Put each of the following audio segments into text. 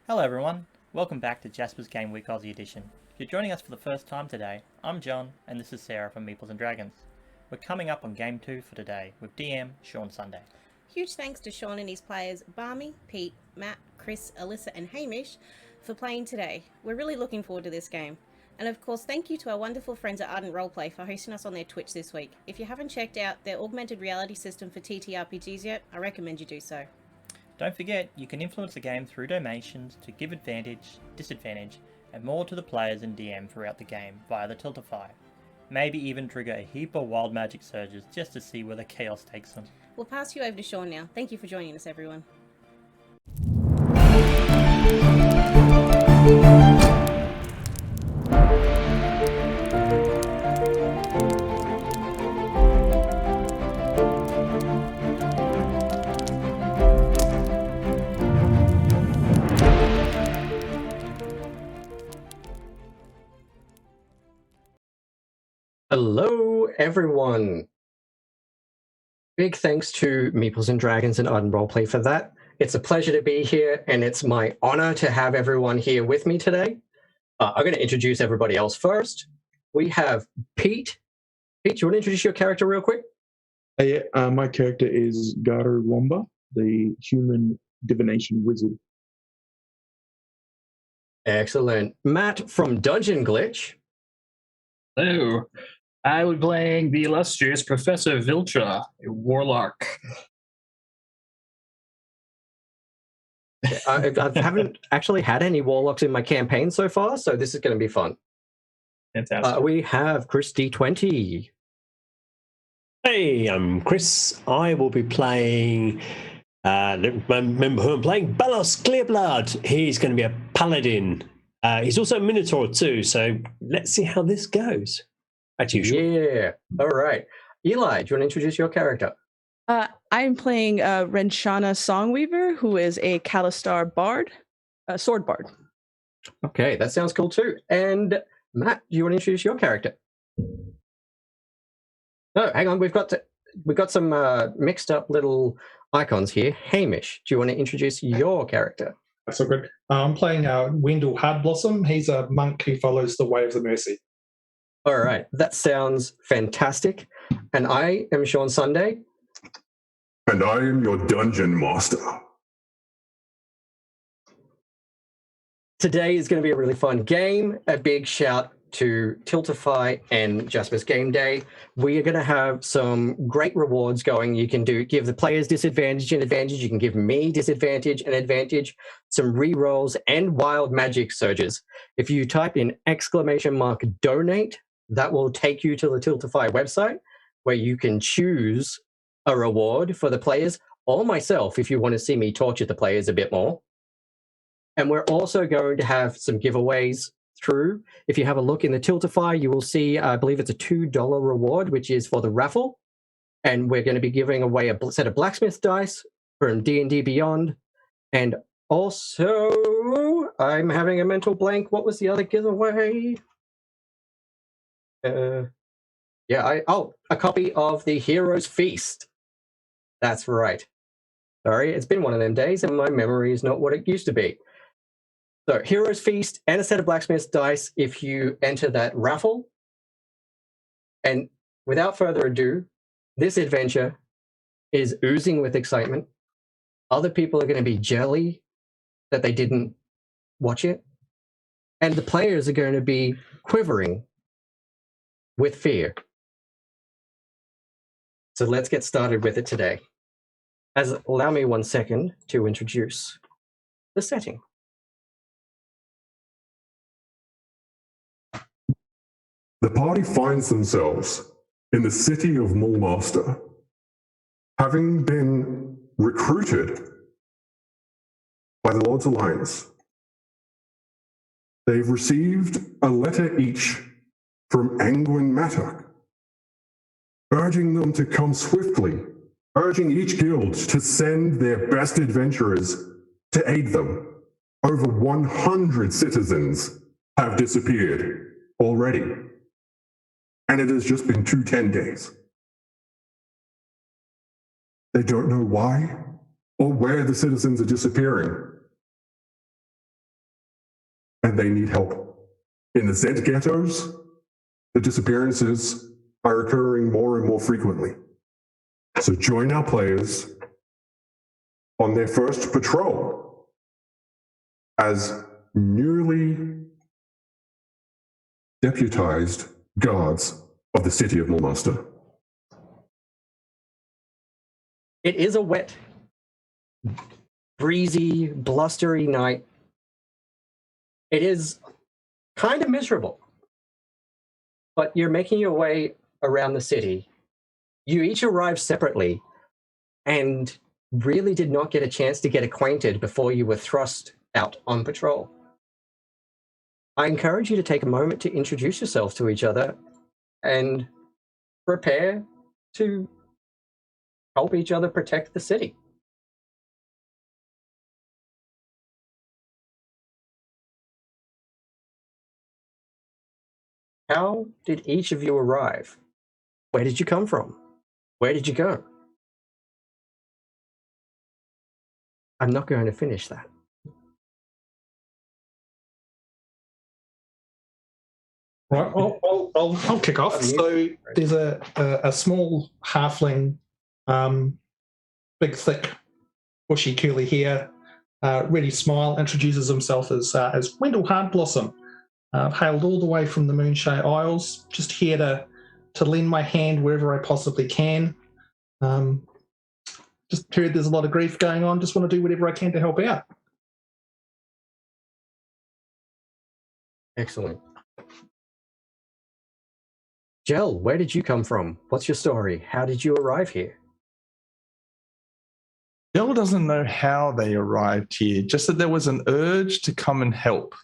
Hello everyone, welcome back to Jasper's Game Week Aussie Edition. If you're joining us for the first time today, I'm John and this is Sarah from Meeples and Dragons. We're coming up on Game 2 for today with DM Shaun Sunday. Huge thanks to Shaun and his players Barmy, Pete, Matt, Chris, Alyssa and Hamish for playing today. We're really looking forward to this game. And of course, thank you to our wonderful friends at Ardent Roleplay for hosting us on their Twitch this week. If you haven't checked out their augmented reality system for TTRPGs yet, I recommend you do so. Don't forget, you can influence the game through donations to give advantage, disadvantage, and more to the players and DM throughout the game via the Tiltify. Maybe even trigger a heap of wild magic surges just to see where the chaos takes them. We'll pass you over to Shaun now. Thank you for joining us, everyone. Hello, everyone. Big thanks to Meeples and Dragons and Ardent Roleplay for that. It's a pleasure to be here, and it's my honor to have everyone here with me today. I'm going to introduce everybody else first. We have Pete. Pete, do you want to introduce your character real quick? My character is Garu Wamba, the human divination wizard. Excellent. Matt from Dungeon Glitch. Hello. I will be playing the illustrious Professor Viltra, a warlock. I haven't actually had any warlocks in my campaign so far, so this is going to be fun. Fantastic. We have Chris D20. Hey, I'm Chris. I will be playing. Remember who I'm playing? Balos Clearblood. He's going to be a paladin. He's also a minotaur too. So let's see how this goes. As usual. Yeah. All right. Eli, do you want to introduce your character? I'm playing Renshana Songweaver, who is a Kalistar bard, sword bard. Okay, that sounds cool too. And Matt, do you want to introduce your character? Oh, hang on, we've got some mixed up little icons here. Hamish, do you want to introduce your character? That's all good. I'm playing Wendell Hardblossom. He's a monk who follows the way of the mercy. All right, that sounds fantastic. And I am Shaun Sunday. And I am your dungeon master. Today is going to be a really fun game. A big shout to Tiltify and Jasper's Game Day. We are going to have some great rewards going. You can give the players disadvantage and advantage. You can give me disadvantage and advantage, some re-rolls and wild magic surges. If you type in !donate, that will take you to the Tiltify website where you can choose a reward for the players or myself if you want to see me torture the players a bit more. And we're also going to have some giveaways through. If you have a look in the Tiltify, you will see, I believe it's a $2 reward, which is for the raffle. And we're going to be giving away a set of blacksmith dice from D&D Beyond. And also, I'm having a mental blank. What was the other giveaway? A copy of the Hero's Feast. That's right. Sorry, it's been one of them days and my memory is not what it used to be. So, Hero's Feast and a set of blacksmith's dice if you enter that raffle. And without further ado, this adventure is oozing with excitement. Other people are going to be jelly that they didn't watch it. And the players are going to be quivering with fear. So let's get started with it today. Allow me 1 second to introduce the setting. The party finds themselves in the city of Mulmaster, having been recruited by the Lord's Alliance. They've received a letter each from Angwin Mattock, urging them to come swiftly, urging each guild to send their best adventurers to aid them. Over 100 citizens have disappeared already, and it has just been 10 days. They don't know why or where the citizens are disappearing. and they need help. In the Zent ghettos, the disappearances are occurring more and more frequently. So join our players on their first patrol as newly deputized guards of the city of Mulmaster. It is a wet, breezy, blustery night. It is kind of miserable, but you're making your way around the city. You each arrived separately and really did not get a chance to get acquainted before you were thrust out on patrol. I encourage you to take a moment to introduce yourselves to each other and prepare to help each other protect the city. How did each of you arrive? Where did you come from? Where did you go? I'm not going to finish that. Right, I'll kick off. So there's a small halfling, big, thick, bushy, curly hair, really smile, introduces himself as Wendell Hardblossom. Hailed all the way from the Moonshade Isles, just here to lend my hand wherever I possibly can. Just heard there's a lot of grief going on, just want to do whatever I can to help out. Excellent. Jel, where did you come from? What's your story? How did you arrive here? Jill doesn't know how they arrived here, just that there was an urge to come and help.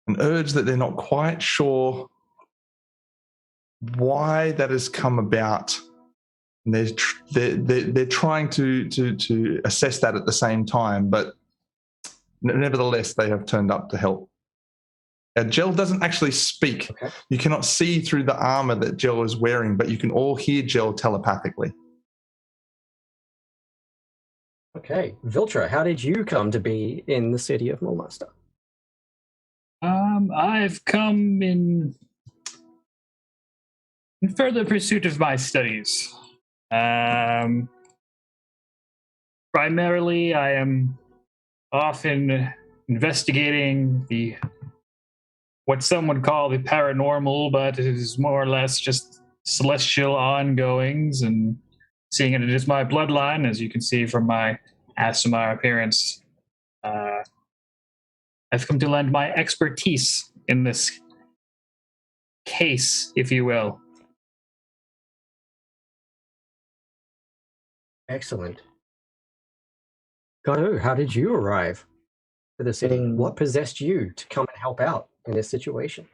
An urge that they're not quite sure why that has come about. And they're trying to assess that at the same time, but nevertheless, they have turned up to help. Jel doesn't actually speak. Okay. You cannot see through the armor that Jel is wearing, but you can all hear Jel telepathically. Okay. Viltra, how did you come to be in the city of Mulmaster? I've come in further pursuit of my studies. Primarily, I am often investigating what some would call the paranormal, but it is more or less just celestial ongoings, and seeing it as my bloodline, as you can see from my ASMR appearance. I've come to lend my expertise in this case, if you will. Excellent. Garu, how did you arrive to the city? What possessed you to come and help out in this situation?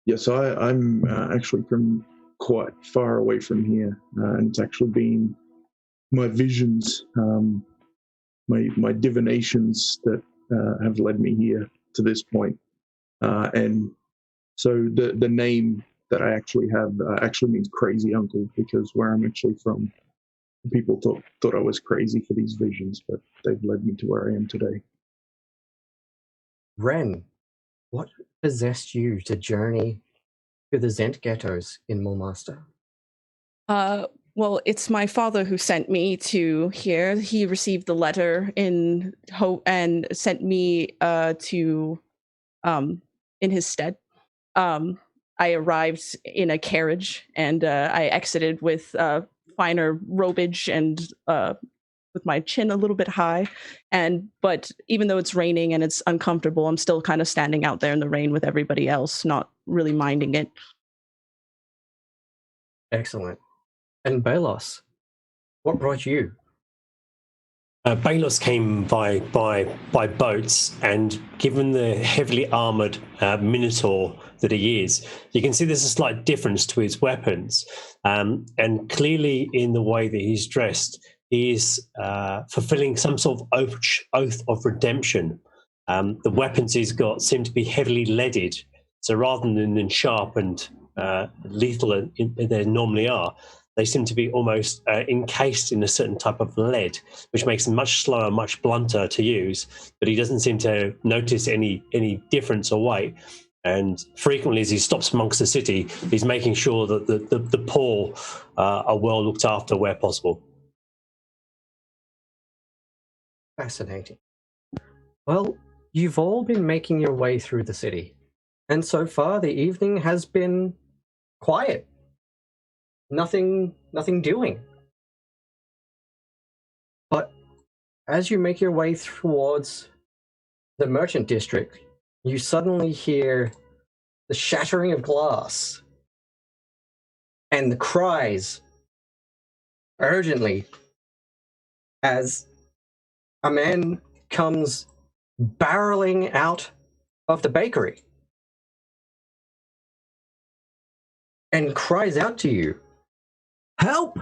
Yes, I'm actually from quite far away from here, and it's actually been my visions, my divinations that have led me here to this point. And so the name that I actually have actually means crazy uncle, because where I'm actually from, people thought I was crazy for these visions, but they've led me to where I am today. Ren, what possessed you to journey to the Zent ghettos in Mulmaster? Well, it's my father who sent me to here. He received the letter and sent me to in his stead. I arrived in a carriage, and I exited with finer robage and with my chin a little bit high. But even though it's raining and it's uncomfortable, I'm still kind of standing out there in the rain with everybody else, not really minding it. Excellent. And Balos, what brought you? Balos came by boats, and given the heavily armoured Minotaur that he is, you can see there's a slight difference to his weapons. And clearly in the way that he's dressed, he's fulfilling some sort of oath of redemption. The weapons he's got seem to be heavily leaded, so rather than sharp and lethal they normally are, they seem to be almost encased in a certain type of lead, which makes them much slower, much blunter to use. But he doesn't seem to notice any difference or weight. And frequently, as he stops amongst the city, he's making sure that the poor are well looked after where possible. Fascinating. Well, you've all been making your way through the city, and so far the evening has been quiet. Nothing doing. But as you make your way towards the merchant district, you suddenly hear the shattering of glass and the cries urgently as a man comes barreling out of the bakery and cries out to you, "Help!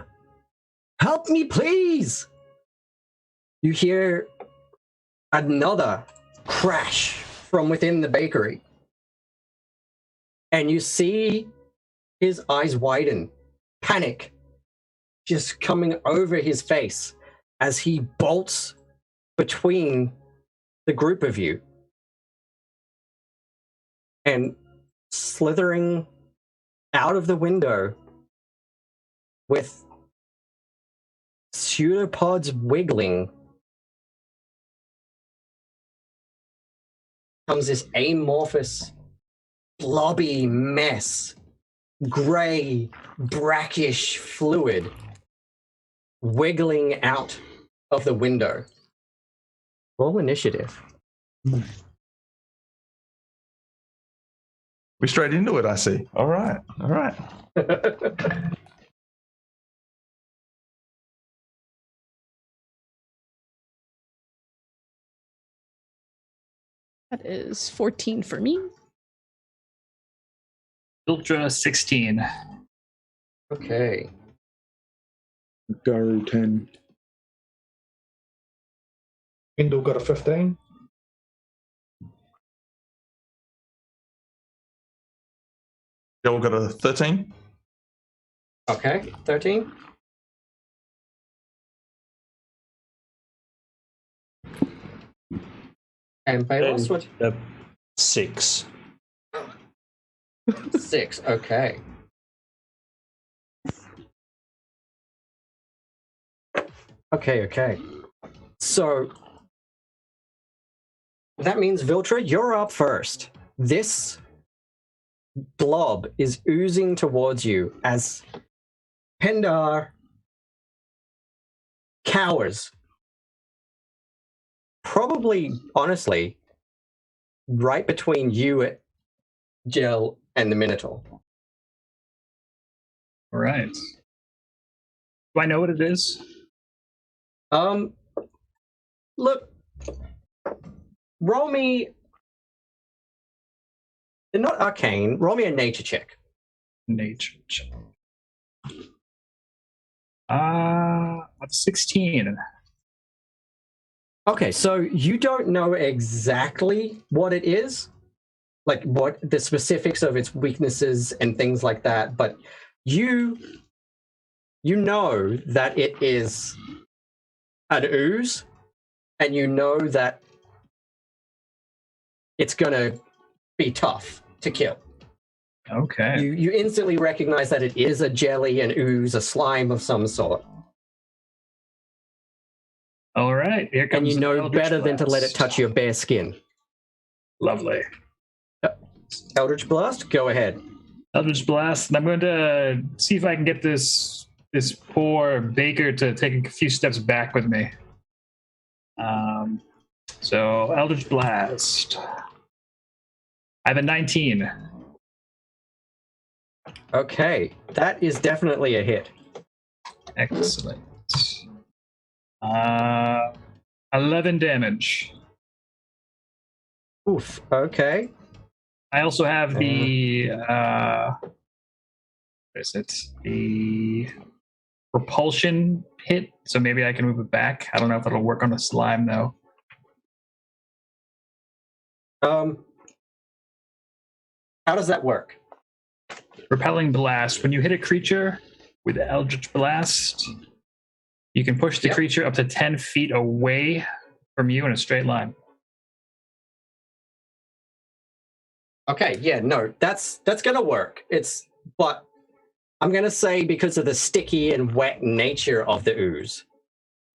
Help me, please!" You hear another crash from within the bakery, and you see his eyes widen, panic just coming over his face as he bolts between the group of you and slithering out of the window with pseudopods wiggling comes this amorphous, blobby mess, grey, brackish fluid wiggling out of the window. Roll initiative. We're straight into it, I see. All right. That is 14 for me. Ultra 16. Okay. Garu 10. Endel got a 15. Joel got a 13. Okay, 13. And Balos, what? 6. 6, okay. Okay. So that means Viltra, you're up first. This blob is oozing towards you as Pendar cowers. Probably, honestly, right between you, Jill, and the Minotaur. All right. Do I know what it is? Look, roll me, not arcane, roll me a nature check. Nature check. 16. Okay, so you don't know exactly what it is, like what the specifics of its weaknesses and things like that, but you know that it is an ooze, and you know that it's gonna be tough to kill. Okay. You instantly recognize that it is a jelly, an ooze, a slime of some sort. All right. Here comes. And you know Eldritch better than to let it Blast. touch your bare skin. Lovely. Eldritch Blast, go ahead. Eldritch Blast. And I'm going to see if I can get this poor baker to take a few steps back with me. So Eldritch Blast. I have a 19. Okay, that is definitely a hit. Excellent. 11 damage. Oof, okay. I also have the what is it? The repulsion hit, so maybe I can move it back. I don't know if it'll work on a slime though. How does that work? Repelling blast. When you hit a creature with Eldritch Blast. You can push the creature up to 10 feet away from you in a straight line. Okay, yeah, no, that's gonna work. But I'm gonna say because of the sticky and wet nature of the ooze,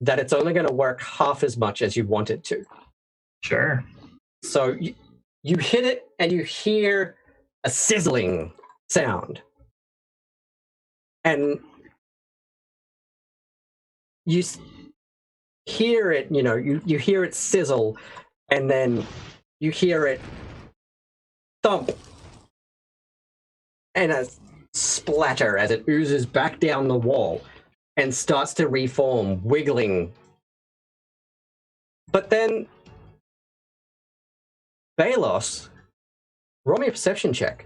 that it's only gonna work half as much as you want it to. Sure. So you hit it and you hear a sizzling sound. And you hear it, you hear it sizzle, and then you hear it thump and a splatter as it oozes back down the wall and starts to reform, wiggling. But then, Balos, roll me a perception check.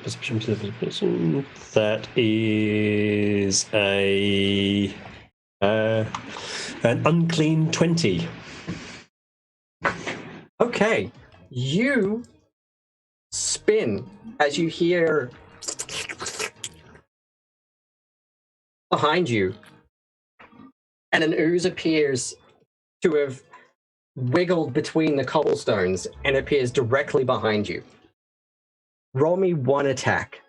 Perception. That is an unclean 20. Okay, you spin as you hear behind you, and an ooze appears to have wiggled between the cobblestones and appears directly behind you. Roll me one attack.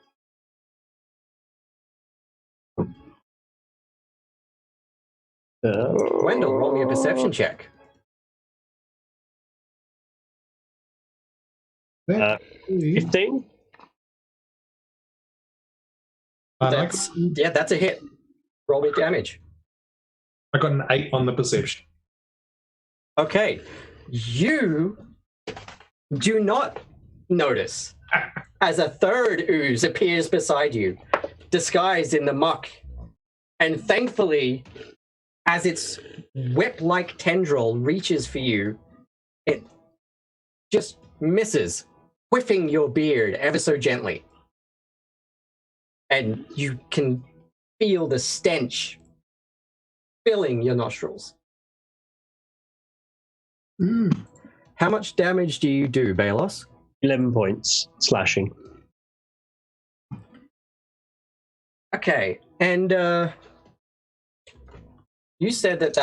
Wendell, roll me a perception check. 15? That's a hit. Roll me damage. I got an 8 on the perception. Okay. You do not notice as a third ooze appears beside you, disguised in the muck. And thankfully, as its whip-like tendril reaches for you, it just misses, whiffing your beard ever so gently. And you can feel the stench filling your nostrils. How much damage do you do, Balos? 11 points, slashing. Okay, and you said that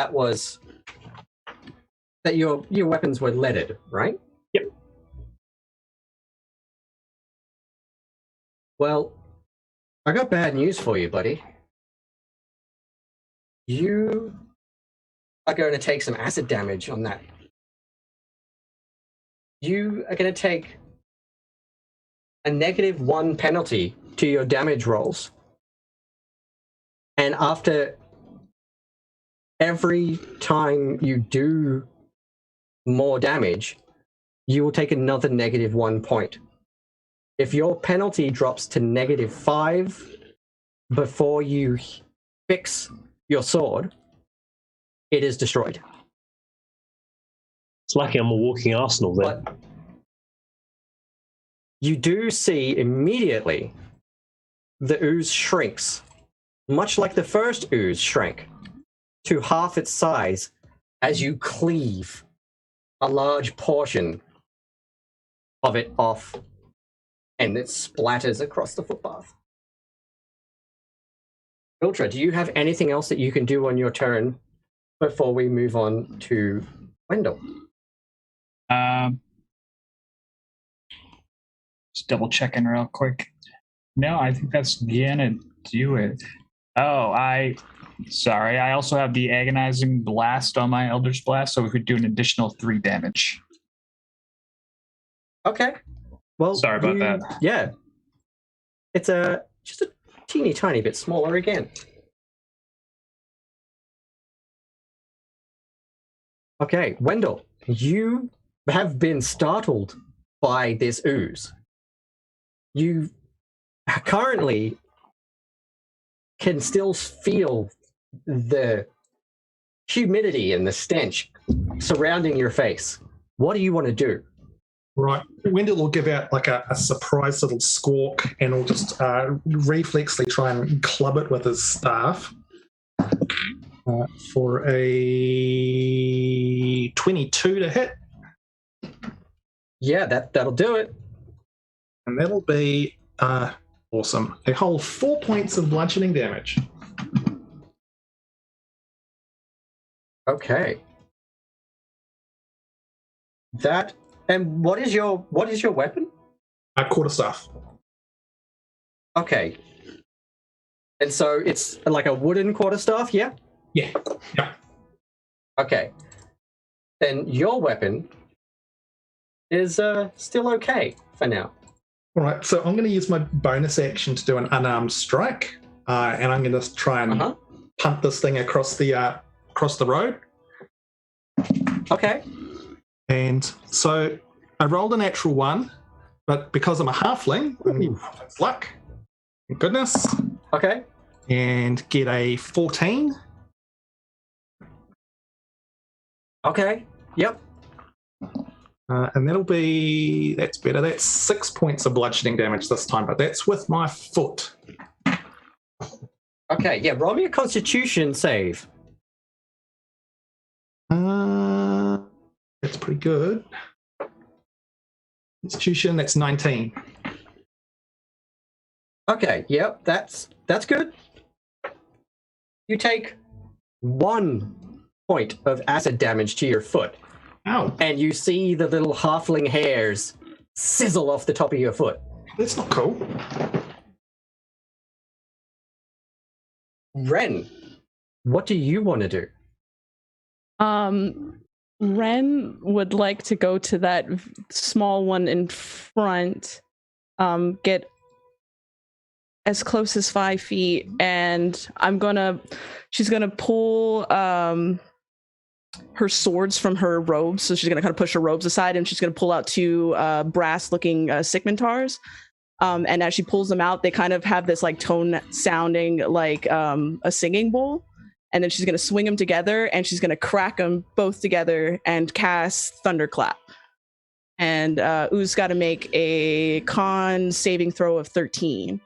your weapons were leaded, right? Yep. Well, I got bad news for you, buddy. You are going to take some acid damage on that. You are going to take a -1 penalty to your damage rolls. And after every time you do more damage, you will take another -1 point. If your penalty drops to -5 before you fix your sword, it is destroyed. It's lucky I'm a walking arsenal then. But you do see immediately the ooze shrinks, much like the first ooze shrank, to half its size as you cleave a large portion of it off, and it splatters across the footpath. Ultra, do you have anything else that you can do on your turn before we move on to Wendell? Just double checking real quick. No, I think that's gonna do it. Oh, sorry. I also have the agonizing blast on my Eldritch Blast, so we could do an additional 3 damage. Okay. Well, sorry about that. Yeah. It's just a teeny tiny bit smaller again. Okay, Wendell, you have been startled by this ooze. You currently can still feel the humidity and the stench surrounding your face. What do you want to do? Right. Wendell will give out like a surprise little squawk and will just reflexly try and club it with his staff for a 22 to hit. Yeah, that'll do it. And that'll be awesome. A whole 4 points of bludgeoning damage. Okay. That and what is your weapon? Quarterstaff. Okay. And so it's like a wooden quarterstaff, yeah? Yeah. Yeah. Okay. Then your weapon is still okay for now. All right. So I'm going to use my bonus action to do an unarmed strike, and I'm going to try and punt this thing across the road. Okay. And so I rolled a natural 1, but because I'm a halfling, I'm going to get luck. Thank goodness. Okay. And get a 14. Okay. Yep. And that's better. That's 6 points of bludgeoning damage this time, but that's with my foot. Okay, yeah, roll me a constitution save. That's pretty good. Constitution, that's 19. Okay, yep, that's good. You take 1 point of acid damage to your foot. Ow. And you see the little halfling hairs sizzle off the top of your foot. That's not cool. Ren, what do you want to do? Ren would like to go to that small one in front, get as close as 5 feet, and she's gonna pull her swords from her robes, so she's gonna kind of push her robes aside, and she's gonna pull out 2 brass-looking sigmentars. And as she pulls them out, they kind of have this like tone sounding like a singing bowl. And then she's going to swing them together, and she's going to crack them both together and cast Thunderclap. And Ooze got to make a con saving throw of 13.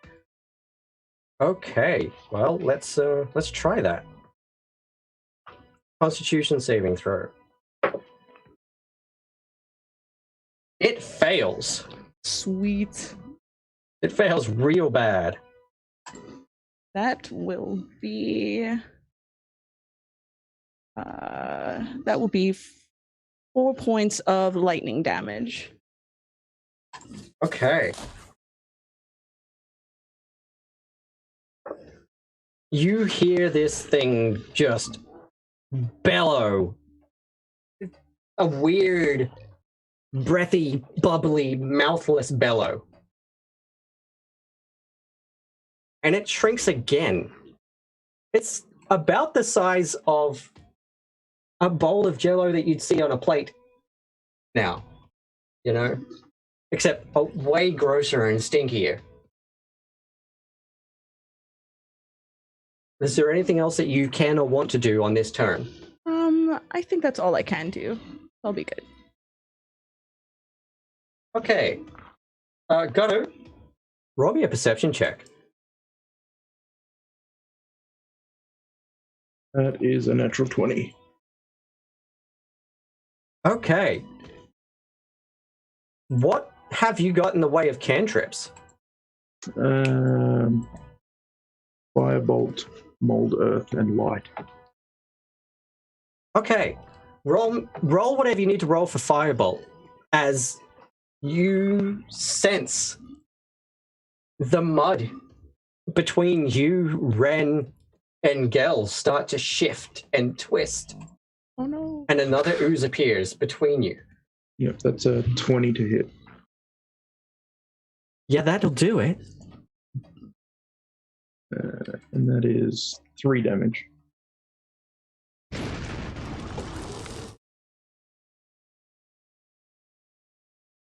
Okay, well, let's try that. Constitution saving throw. It fails. Sweet. It fails real bad. That will be 4 points of lightning damage. Okay. You hear this thing just bellow. A weird, breathy, bubbly, mouthless bellow. And it shrinks again. It's about the size of a bowl of Jell-O that you'd see on a plate now, you know, except way grosser and stinkier. Is there anything else that you can or want to do on this turn? I think that's all I can do. I'll be good. Okay. Gunnar, roll me a perception check. That is a natural 20. Okay. What have you got in the way of cantrips? Firebolt, mold earth, and light. Okay. Roll whatever you need to roll for Firebolt as you sense the mud between you, Ren, and Gel start to shift and twist. Oh no. And another ooze appears between you. Yep, that's a 20 to hit. Yeah, that'll do it. And that is 3 damage.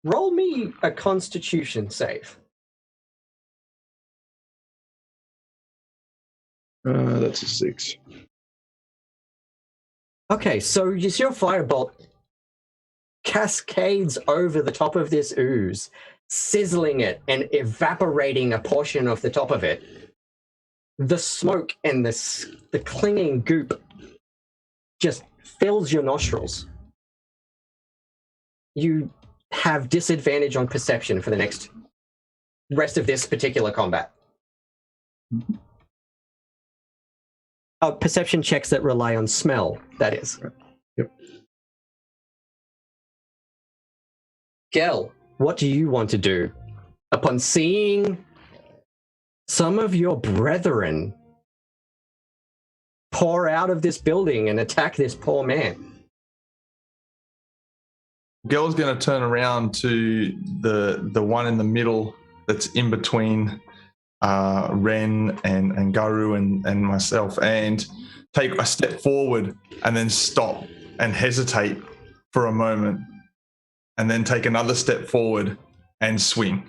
Roll me a Constitution save. That's a 6. Okay, so you see your firebolt cascades over the top of this ooze, sizzling it and evaporating a portion of the top of it. The smoke and the clinging goop just fills your nostrils. You have disadvantage on perception for the next rest of this particular combat. Perception checks that rely on smell, that is. Yep. Gel, what do you want to do? Upon seeing some of your brethren pour out of this building and attack this poor man. Gel's going to turn around to the one in the middle that's in between Ren and Garu and myself, and take a step forward and then stop and hesitate for a moment, and then take another step forward and swing.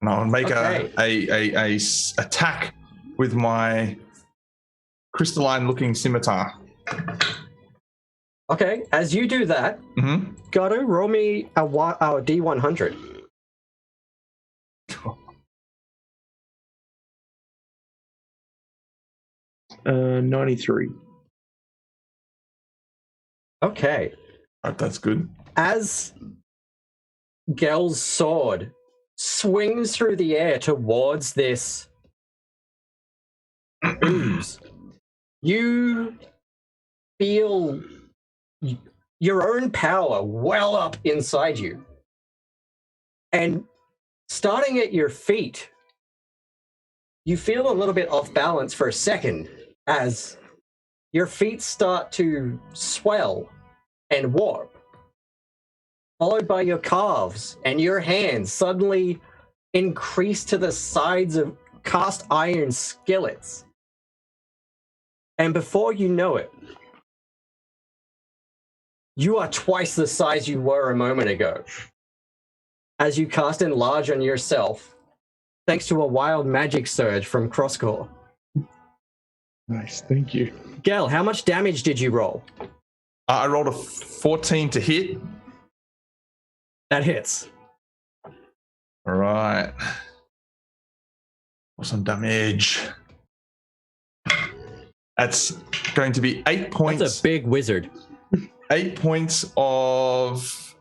And I'll make a attack with my crystalline-looking scimitar. Okay, as you do that, Garu, roll me a D100. 93. Okay. That's good. As Gel's sword swings through the air towards this ooze, you feel your own power well up inside you. And starting at your feet, you feel a little bit off balance for a second as your feet start to swell and warp, followed by your calves, and your hands suddenly increase to the sides of cast iron skillets. And before you know it, you are twice the size you were a moment ago, as you cast Enlarge on yourself, thanks to a wild magic surge from Crosscore. Nice, thank you. Gel, how much damage did you roll? I rolled a 14 to hit. That hits. All right. For some damage. That's going to be 8 points. That's a big wizard. 8 points of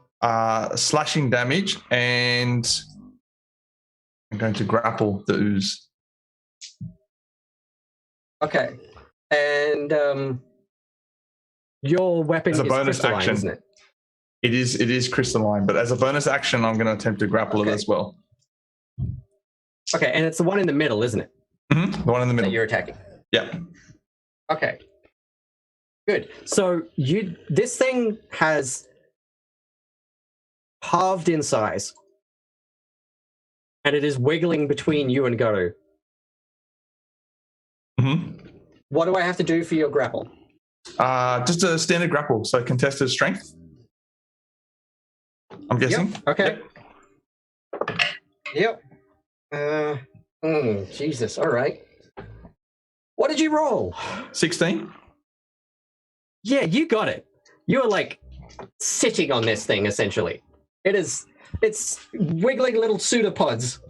slashing damage, and I'm going to grapple the ooze. Okay. And your weapon as a is bonus crystalline, action, isn't it? It is crystalline, but as a bonus action, I'm going to attempt to grapple it as well. Okay, and it's the one in the middle, isn't it? Mm-hmm. The one in the middle. That you're attacking. Yeah. Okay. Good. So this thing has halved in size, and it is wiggling between you and Garu. Mm-hmm. What do I have to do for your grapple? Just a standard grapple, so contested strength. I'm guessing. Yep. Okay. Yep. Jesus. All right. What did you roll? 16. Yeah, you got it. You are like sitting on this thing, essentially. It's wiggling little pseudopods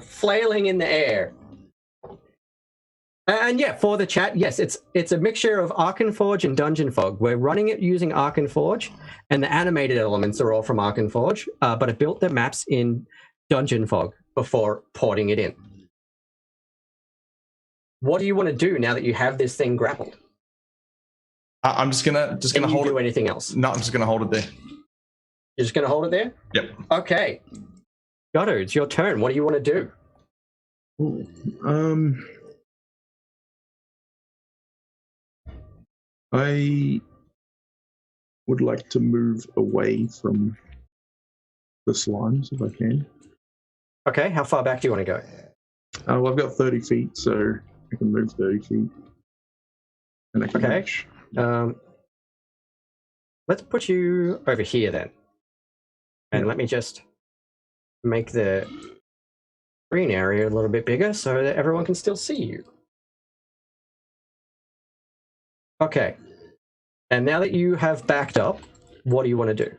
flailing in the air. And yeah, for the chat, yes, it's a mixture of Arkenforge and Dungeon Fog. We're running it using Arkenforge, and the animated elements are all from Arkenforge, but I built the maps in Dungeon Fog before porting it in. What do you want to do now that you have this thing grappled? I'm just gonna hold it. Do anything else? No, I'm just gonna hold it there. You're just gonna hold it there? Yep. Okay. Gato, it's your turn. What do you want to do? I would like to move away from the slimes if I can. Okay, how far back do you want to go? Well, I've got 30 feet, so I can move 30 feet. And I can reach. Let's put you over here then. And let me just make the green area a little bit bigger so that everyone can still see you. Okay. And now that you have backed up, what do you want to do?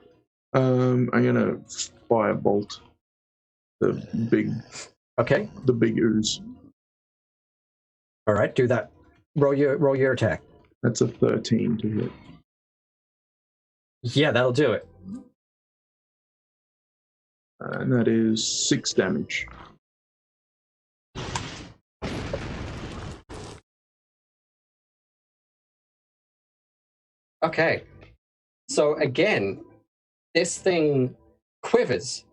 I'm gonna firebolt the big ooze. All right, do that. Roll your attack. That's a 13 to hit. Yeah, that'll do it. And that is 6 damage. Okay. So again, this thing quivers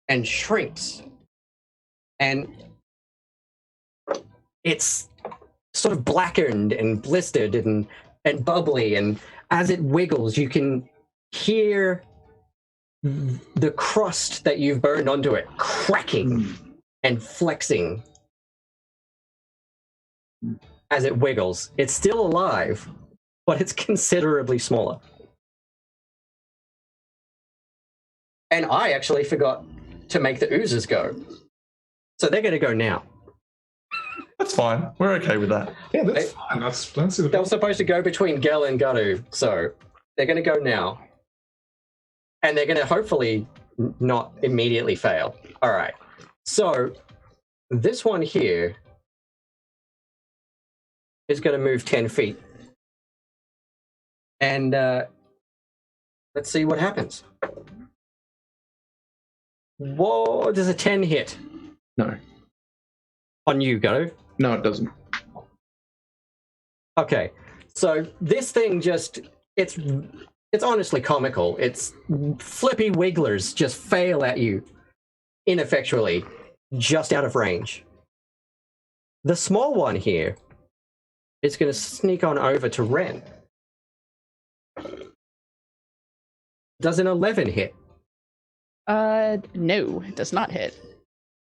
and shrinks. And it's sort of blackened and blistered and bubbly. And as it wiggles, you can hear the crust that you've burned onto it cracking and flexing as it wiggles. It's still alive, but it's considerably smaller. And I actually forgot to make the oozes go. So they're going to go now. That's fine. We're okay with that. Yeah, that's fine. That's They were supposed to go between Gel and Gadu, so they're going to go now. And they're going to hopefully not immediately fail. All right. So this one here is going to move 10 feet. And let's see what happens. Whoa, does a 10 hit? No. On you, Gadu? No, it doesn't. Okay. So this thing just, it's honestly comical. It's flippy wigglers just fail at you ineffectually, just out of range. The small one here is going to sneak on over to Ren. Does an 11 hit? No, it does not hit.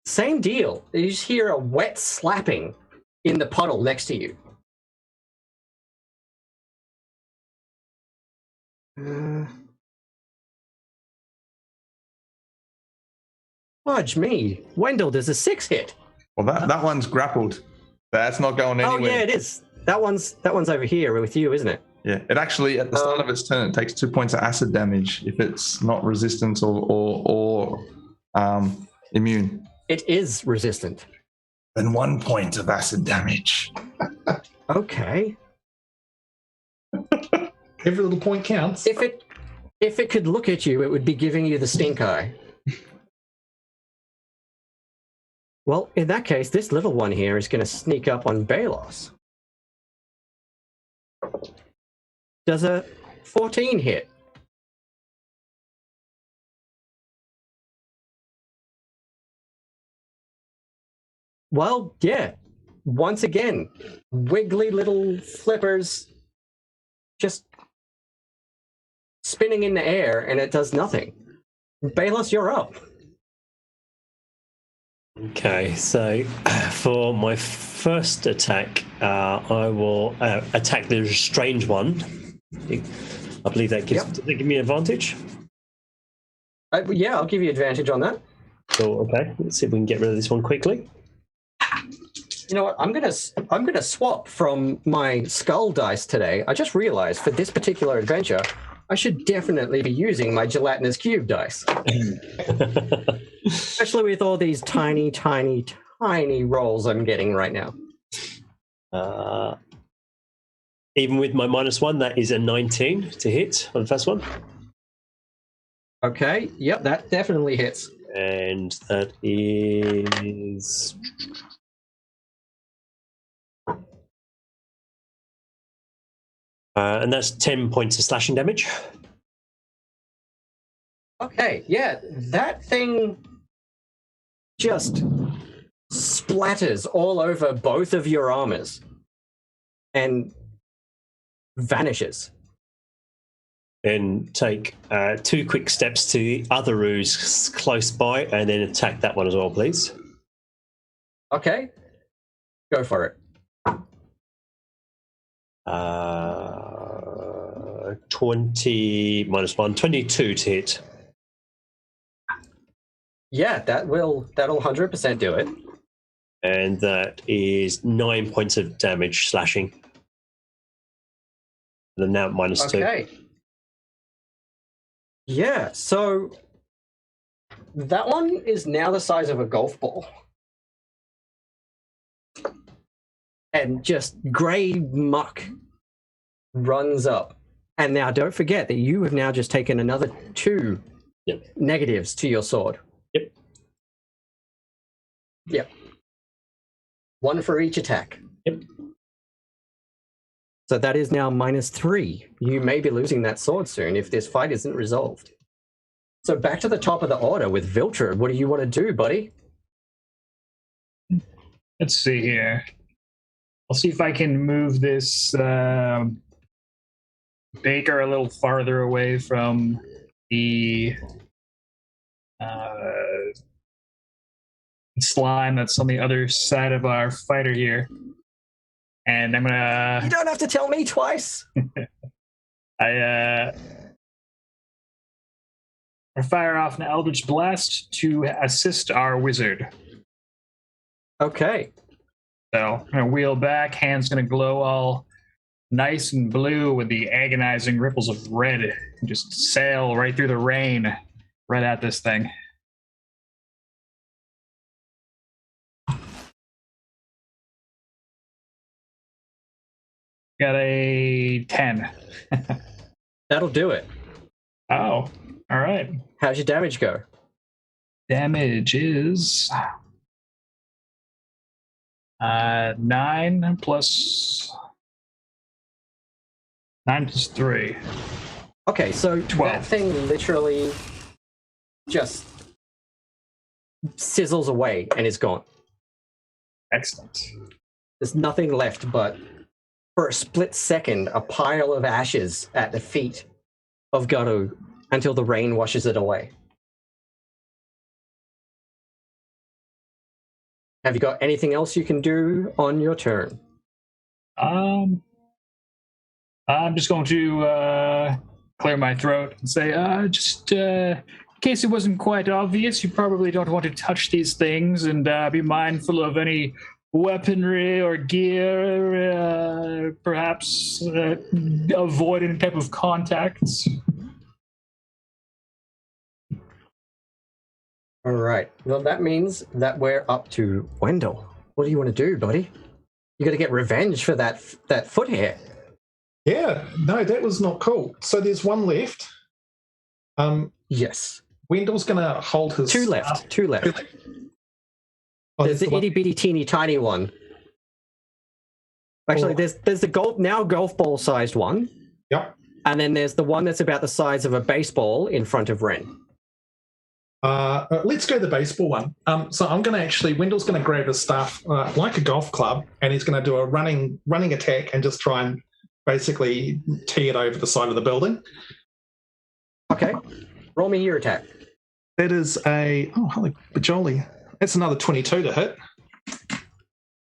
Same deal. You just hear a wet slapping in the puddle next to you. Fudge me. Wendell, does a 6 hit? Well, that one's grappled. That's not going anywhere. Oh, yeah, it is. That one's over here with you, isn't it? Yeah, it actually, at the start of its turn, it takes 2 points of acid damage if it's not resistant or immune. It is resistant. Then 1 point of acid damage. Okay. Every little point counts. If it could look at you, it would be giving you the stink eye. Well, in that case, this little one here is going to sneak up on Balos. Does a 14 hit? Well, yeah. Once again, wiggly little flippers just spinning in the air, and it does nothing. Balos, you're up. Okay, so for my first attack, I will attack the strange one. I believe that gives, does that give me an advantage? Yeah, I'll give you advantage on that. So, okay, let's see if we can get rid of this one quickly. You know what? I'm gonna swap from my skull dice today. I just realized for this particular adventure, I should definitely be using my gelatinous cube dice. Especially with all these tiny, tiny, tiny rolls I'm getting right now. Even with my -1, that is a 19 to hit on the first one. Okay, yep, that definitely hits. And that is... and that's 10 points of slashing damage. Okay, yeah, that thing just splatters all over both of your armors and vanishes. And take 2 quick steps to the other ooze close by and then attack that one as well, please. Okay, go for it. 20 -1, 22 to hit. Yeah, that'll 100% do it. And that is 9 points of damage slashing. And then now -2. Okay. Yeah, so that one is now the size of a golf ball. And just grey muck runs up. And now don't forget that you have now just taken another 2 negatives to your sword. Yep. Yep. 1 for each attack. Yep. So that is now -3. You may be losing that sword soon if this fight isn't resolved. So back to the top of the order with Viltra. What do you want to do, buddy? Let's see here. I'll see if I can move this baker a little farther away from the slime that's on the other side of our fighter here. And I'm gonna... You don't have to tell me twice. I fire off an Eldritch Blast to assist our wizard. Okay. So I'm gonna wheel back, hand's gonna glow all nice and blue with the agonizing ripples of red, and just sail right through the rain, right at this thing. Got a 10. That'll do it. Oh, all right. How's your damage go? Damage is 9 plus 3. Okay, so 12. that thing literally just sizzles away and is gone. Excellent. There's nothing left but, for a split second, a pile of ashes at the feet of Garu until the rain washes it away. Have you got anything else you can do on your turn? I'm just going to clear my throat and say, just in case it wasn't quite obvious, you probably don't want to touch these things, and be mindful of any weaponry or gear, perhaps avoid any type of contacts. All right. Well, that means that we're up to Wendell. What do you want to do, buddy? You got to get revenge for that foot hair. Yeah, no, that was not cool. So there's one left. Yes. Wendell's going to hold his... Two left. Oh, There's the itty bitty teeny tiny one. Actually, there's the golf ball sized one. Yep. And then there's the one that's about the size of a baseball in front of Ren. Let's go the baseball one. So I'm going to Wendell's going to grab his staff like a golf club, and he's going to do a running attack and just try and basically tee it over the side of the building. Okay. Roll me your attack. That is holy bajoli. That's another 22 to hit.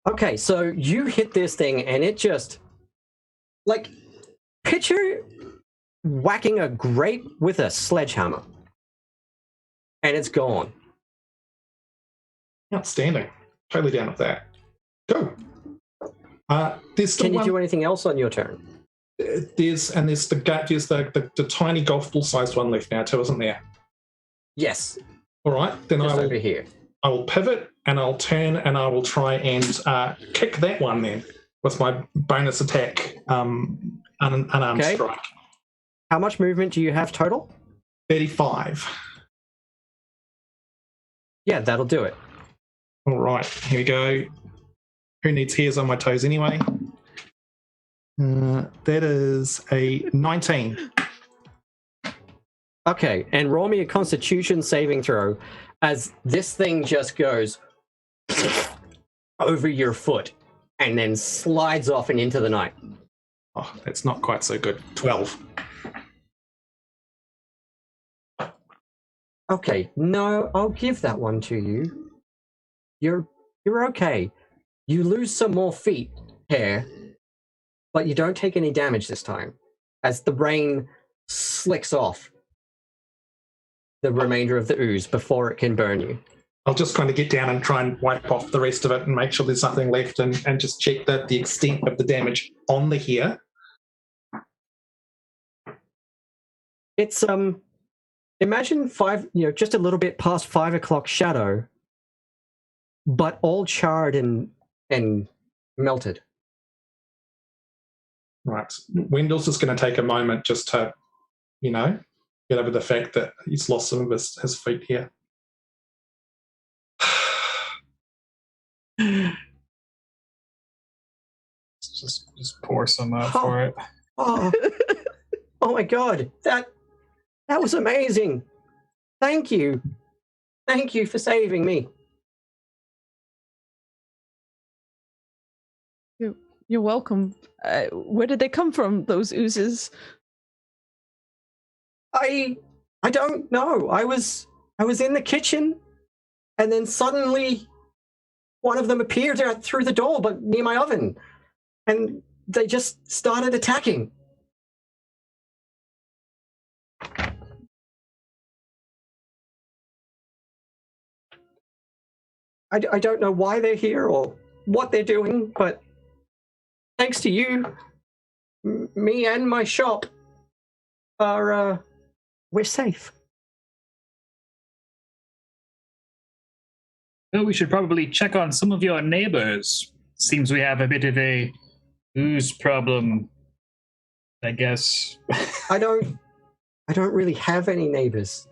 Okay, so you hit this thing and it just, like, picture whacking a grape with a sledgehammer. And it's gone. Outstanding. Totally down with that. Go. There's still Can you do anything else on your turn? There's the tiny golf ball sized one left now too, isn't there? Yes. All right. Then Just over here. I will pivot and I'll turn and I will try and kick that one then with my bonus attack, unarmed strike. How much movement do you have total? 35. Yeah, that'll do it. All right, here we go. Who needs hairs on my toes anyway? That is a 19. Okay, and roll me a Constitution saving throw as this thing just goes over your foot and then slides off and into the night. Oh, that's not quite so good. 12. Okay, no, I'll give that one to you. You're okay. You lose some more feet hair, but you don't take any damage this time as the rain slicks off the remainder of the ooze before it can burn you. I'll just kind of get down and try and wipe off the rest of it and make sure there's nothing left and just check the extent of the damage on the hair. It's imagine just a little bit past 5 o'clock shadow, but all charred and melted. Right. Wendell's just going to take a moment just to, get over the fact that he's lost some of his feet here. Just pour some for it. Oh, oh my God, that was amazing. Thank you for saving me. You're welcome. Where did they come from, those oozes? I don't know. I was in the kitchen, and then suddenly one of them appeared through the door, but near my oven, and they just started attacking. I don't know why they're here or what they're doing, but thanks to you, me and my shop are, we're safe. Well, we should probably check on some of your neighbors. Seems we have a bit of a ooze problem, I guess. I don't really have any neighbors.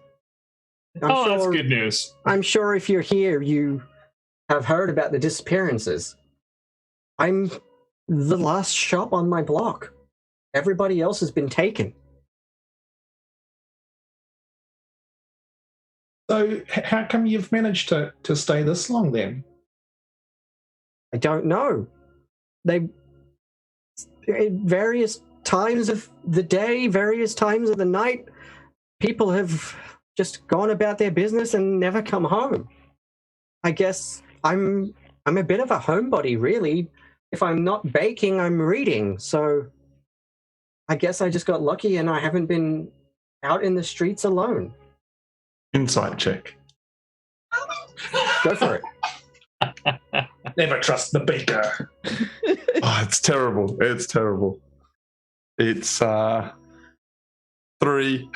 That's good news. I'm sure if you're here, you have heard about the disappearances. I'm the last shop on my block. Everybody else has been taken. So how come you've managed to stay this long then? I don't know. They, at various times of the day, various times of the night, people have just gone about their business and never come home. I guess I'm a bit of a homebody, really. If I'm not baking, I'm reading. So I guess I just got lucky and I haven't been out in the streets alone. Insight check. Go for it. Never trust the baker. Oh, it's terrible. It's terrible. It's 3.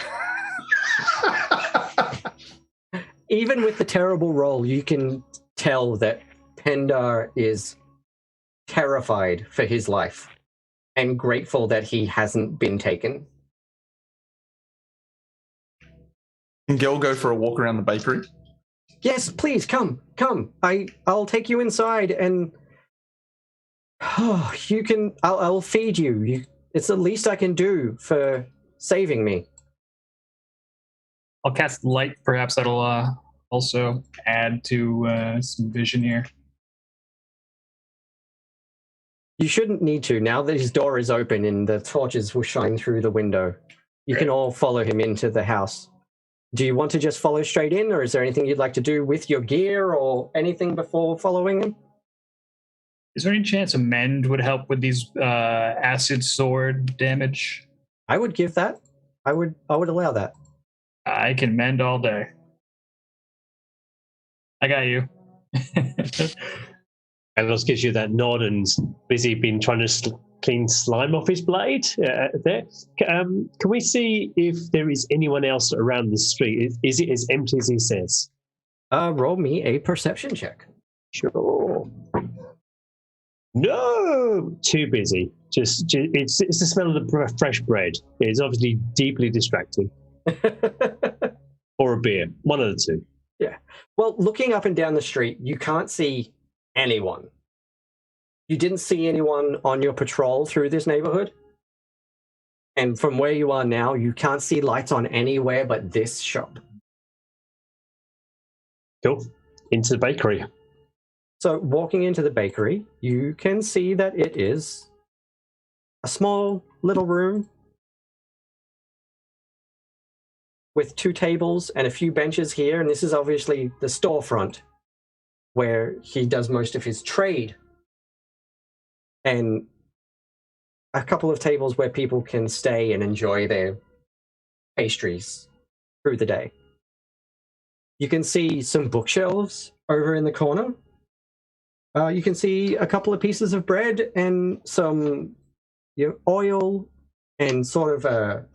Even with the terrible roll, you can tell that Pendar is terrified for his life and grateful that he hasn't been taken. Can Gil go for a walk around the bakery? Yes, please, come. I'll take you inside and you can. I'll feed you. It's the least I can do for saving me. I'll cast light. Perhaps that'll also add to some vision here. You shouldn't need to. Now that his door is open and the torches will shine through the window, you can all follow him into the house. Do you want to just follow straight in, or is there anything you'd like to do with your gear or anything before following him? Is there any chance a mend would help with these acid sword damage? I would give that. I would allow that. I can mend all day. I got you. Carlos gives you that nod and busy been trying to clean slime off his blade there. Can we see if there is anyone else around the street? Is it as empty as he says? Roll me a perception check. Sure. No, too busy. Just it's the smell of the fresh bread. It's obviously deeply distracting. Or a beer, one of the two. Yeah. Well, looking up and down the street, you can't see anyone. You didn't see anyone on your patrol through this neighborhood. And from where you are now, you can't see lights on anywhere but this shop. Cool. Into the bakery. So walking into the bakery, you can see that it is a small little room with 2 tables and a few benches here. And this is obviously the storefront where he does most of his trade. And a couple of tables where people can stay and enjoy their pastries through the day. You can see some bookshelves over in the corner. You can see a couple of pieces of bread and some oil and sort of a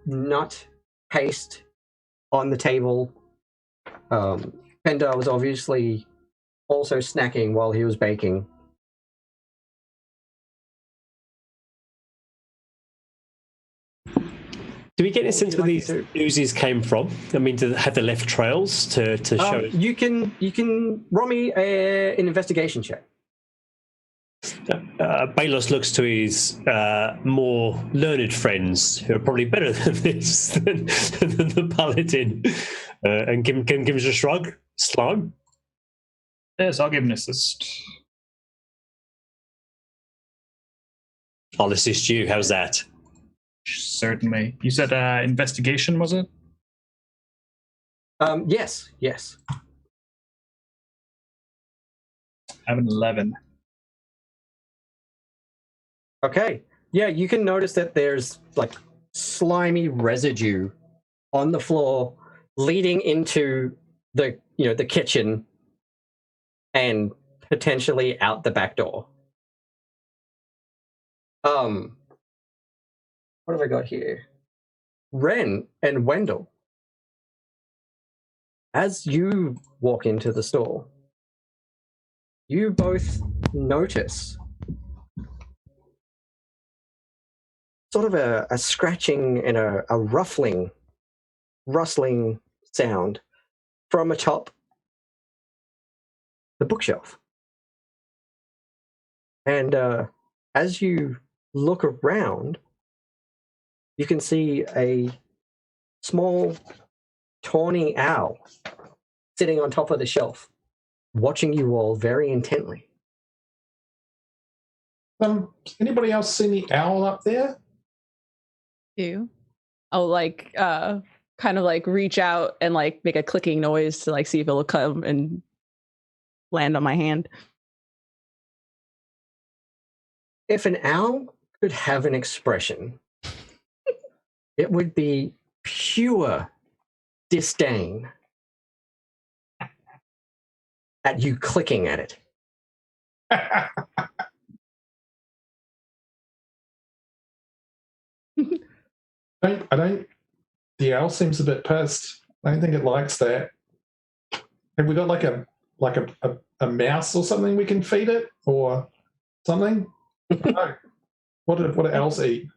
nut paste on the table. Pendar was obviously also snacking while he was baking. Do we get a sense where these oozes came from? I mean, have they left trails to show? You can roll me an investigation check. Balos looks to his more learned friends, who are probably better than this than the paladin, and gives a shrug. Slime. Yes, I'll give an assist. I'll assist you. How's that? Certainly. You said investigation, was it? Yes. I have an 11. Okay. Yeah, you can notice that there's like slimy residue on the floor leading into the kitchen and potentially out the back door. What have I got here? Ren and Wendell. As you walk into the store, you both notice sort of a scratching and a rustling sound from atop the bookshelf. And as you look around, you can see a small tawny owl sitting on top of the shelf, watching you all very intently. Anybody else see the owl up there? You. I'll like kind of like reach out and like make a clicking noise to like see if it'll come and land on my hand. If an owl could have an expression, it would be pure disdain at you clicking at it. I don't. The owl seems a bit pissed. I don't think it likes that. Have we got like a mouse or something we can feed it or something? No. What do owls eat?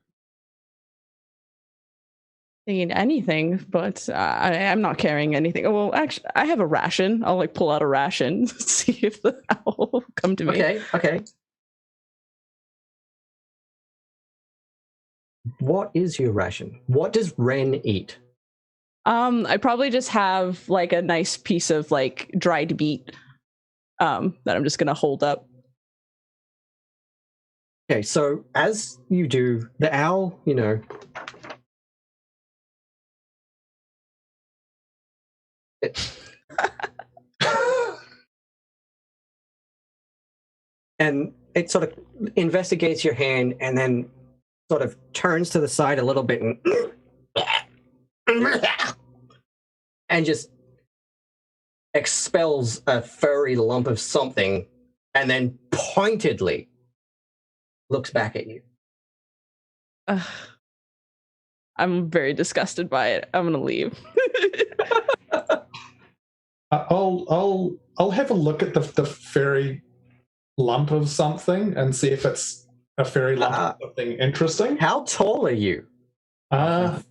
They eat anything, but I'm not carrying anything. Oh, well, actually, I have a ration. I'll like pull out a ration, see if the owl will come to me. Okay. What is your ration? What does Ren eat? I probably just have like a nice piece of like dried meat that I'm just gonna hold up. Okay, so as you do, the owl, and it sort of investigates your hand and then sort of turns to the side a little bit and just expels a furry lump of something and then pointedly looks back at you. I'm very disgusted by it. I'm gonna leave. I'll have a look at the fairy lump of something and see if it's a fairy lump of something interesting. How tall are you? Halfling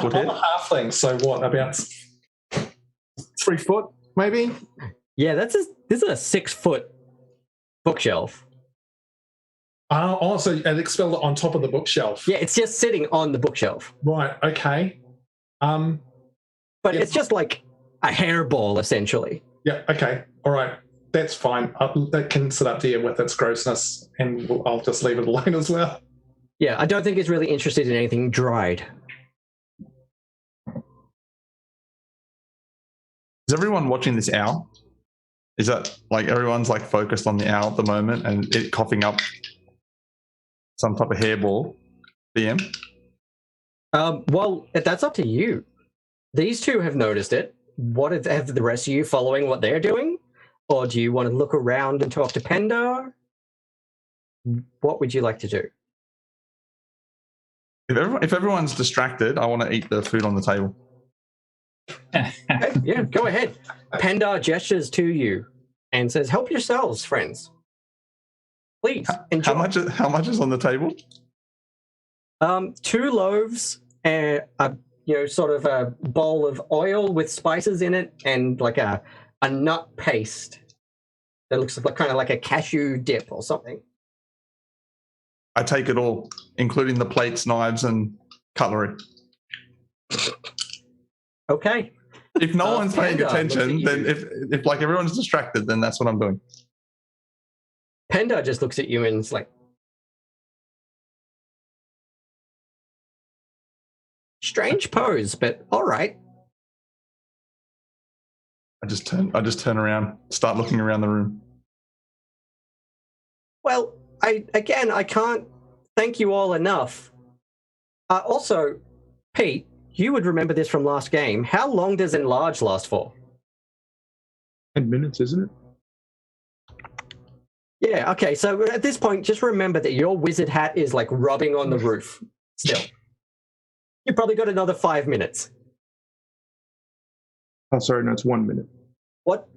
foot I'm head. a halfling, so what, about 3 foot, maybe? Yeah, this is a 6-foot bookshelf. So it expelled it on top of the bookshelf. Yeah, it's just sitting on the bookshelf. Right, okay. But it's just like a hairball, essentially. Yeah, okay. All right. That's fine. That can sit up there with its grossness, and I'll just leave it alone as well. Yeah, I don't think it's really interested in anything dried. Is everyone watching this owl? Is that like everyone's like focused on the owl at the moment and it coughing up some type of hairball? DM? Well, that's up to you. These two have noticed it. Have the rest of you following what they're doing? Or do you want to look around and talk to Pendar? What would you like to do? If everyone's distracted, I want to eat the food on the table. Okay, yeah, go ahead. Pendar gestures to you and says, "Help yourselves, friends. Please enjoy." How much is on the table? 2 loaves and sort of a bowl of oil with spices in it, and like a nut paste that looks like kind of like a cashew dip or something. I take it all, including the plates, knives, and cutlery. Okay. If no one's paying Panda looks at attention, you. then if like everyone's distracted, then that's what I'm doing. Panda just looks at you and is like, strange pose, but all right. I just turn around, start looking around the room. Well, I can't thank you all enough. Also, Pete, you would remember this from last game. How long does enlarge last for? 10 minutes, isn't it? Yeah, okay, so at this point, just remember that your wizard hat is like rubbing on the roof still. You probably got another 5 minutes. Oh, sorry, no, it's 1 minute. What?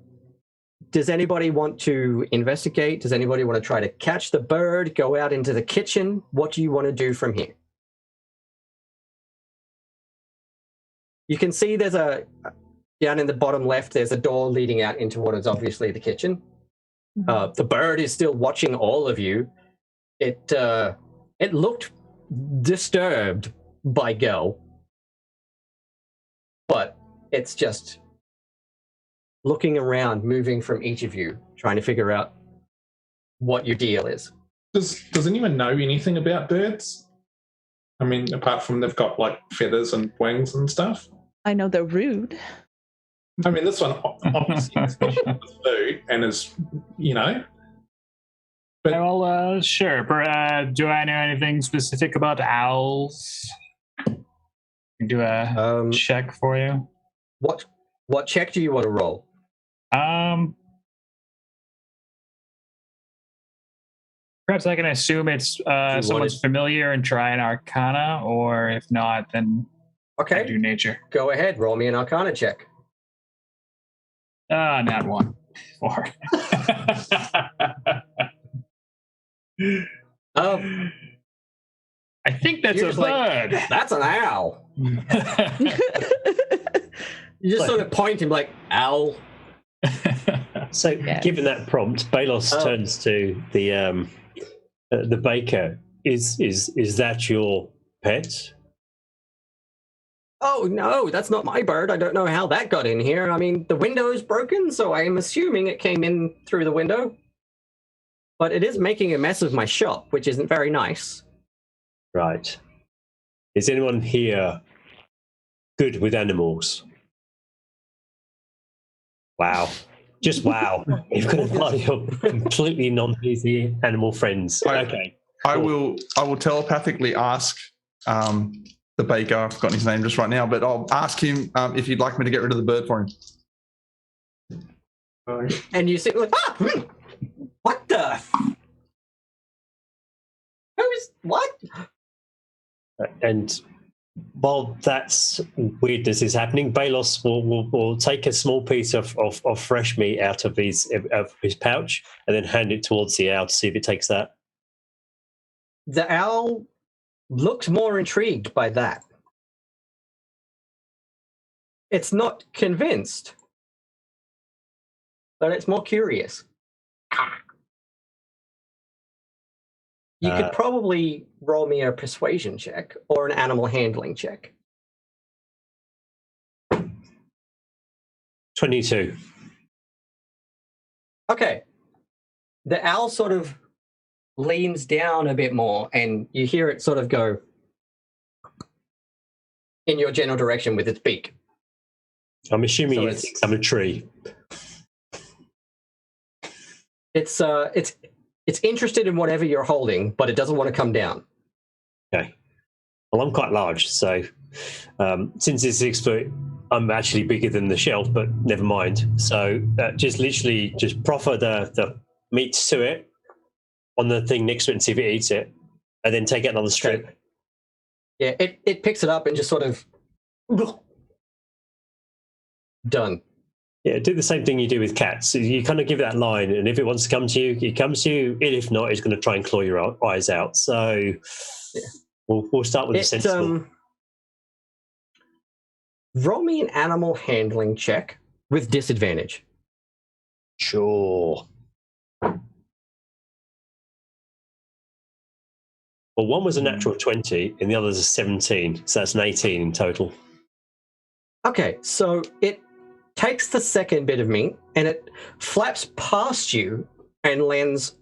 Does anybody want to investigate? Does anybody want to try to catch the bird, go out into the kitchen? What do you want to do from here? You can see there's down in the bottom left, there's a door leading out into what is obviously the kitchen. The bird is still watching all of you. It looked disturbed by Gel, but it's just looking around, moving from each of you, trying to figure out what your deal is. Does anyone know anything about birds? I mean, apart from they've got like feathers and wings and stuff. I know they're rude. I mean, this one obviously is special with food and is, you know. But Well, sure. Do I know anything specific about owls? Do a check for you. What check do you want to roll? Perhaps I can assume it's someone's familiar and try an Arcana, or if not, then okay, do nature. Go ahead, roll me an Arcana check. Not 1. 4. I think that's a bird. That's an owl. You just sort of point him like, owl. So, given that prompt, Balos turns to the baker. Is that your pet? Oh no, that's not my bird. I don't know how that got in here. I mean, the window is broken, so I'm assuming it came in through the window. But it is making a mess of my shop, which isn't very nice. Right. Is anyone here good with animals? Wow. Just wow. You've got a party of completely non-easy animal friends. Okay. I will telepathically ask the baker. I've forgotten his name just right now, but I'll ask him if he'd like me to get rid of the bird for him. And you see, like, what the? What? And while that's weirdness is happening, Balos will take a small piece of fresh meat out of his pouch and then hand it towards the owl to see if it takes that. The owl looks more intrigued by that. It's not convinced, but it's more curious. You could probably roll me a persuasion check or an animal handling check. 22. Okay. The owl sort of leans down a bit more, and you hear it sort of go in your general direction with its beak. I'm assuming it thinks I'm a tree. It's interested in whatever you're holding, but it doesn't want to come down. Okay. Well, I'm quite large, so since it's 6 foot, I'm actually bigger than the shelf, but never mind. So just proffer the meat to it on the thing next to it and see if it eats it, and then take out another strip. Okay. Yeah, it picks it up and just sort of done. Yeah, do the same thing you do with cats. So you kind of give that line, and if it wants to come to you, it comes to you. And if not, it's going to try and claw your eyes out. So we'll start with the sensible. Roll me an animal handling check with disadvantage. Sure. Well, one was a natural 20 and the other's a 17, so that's an 18 in total. Okay, so it takes the second bit of meat and it flaps past you and lands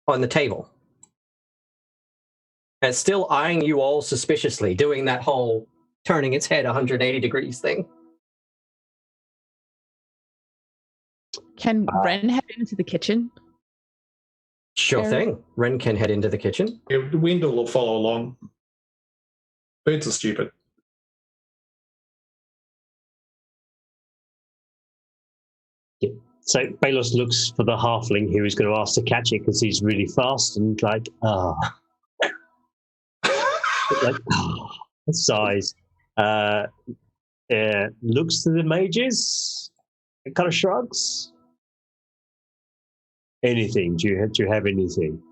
on the table. And it's still eyeing you all suspiciously, doing that whole turning its head 180 degrees thing. Can Ren head into the kitchen? Sure Fair. thing. Ren can head into the kitchen. Yeah, Wendell will follow along. Birds are stupid. So Balos looks for the halfling who is going to ask to catch it because he's really fast and like, size. Looks to the mages and kind of shrugs. Anything? Do you have anything?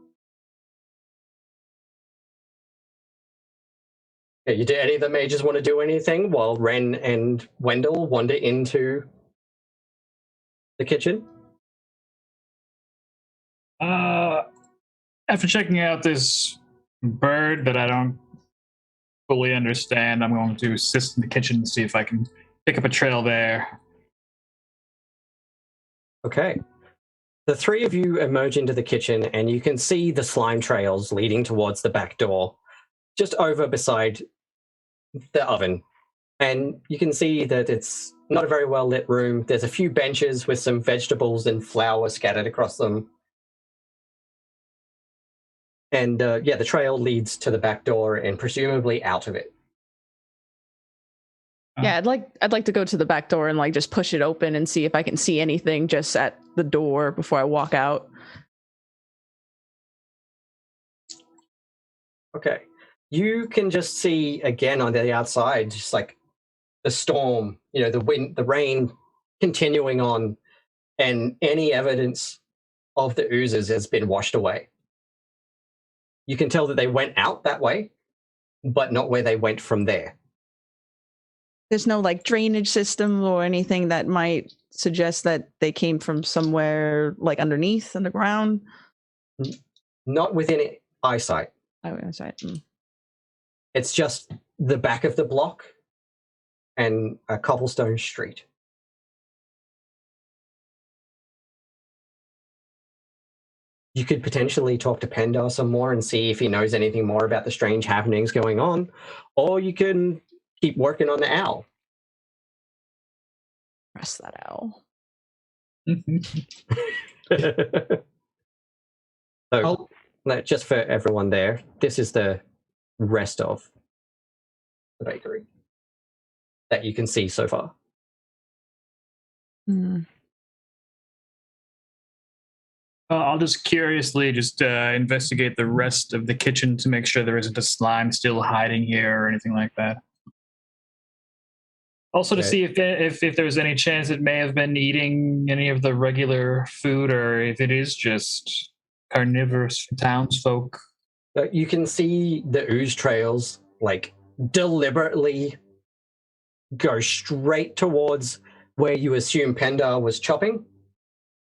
Yeah, do any of the mages want to do anything while Ren and Wendell wander into the kitchen? After checking out this bird that I don't fully understand, I'm going to assist in the kitchen and see if I can pick up a trail there. Okay. The three of you emerge into the kitchen and you can see the slime trails leading towards the back door, just over beside the oven. And you can see that it's not a very well lit room. There's a few benches with some vegetables and flour scattered across them. And the trail leads to the back door and presumably out of it. Yeah, I'd like to go to the back door and like just push it open and see if I can see anything just at the door before I walk out. Okay. You can just see again on the outside, just like the storm, the wind, the rain continuing on, and any evidence of the oozes has been washed away. You can tell that they went out that way, but not where they went from there. There's no like drainage system or anything that might suggest that they came from somewhere like underneath in the ground. Not within eyesight. Oh, sorry. It's just the back of the block and a cobblestone street. You could potentially talk to Pendar some more and see if he knows anything more about the strange happenings going on, or you can keep working on the owl. Press that owl. So, just for everyone there, this is the rest of the bakery that you can see so far. I'll just curiously investigate the rest of the kitchen to make sure there isn't a slime still hiding here or anything like that. Also to see if there's any chance it may have been eating any of the regular food, or if it is just carnivorous townsfolk. You can see the ooze trails like deliberately go straight towards where you assume Pendar was chopping,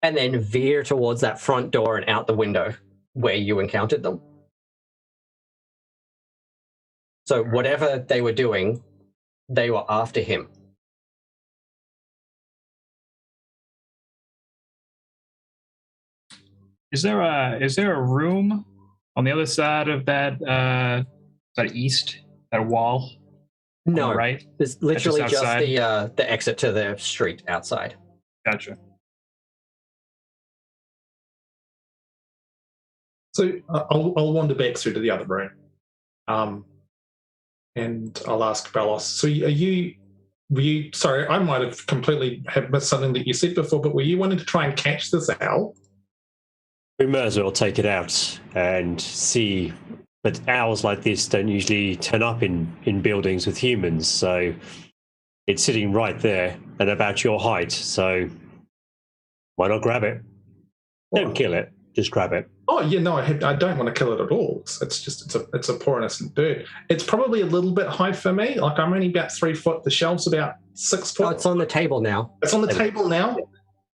and then veer towards that front door and out the window where you encountered them. So whatever they were doing, they were after him. Is there a room on the other side of that east, that wall? No, right. There's literally just the exit to the street outside. Gotcha. So I'll wander back through to the other room, and I'll ask Balos. So were you? Sorry, I might have completely missed something that you said before. But were you wanting to try and catch this owl? We may as well take it out and see. But owls like this don't usually turn up in buildings with humans, so it's sitting right there and about your height. So why not grab it? Don't kill it. Just grab it. Oh yeah, no, I don't want to kill it at all. It's a poor innocent bird. It's probably a little bit high for me. Like I'm only about 3 foot. The shelf's about 6 foot. Oh, it's on the table now. It's on the table now.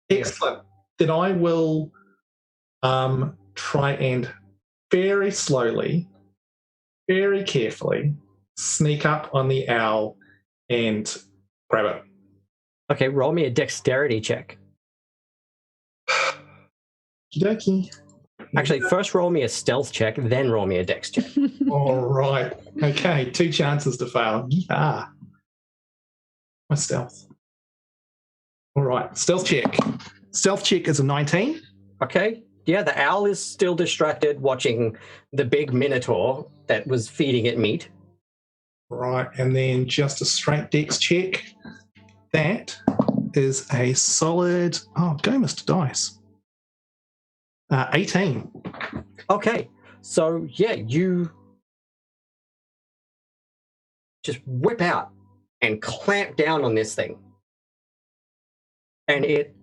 Excellent. Then I will try and very slowly, very carefully sneak up on the owl and grab it. Okay, roll me a dexterity check. Okey-dokey. Actually, first roll me a stealth check, then roll me a dex check. All right. Okay, 2 chances to fail. Yeah. My stealth. All right, stealth check. Stealth check is a 19. Okay. Yeah, the owl is still distracted watching the big minotaur that was feeding it meat. Right, and then just a straight dex check. That is a solid. Oh, go, Mr. Dice. 18. Okay, so yeah, you just whip out and clamp down on this thing. And it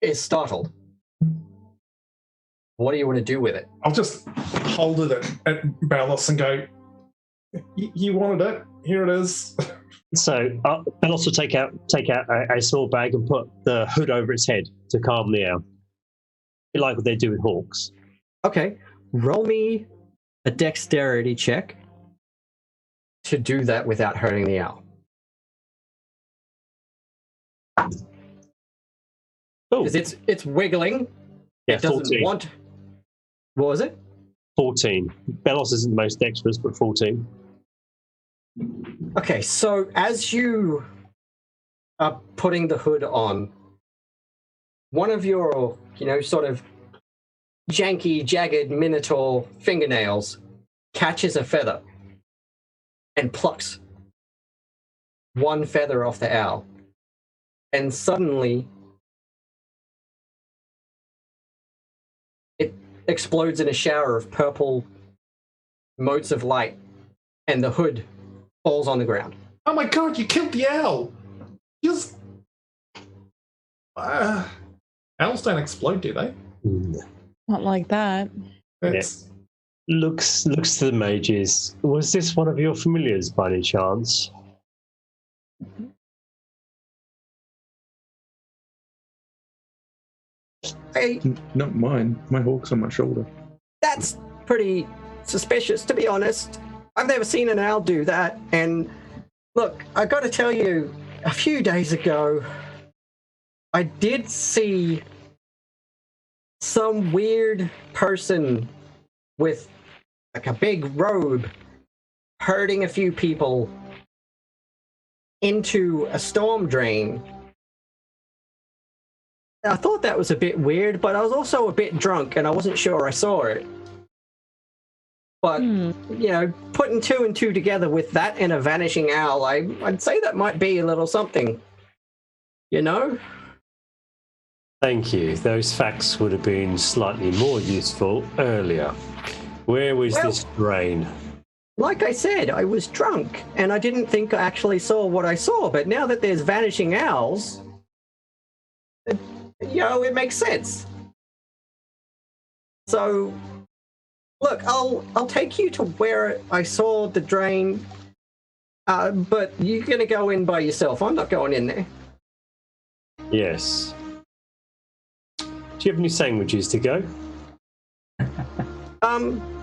is startled. What do you want to do with it? I'll just hold it at Balos and go, you wanted it, here it is. So I'll also take out a small bag and put the hood over its head to calm the owl. Like what they do with hawks. Okay, roll me a dexterity check to do that without hurting the owl. Oh, Because it's wiggling. yeah, It doesn't 14. want. What was it? 14. Belos isn't the most dexterous, but 14. Okay, so as you are putting the hood on, one of your, sort of janky, jagged minotaur fingernails catches a feather and plucks one feather off the owl. And suddenly it explodes in a shower of purple motes of light, and the hood falls on the ground. Oh my god, you killed the owl! Just. Owls don't explode, do they? Not like that. It's, Looks to the mages. Was this one of your familiars by any chance? Hey, Not mine. My hawk's on my shoulder. that's pretty suspicious, to be honest. I've never seen an owl do that. And look, I got to tell you, a few days ago, I did see some weird person with like a big robe herding a few people into a storm drain. I thought that was a bit weird, but I was also a bit drunk and I wasn't sure I saw it. But, putting 2 and 2 together with that and a vanishing owl, I'd say that might be a little something. Thank you. Those facts would have been slightly more useful earlier. Where was this drain? Like I said, I was drunk and I didn't think I actually saw what I saw, but now that there's vanishing owls, it makes sense. So, look, I'll take you to where I saw the drain, but you're gonna go in by yourself. I'm not going in there. Yes. Do you have any sandwiches to go?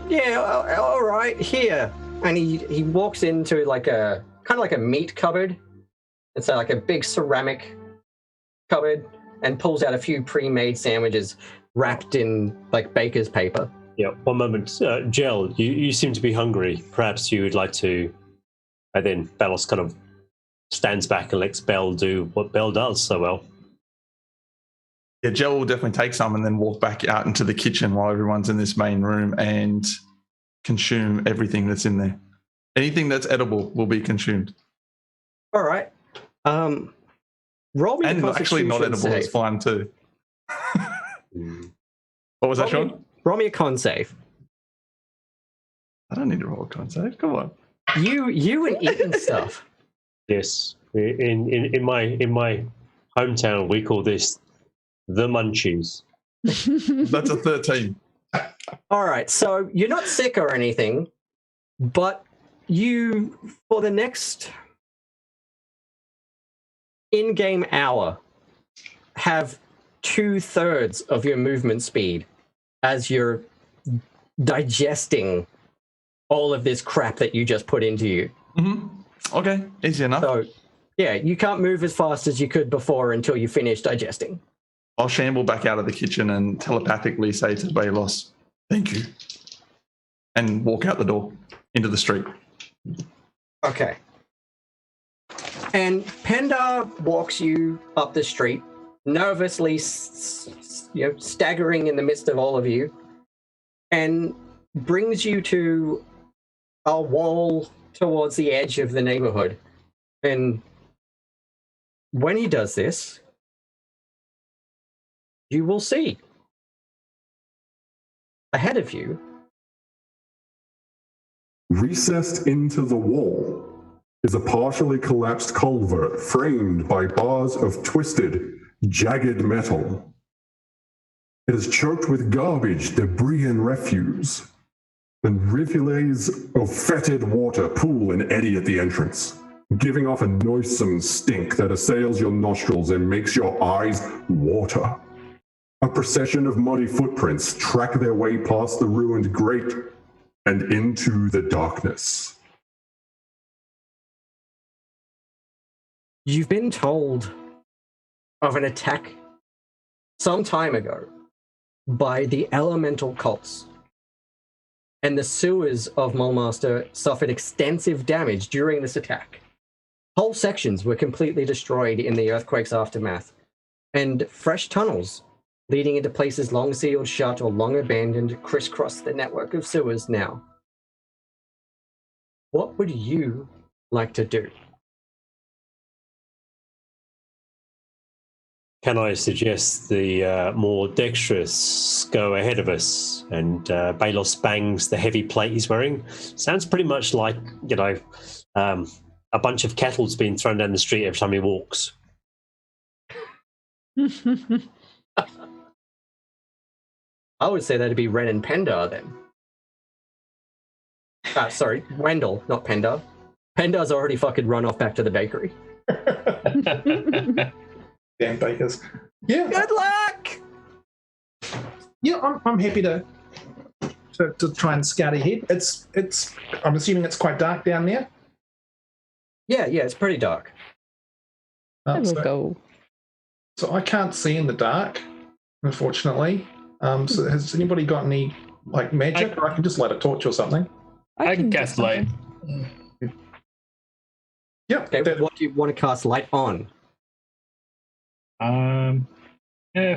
Yeah, all right, here. And he walks into like a kind of like a meat cupboard. It's like a big ceramic cupboard, and pulls out a few pre-made sandwiches wrapped in like baker's paper. Yeah, one moment. Gel, you seem to be hungry. Perhaps you would like to... And then Balos kind of stands back and lets Belle do what Belle does so well. Yeah, Jell will definitely take some and then walk back out into the kitchen while everyone's in this main room and consume everything that's in there. Anything that's edible will be consumed. All right. Roll me a And actually not edible save. is fine too. What was that, Sean? Roll me a con save. I don't need to roll a con save. Come on. You and eating stuff. Yes. In my hometown, we call this the munchies. That's a 13. All right, so you're not sick or anything, but you, for the next in-game hour, have 2/3 of your movement speed as you're digesting all of this crap that you just put into you. Okay, easy enough. So, yeah, you can't move as fast as you could before until you finish digesting. I'll shamble back out of the kitchen and telepathically say to Balos, "Thank you," and walk out the door into the street. Okay. And Pendar walks you up the street, nervously staggering in the midst of all of you, and brings you to a wall towards the edge of the neighborhood. And when he does this, you will see ahead of you, recessed into the wall, is a partially collapsed culvert framed by bars of twisted, jagged metal. It is choked with garbage, debris, and refuse, and rivulets of fetid water pool and eddy at the entrance, giving off a noisome stink that assails your nostrils and makes your eyes water. A procession of muddy footprints track their way past the ruined grate and into the darkness. you've been told of an attack some time ago by the elemental cults. And the sewers of Mulmaster suffered extensive damage during this attack. Whole sections were completely destroyed in the earthquake's aftermath, and fresh tunnels leading into places long sealed shut or long abandoned crisscross the network of sewers now. What would you like to do? Can I suggest the more dexterous go ahead of us and Balos bangs the heavy plate he's wearing? Sounds pretty much like, you know, a bunch of kettle's being thrown down the street every time he walks. I would say that'd be Ren and Pendar then. Sorry, Wendell, not Pendar. Pendar's already fucking run off back to the bakery. Damn bakers. Yeah. Good luck! Yeah, I'm happy to try and scout ahead. It's I'm assuming it's quite dark down there. Yeah, it's pretty dark. I will go. So I can't see in the dark, unfortunately. So has anybody got any like magic, or I can just light a torch or something? I can cast light. Yep. Okay, what do you want to cast light on?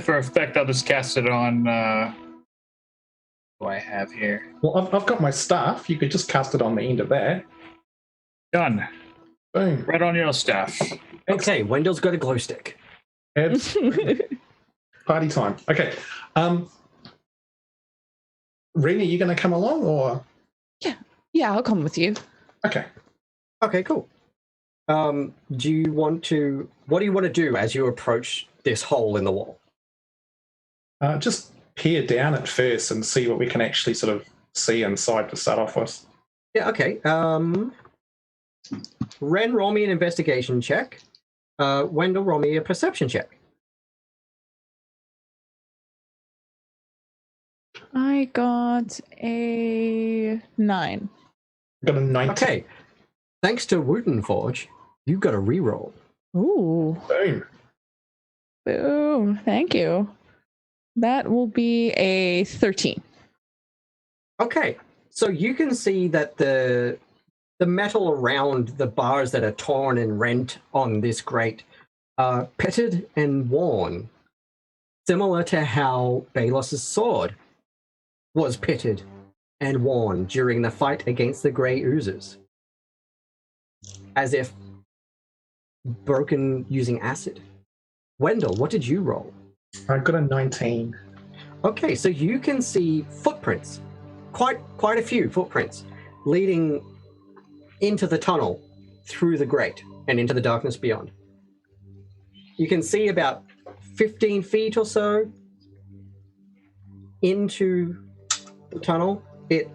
For effect, I'll just cast it on. What do I have here? Well, I've got my staff. You could just cast it on the end of that. Done. Boom. Right on your staff. Okay, Wendell's got a glow stick. Absolutely. Party time. Okay. Ren, are you going to come along, or? Yeah, I'll come with you. Okay. Okay, cool. What do you want to do as you approach this hole in the wall? Just peer down at first and see what we can actually sort of see inside to start off with. Yeah, okay. Ren, roll me an investigation check. Wendell, roll me a perception check. I got a 9. Got a 19. Okay. Thanks to Wooten Forge, you got a reroll. Ooh. Boom. Boom. Thank you. That will be a 13. Okay. So you can see that the metal around the bars that are torn and rent on this grate are pitted and worn, similar to how Balos' sword was pitted and worn during the fight against the Grey Oozers, as if broken using acid. Wendell, what did you roll? I got a 19. Okay, so you can see footprints, quite a few footprints, leading into the tunnel through the grate and into the darkness beyond. You can see about 15 feet or so into the tunnel. It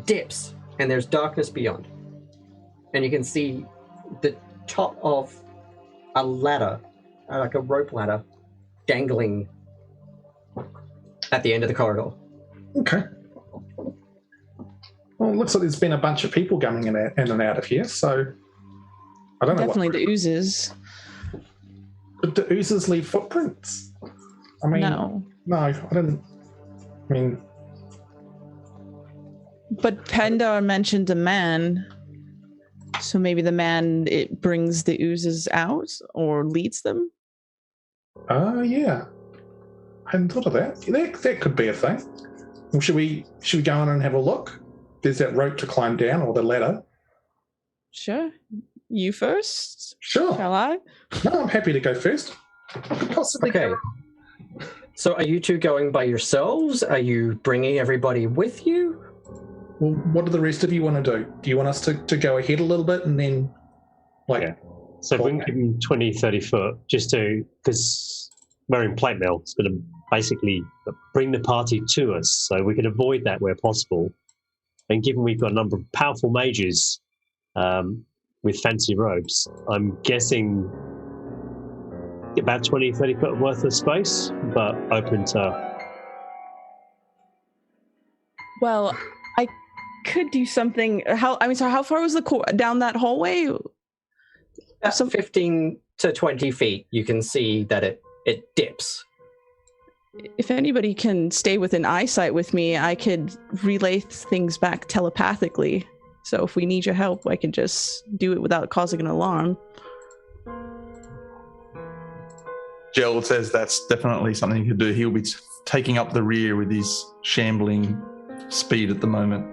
dips and there's darkness beyond. And you can see the top of a ladder, like a rope ladder, dangling at the end of the corridor. Okay. Well, it looks like there's been a bunch of people coming in and out of here, so I don't know. Definitely the oozes. But the oozes leave footprints. I mean, No. I don't. I mean, But Pendar mentioned a man. So maybe the man, it brings the oozes out or leads them? Yeah. I hadn't thought of that. That could be a thing. Well, should we go on and have a look? There's that rope to climb down, or the ladder. Sure. You first? Sure. Shall I? No, I'm happy to go first. I could possibly Okay. go. So are you two going by yourselves? Are you bringing everybody with you? Well, what do the rest of you want to do? Do you want us to go ahead a little bit and then, like... Yeah. So we can give them 20, 30 foot, just to, because we're in plate mail, it's going to basically bring the party to us, so we can avoid that where possible. And given we've got a number of powerful mages with fancy robes, I'm guessing about 20, 30 foot worth of space, but open to... Well, I could do something. How far was the down that hallway? About 15 to 20 feet, you can see that it dips. If anybody can stay within eyesight with me, I could relay things back telepathically. So if we need your help, I can just do it without causing an alarm. Gerald says that's definitely something he could do. He'll be taking up the rear with his shambling speed at the moment.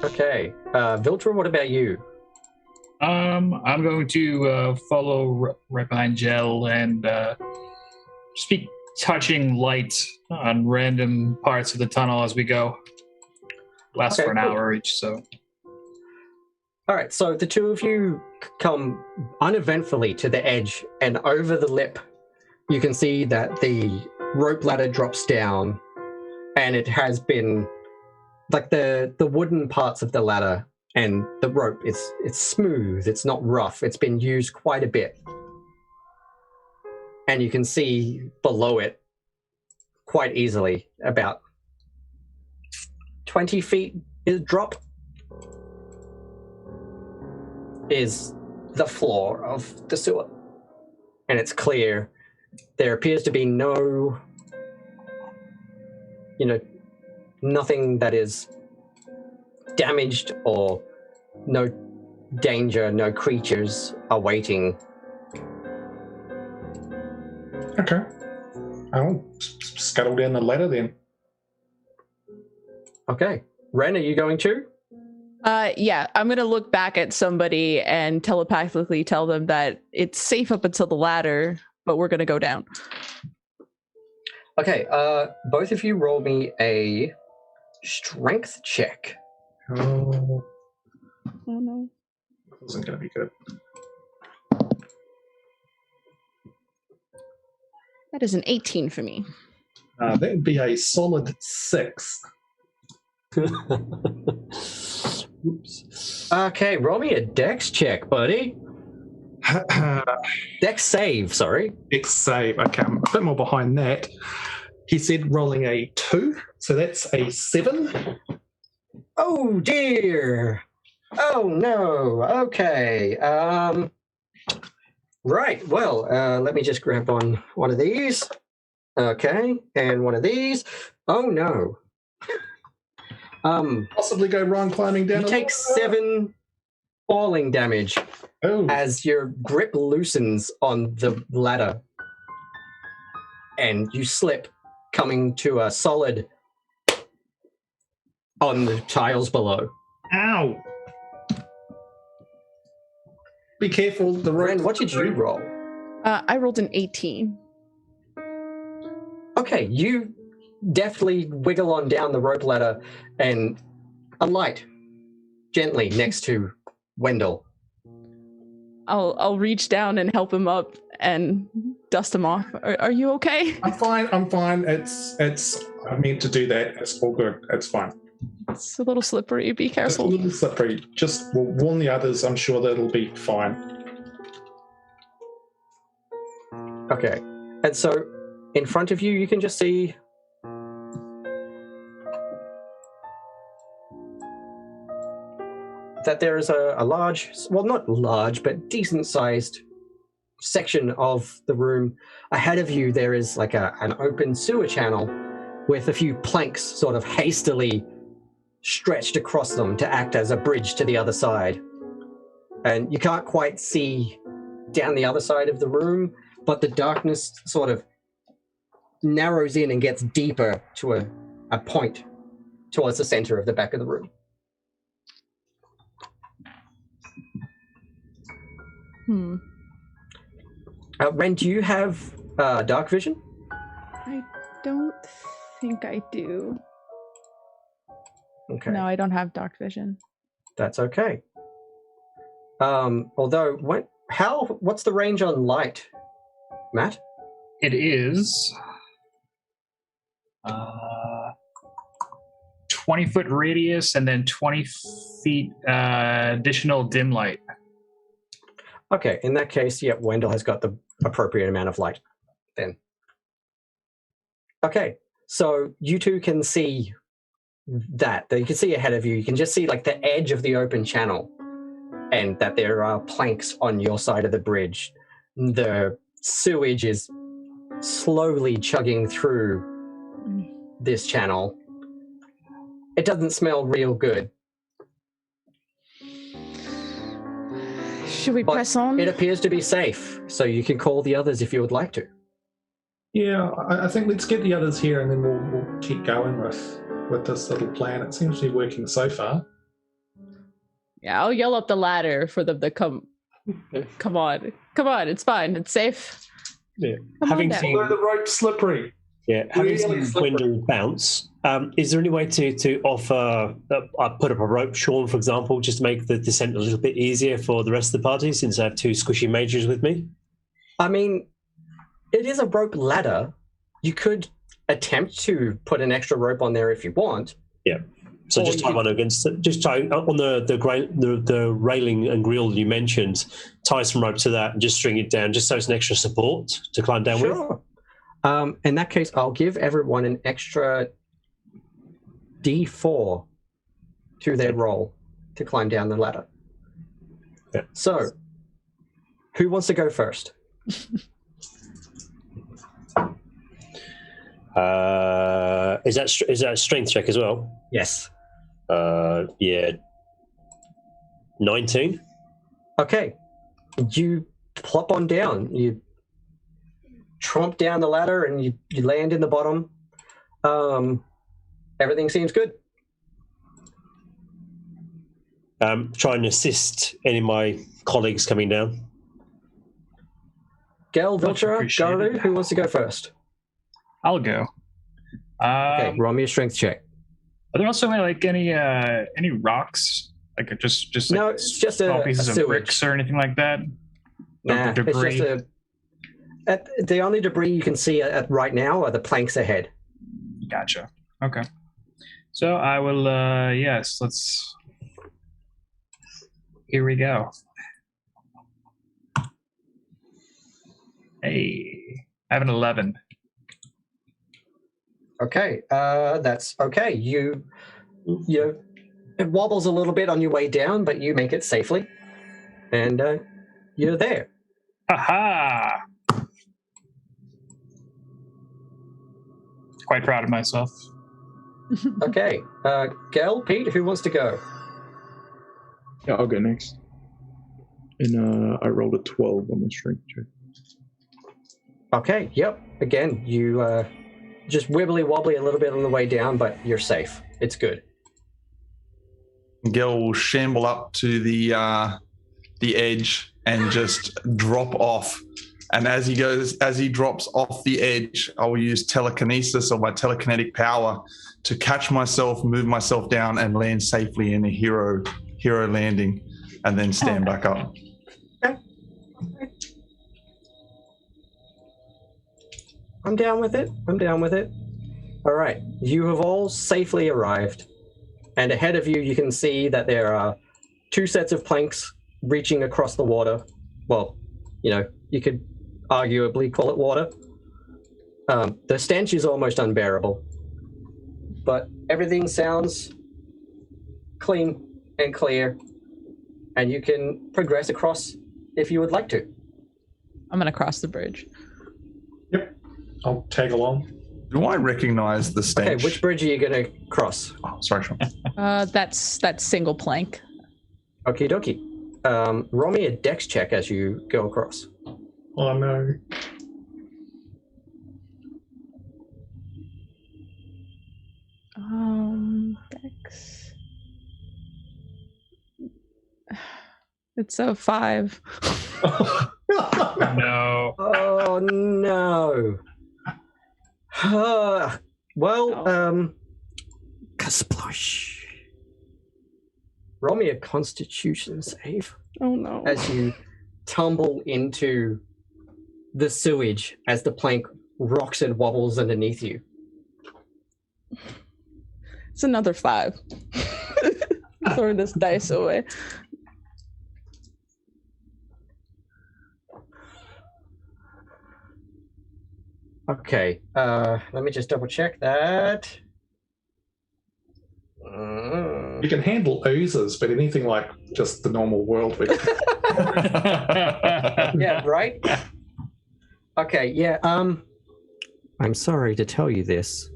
Okay. Viltra, what about you? I'm going to follow right behind Gel and just be touching light on random parts of the tunnel as we go. Lasts Okay, for an cool. hour each, so. All right, so the two of you come uneventfully to the edge, and over the lip, you can see that the rope ladder drops down, and it has been, like the wooden parts of the ladder and the rope, it's smooth, it's not rough, it's been used quite a bit. And you can see below it quite easily, about 20 feet is drop, is the floor of the sewer. And it's clear. There appears to be no, nothing that is damaged or no danger, no creatures are waiting. Okay. I'll scuttle down the ladder then. Okay. Ren, are you going to? Yeah, I'm going to look back at somebody and telepathically tell them that it's safe up until the ladder, but we're going to go down. Okay, both of you roll me a strength check. Oh, Oh, no. wasn't going to be good. That is an 18 for me. That would be a solid 6. Oops. Okay, roll me a dex check, buddy. Dex save, sorry. Dex save. Okay, I'm a bit more behind that. He said rolling a 2, so that's a 7. Oh dear. Oh no. Okay. Right. Well, let me just grab on one of these. Okay, and one of these. Oh no. Possibly go wrong climbing down. You take 7 falling damage as your grip loosens on the ladder, and you slip, coming to a solid on the tiles below. Ow! Be careful. The rope. Ren, what did you roll? I rolled an 18. Okay, you deftly wiggle on down the rope ladder and alight gently next to Wendell. I'll reach down and help him up and dust him off. Are you okay? I'm fine. It's. I meant to do that. It's all good. It's fine. It's a little slippery. Be It's a careful. little slippery. Just we'll warn the others. I'm sure that'll be fine. Okay, and so in front of you, you can just see that there is a large, well, not large, but decent-sized section of the room. Ahead of you, there is like an open sewer channel with a few planks sort of hastily stretched across them to act as a bridge to the other side. And you can't quite see down the other side of the room, but the darkness sort of narrows in and gets deeper to a point towards the center of the back of the room. Ren, do you have dark vision? I don't think I do. Okay. No, I don't have dark vision. That's okay. Although, what's the range on light, Matt? It is 20-foot radius and then 20 feet additional dim light. Okay, in that case, yep, Wendell has got the appropriate amount of light then. Okay, so you two can see that. You can see ahead of you. You can just see like the edge of the open channel and that there are planks on your side of the bridge. The sewage is slowly chugging through this channel. It doesn't smell real good. Should we press on? It appears to be safe, so you can call the others if you would like to. Yeah, I think let's get the others here and then we'll keep going with this little plan. It seems to be working so far. Yeah, I'll yell up the ladder for them to come. Come on, it's fine, it's safe. Yeah. Having Although the rope's slippery. Yeah, having seen Wendell bounce, is there any way to offer, put up a rope, Shaun, for example, just to make the descent a little bit easier for the rest of the party, since I have two squishy mages with me? I mean, it is a rope ladder. You could attempt to put an extra rope on there if you want. Yeah. So just tie one against it. Just tie on the railing and grill you mentioned, tie some rope to that and just string it down, just so it's an extra support to climb down with. In that case, I'll give everyone an extra D4 to their roll to climb down the ladder. Yeah. So, who wants to go first? Is that a strength check as well? Yes. Yeah. 19. Okay. You plop on down. You tromp down the ladder and you land in the bottom. Everything seems good. Try and assist any of my colleagues coming down. Gel, Viltra, Garu, who wants to go first? I'll go. Okay, roll me a strength check. Are there also any rocks? Like just like no, it's just small a pieces of sewage. bricks or anything like that? Nah, debris. It's just the only debris you can see right now are the planks ahead. Gotcha. Okay. So I will, yes, let's, here we go. Hey, I have an 11. Okay, that's okay. You it wobbles a little bit on your way down, but you make it safely, and you're there. Aha! Quite proud of myself. Okay, Gel, Pete, who wants to go? Yeah, I'll go next. And I rolled a 12 on the strength check. Okay, yep. Again, you just wibbly wobbly a little bit on the way down, but you're safe. It's good. Gil will shamble up to the edge and just drop off. And as he drops off the edge, I will use telekinesis or my telekinetic power to catch myself, move myself down, and land safely in a hero landing, and then stand back up. Okay. I'm down with it. All right, you have all safely arrived, and ahead of you, you can see that there are two sets of planks reaching across the water. Well, you could arguably call it water. The stench is almost unbearable, but everything sounds clean and clear. and you can progress across if you would like to. I'm gonna cross the bridge. Yep. I'll tag along. Do I recognize the stench? Okay, which bridge are you going to cross? Oh, sorry, Shaun. That's single plank. Okie dokie. Roll me a dex check as you go across. Oh no. Dex. It's a 5. No. Oh no. Well, Kasplosh. Roll me a Constitution save Oh no. as you tumble into the sewage as the plank rocks and wobbles underneath you. It's another 5. Throwing this dice away. Okay, let me just double check that. You can handle oozes, but anything like just the normal world. Yeah, right? Okay, yeah, I'm sorry to tell you this,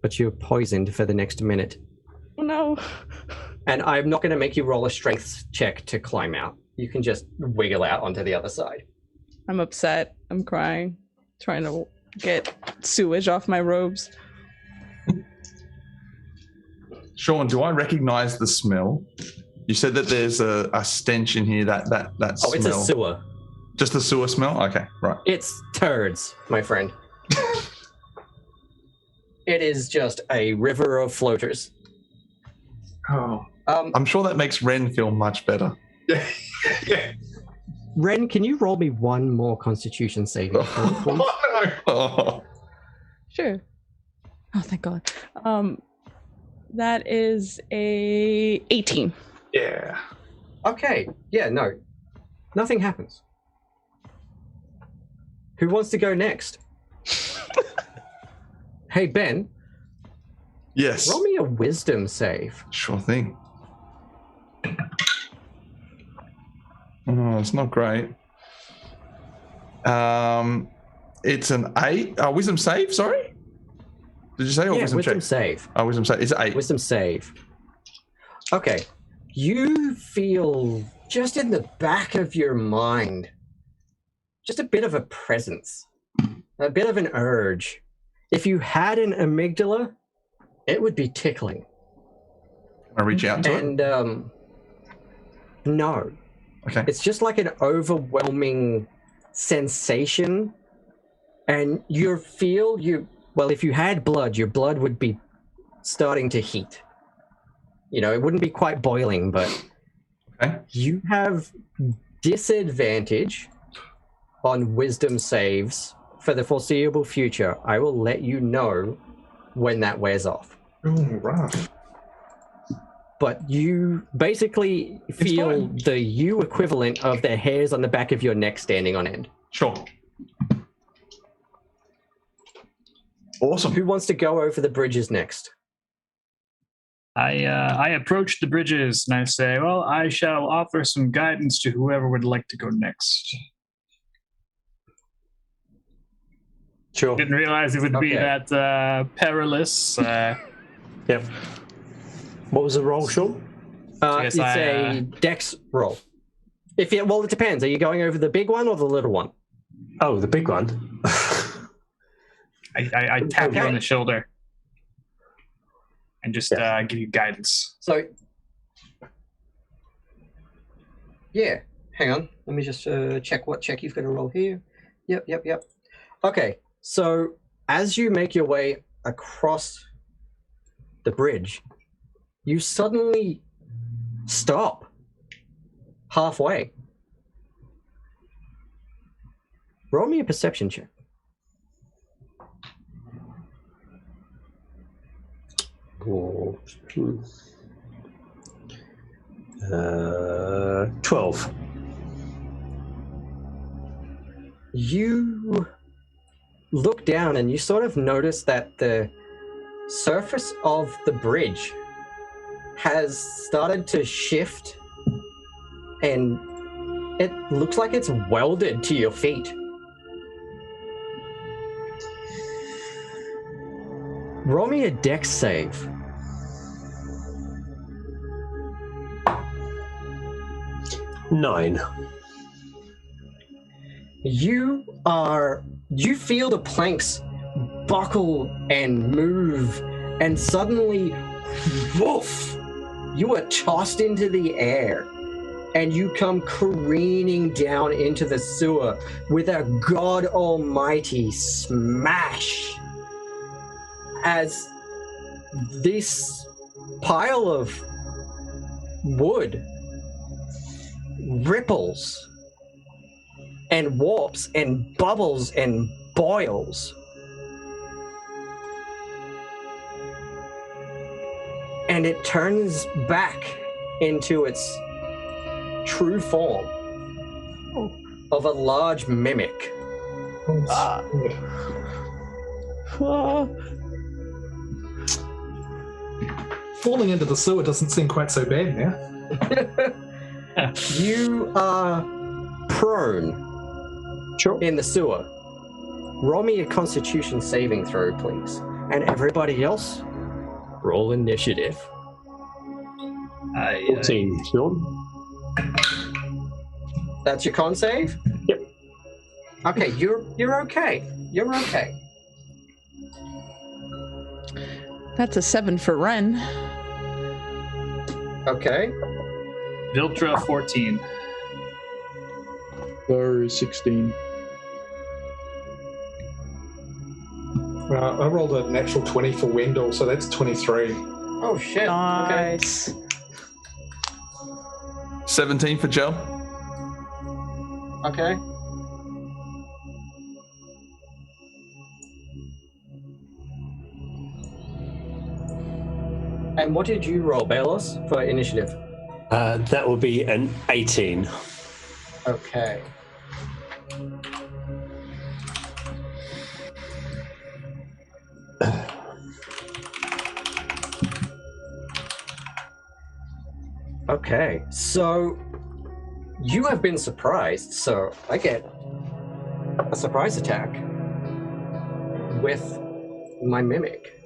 but you're poisoned for the next minute. Oh no. And I'm not going to make you roll a strength check to climb out. You can just wiggle out onto the other side. I'm upset. I'm crying. Trying to get sewage off my robes. Shaun, do I recognize the smell? You said that there's a stench in here, that smell. Oh, it's a sewer. Just a sewer smell? Okay, right. It's turds, my friend. It is just a river of floaters. Oh. I'm sure that makes Ren feel much better. Yeah. Ren, can you roll me one more Constitution saving throw, please? Oh, no. Oh. Sure. Oh, thank God. That is a 18. Yeah. Okay, yeah, no. Nothing happens. Who wants to go next? Hey, Ben. Yes. Roll me a wisdom save. Sure thing. Oh, it's not great. It's an 8. Wisdom save, sorry? Did you say? Or Yeah, wisdom wisdom check? save. Oh, wisdom save. It's 8. Wisdom save. Okay. You feel just in the back of your mind, just a bit of a presence, a bit of an urge. If you had an amygdala, it would be tickling. I reach out to it? And no. Okay. It's just like an overwhelming sensation. And well, if you had blood, your blood would be starting to heat. You know, it wouldn't be quite boiling, but Okay. you have disadvantage on wisdom saves for the foreseeable future. I will let you know when that wears off. Oh, rough. But you basically feel fine. the you equivalent of the hairs on the back of your neck standing on end. Sure. Awesome. Who wants to go over the bridges next? I approach the bridges and I say, well, I shall offer some guidance to whoever would like to go next. Sure. Didn't realize it would be that perilous. Yep. What was the roll, Shaun? Yes, It's a dex roll. Well, it depends. Are you going over the big one or the little one? Oh, the big one. I tap you Okay. on the shoulder and just give you guidance. So, yeah, hang on. Let me just check what check you've got to roll here. Yep. Okay, so as you make your way across the bridge, you suddenly stop halfway. Roll me a perception check. Oh, 12. You look down and you sort of notice that the surface of the bridge has started to shift and it looks like it's welded to your feet. Roll me a dex save. Nine. You feel the planks buckle and move, and suddenly, woof, you are tossed into the air, and you come careening down into the sewer with a god almighty smash as this pile of wood ripples and warps and bubbles and boils. And it turns back into its true form of a large mimic. Falling into the sewer doesn't seem quite so bad now. You are prone in the sewer. Roll me a Constitution saving throw, please. And everybody else, roll initiative. 14, Shaun. That's your con save? Yep. Okay, you're okay. You're okay. That's a 7 for Ren. Okay. Viltra 14. So 16. I rolled a natural 20 for Wendell, so that's 23. Oh shit. Nice. 17 for Joe. Okay. And what did you roll, Balos, for initiative? That will be an 18. Okay. Okay, so you have been surprised, so I get a surprise attack with my mimic.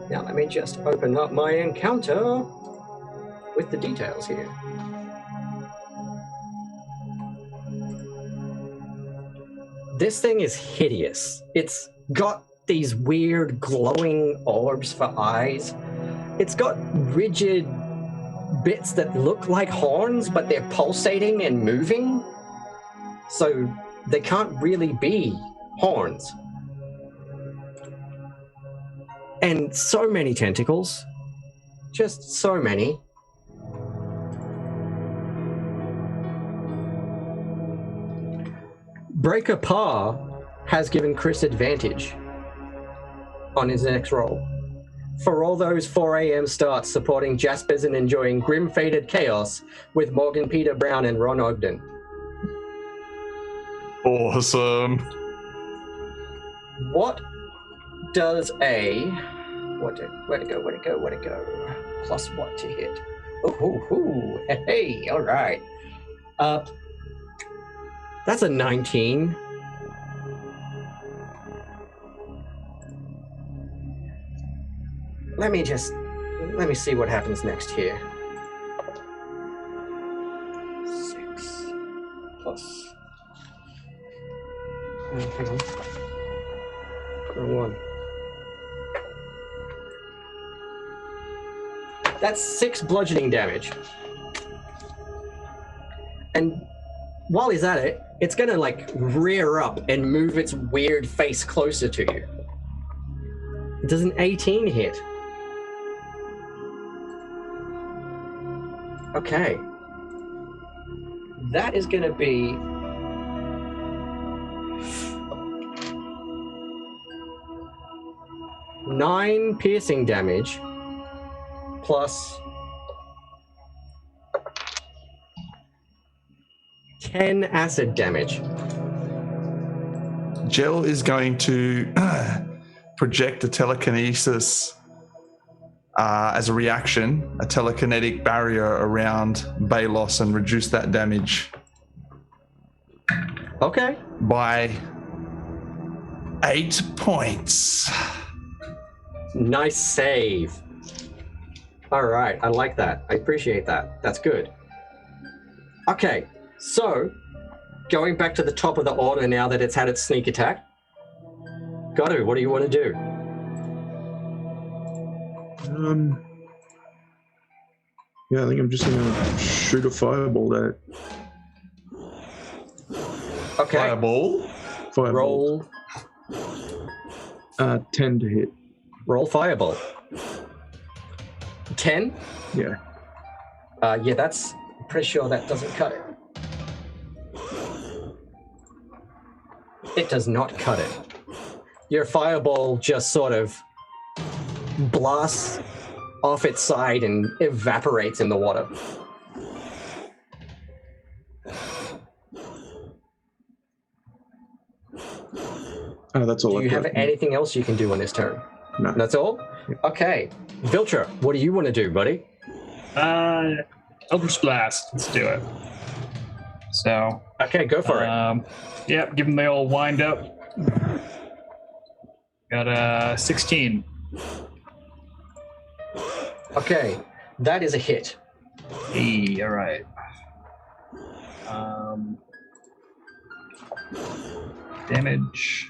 Now let me just open up my encounter with the details here. This thing is hideous. It's got these weird glowing orbs for eyes. It's got rigid bits that look like horns, but they're pulsating and moving. So they can't really be horns. And so many tentacles. Just so many. Breaker Paw has given Chris advantage on his next roll. For all those 4 a.m. starts supporting Jaspers and enjoying grim faded chaos with Morgan Peter Brown and Ron Ogden. Awesome. What does a... Where'd it go? Plus what to hit? Oh, hey, all right. That's a 19. Let me see what happens next here. 6 plus. Hang on. Wrong one. That's 6 bludgeoning damage. And while he's at it, it's gonna like rear up and move its weird face closer to you. Does an 18 hit? Okay. That is gonna be 9 piercing damage plus 10 acid damage. Jill is going to project a telekinesis as a reaction, a telekinetic barrier around Balos and reduce that damage Okay. by 8 points. Nice save. All right, I like that. I appreciate that. That's good. Okay, so going back to the top of the order now that it's had its sneak attack. Godu, what do you want to do? Yeah, I think I'm just gonna shoot a fireball at it. Okay. Fireball. Roll 10 to hit. Roll fireball. 10? Yeah. Yeah, that's pretty sure that doesn't cut it. It does not cut it. Your fireball just sort of blasts off its side and evaporates in the water. Oh, that's all. Do you have anything else you can do on this turn? No. That's all? Okay. Viltra, what do you want to do, buddy? Eldritch Blast. Let's do it. So. Okay, go for it. Yep, give them the old wind up. Got a 16. Okay, that is a hit. Hey, all right. Damage.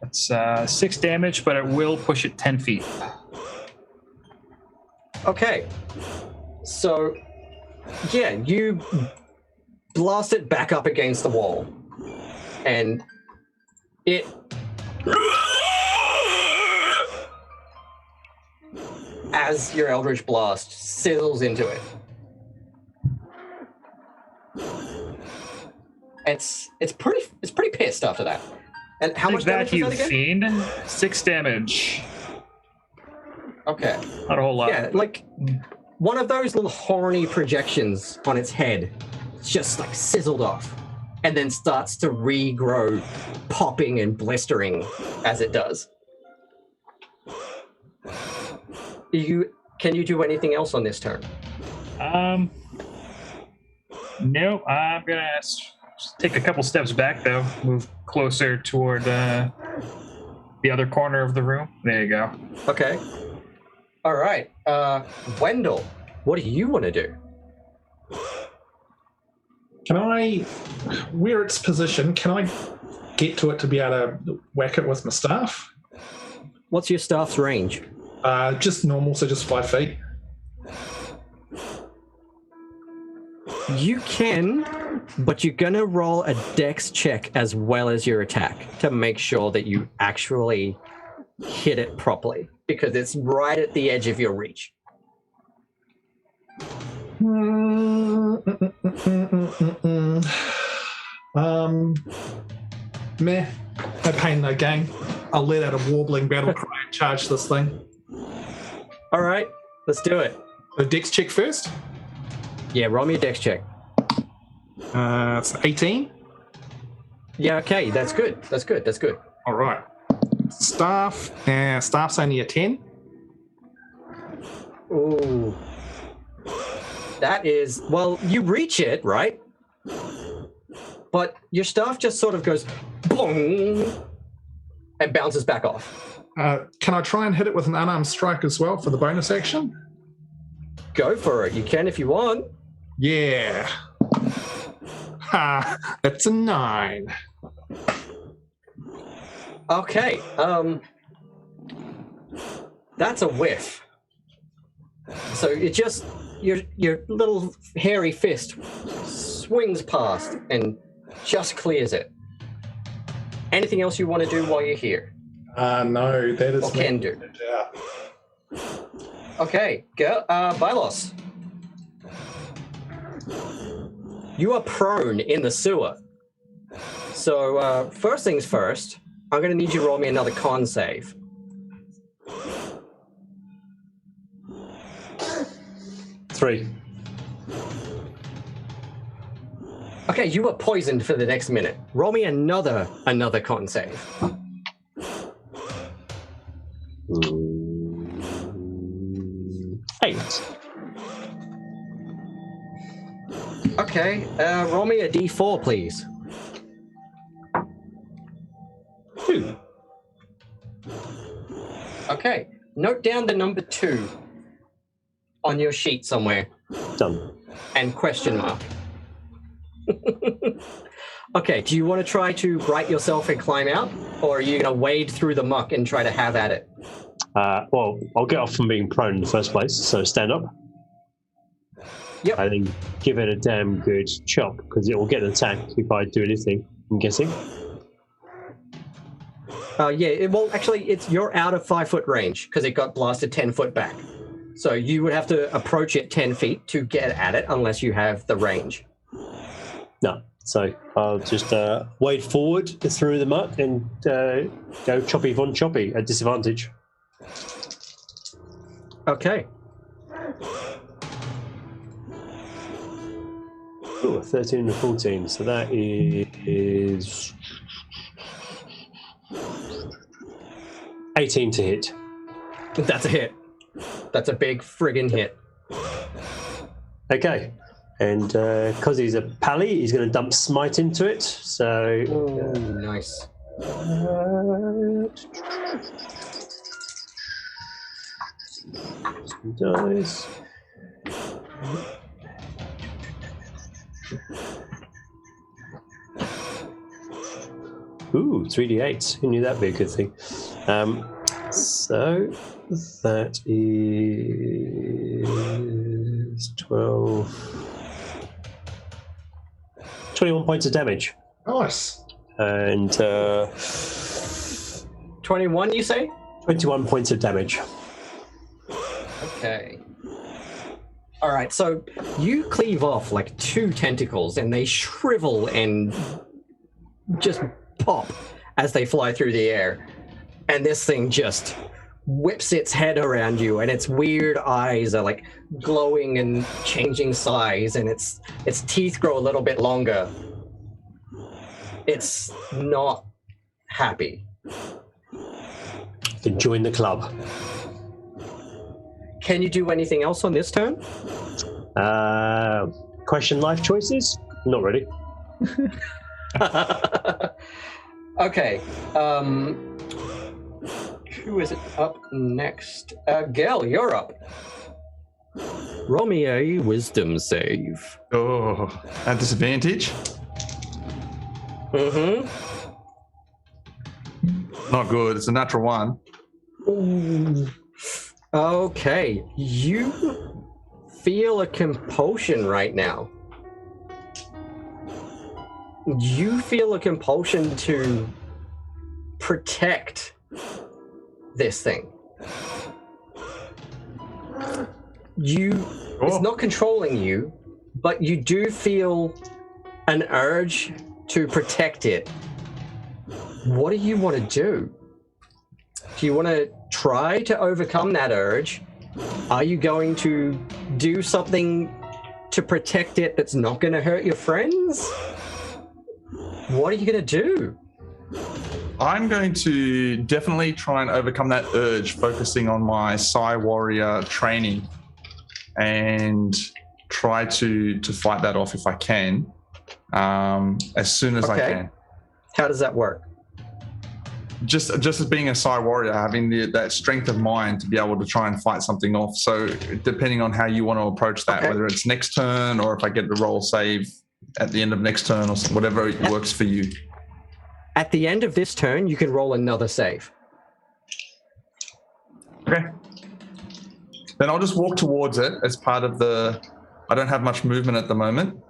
That's 6 damage, but it will push it 10 feet. Okay. So, yeah, you blast it back up against the wall. And it... as your Eldritch Blast sizzles into it. It's pretty pissed after that. And how much damage was that again? Fiend. 6 damage. Okay. Not a whole lot. Yeah, like one of those little horny projections on its head just like sizzled off and then starts to regrow, popping and blistering as it does. Can you do anything else on this turn? Nope. I'm gonna take a couple steps back though. Move closer toward the other corner of the room. There you go. Okay. All right. Wendell, what do you want to do? Can I, where it's positioned, can I get to it to be able to whack it with my staff? What's your staff's range? Just normal, so just 5 feet. You can, but you're gonna roll a dex check as well as your attack to make sure that you actually hit it properly, because it's right at the edge of your reach. Meh. No pain, no gain. I'll let out a warbling battle cry and charge this thing. All right, let's do it. So dex check first. Yeah, roll me a dex check. It's 18. Yeah, okay, that's good. That's good. That's good. All right. Staff. Staff's only a 10. Ooh. That is, well, you reach it, right? But your staff just sort of goes boom and bounces back off. Can I try and hit it with an unarmed strike as well for the bonus action? Go for it. You can if you want. Yeah. Ha! That's a 9. Okay. That's a whiff. So it just your little hairy fist swings past and just clears it. Anything else you want to do while you're here? No, that is or can do. Yeah. Okay, go. Bylos. You are prone in the sewer. So first things first, I'm going to need you to roll me another con save. Three. Okay, you are poisoned for the next minute. Roll me another con save. 8. Okay, roll me a d4, please. 2. Okay, note down the number 2 on your sheet somewhere. Done. And question mark. Okay, do you want to try to right yourself and climb out? Or are you going to wade through the muck and try to have at it? Well, I'll get off from being prone in the first place, so stand up. Yep. I think give it a damn good chop, because it will get attacked if I do anything, I'm guessing. Well, actually, you're out of 5 foot range, because it got blasted 10 foot back. So you would have to approach it 10 feet to get at it, unless you have the range. No. So I'll just wade forward through the muck and go choppy von choppy at disadvantage. Okay. Ooh, 13 and 14. So that is 18 to hit. That's a hit. That's a big friggin' hit. Okay. And because he's a pally, he's going to dump smite into it. So nice. Dice. Ooh, 3d8. Who knew that'd be a good thing? So that is 12. 21 points of damage. Nice. And 21, you say? 21 points of damage. Okay. All right, so you cleave off like 2 tentacles and they shrivel and just pop as they fly through the air. And this thing just whips its head around you, and its weird eyes are like glowing and changing size, and its teeth grow a little bit longer. It's not happy. You can join the club. Can you do anything else on this turn? Question life choices? Not really. Okay. Who is it up next? Gel, you're up. Roll me a wisdom save. Oh, at disadvantage? Mm-hmm. Not good. It's a natural 1. Ooh. Okay. You feel a compulsion right now. You feel a compulsion to protect this thing. It's not controlling you, but you do feel an urge to protect it. What do you want to do? Do you want to try to overcome that urge? Are you going to do something to protect it that's not going to hurt your friends? What are you going to do? I'm going to definitely try and overcome that urge, focusing on my Psy Warrior training, and try to fight that off if I can, as soon as I can. How does that work? Just as being a Psy Warrior, having that strength of mind to be able to try and fight something off. So depending on how you want to approach that, whether it's next turn or if I get the roll save at the end of next turn or whatever works for you. At the end of this turn, you can roll another save. Okay. Then I'll just walk towards it as part of the... I don't have much movement at the moment.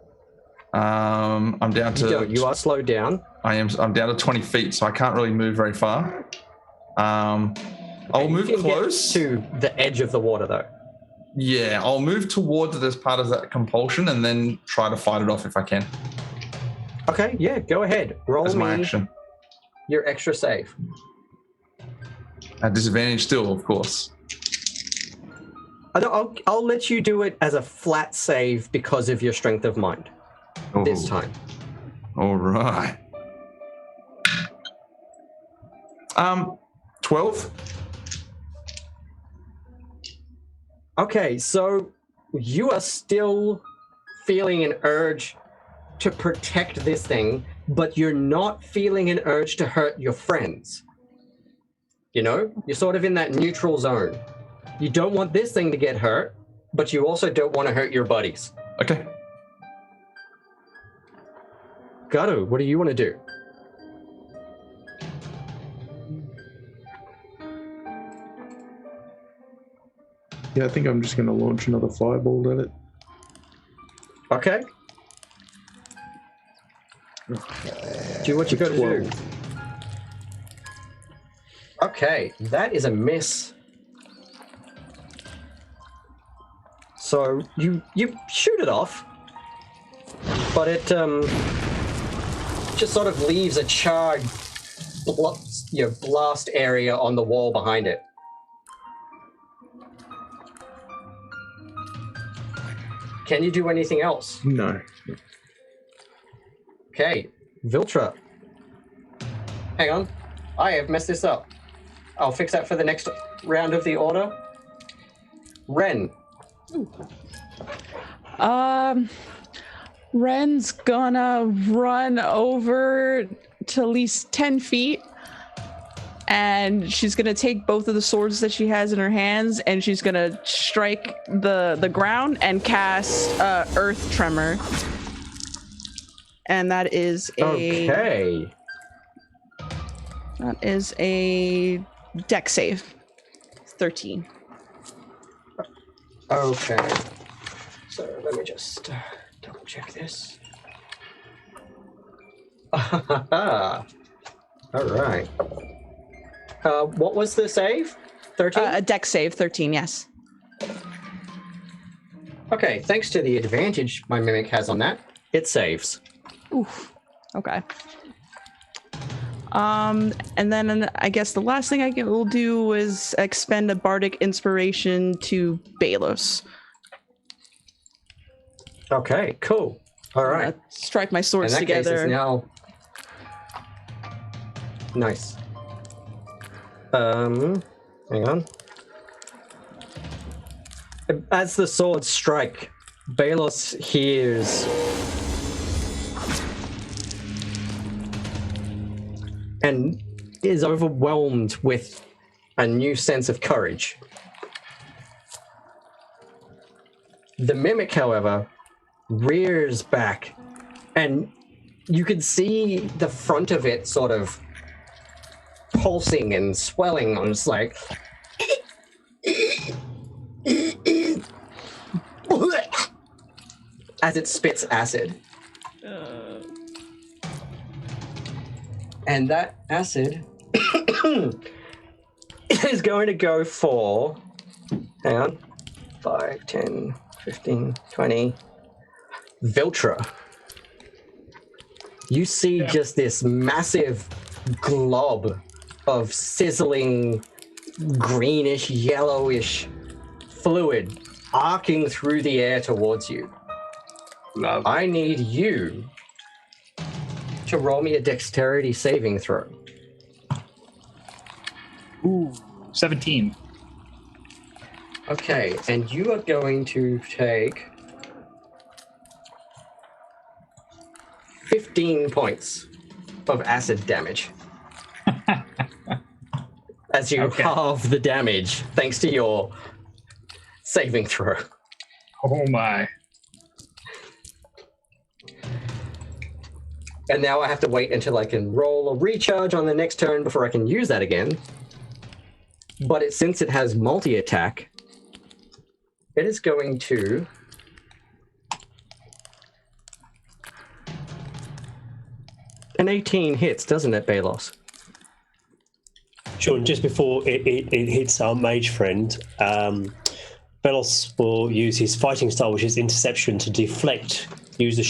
I'm down to... You are slowed down. I'm down to 20 feet, so I can't really move very far. I'll move close. To the edge of the water, though. Yeah, I'll move towards it as part of that compulsion and then try to fight it off if I can. Okay, yeah, go ahead. Roll as my me action. Your extra save. At disadvantage still, of course. I'll let you do it as a flat save because of your strength of mind. This time. All right. 12. Okay, so you are still feeling an urge to protect this thing, but you're not feeling an urge to hurt your friends. You know? You're sort of in that neutral zone. You don't want this thing to get hurt, but you also don't want to hurt your buddies. Okay. Gato, what do you want to do? Yeah, I think I'm just going to launch another fireball at it. Okay. Do what you got to do. Okay, that is a miss. So you shoot it off, but it just sort of leaves a charred blast area on the wall behind it. Can you do anything else? No. Okay, Viltra. Hang on. I have messed this up. I'll fix that for the next round of the order. Ren. Ren's gonna run over to at least 10 feet, and she's gonna take both of the swords that she has in her hands, and she's gonna strike the ground and cast Earth Tremor. And that is Okay. That is a dex save. 13. Okay. So let me just double check this. All right. What was the save? 13? A dex save, 13, yes. Okay, thanks to the advantage my mimic has on that, it saves. Oof. Okay. And then I guess the last thing I will do is expend a bardic inspiration to Balos. Okay, cool. All right. Strike my swords In that case, together. it's now... Nice. Hang on. As the swords strike, Balos hears and is overwhelmed with a new sense of courage. The mimic, however, rears back, and you can see the front of it sort of pulsing and swelling. On it's like as it spits acid. And that acid is going to go for, hang on, 5, 10, 15, 20. Viltra. You see just this massive glob of sizzling, greenish, yellowish fluid arcing through the air towards you. Love. I need you to roll me a dexterity saving throw. Ooh, 17. Okay, and you are going to take 15 points of acid damage. As you halve the damage thanks to your saving throw. Oh my. And now I have to wait until I can roll a recharge on the next turn before I can use that again. But since it has multi-attack, it is going to... An 18 hits, doesn't it, Balos? Shaun, just before it hits our mage friend, Belos will use his fighting style, which is interception, to deflect. Use his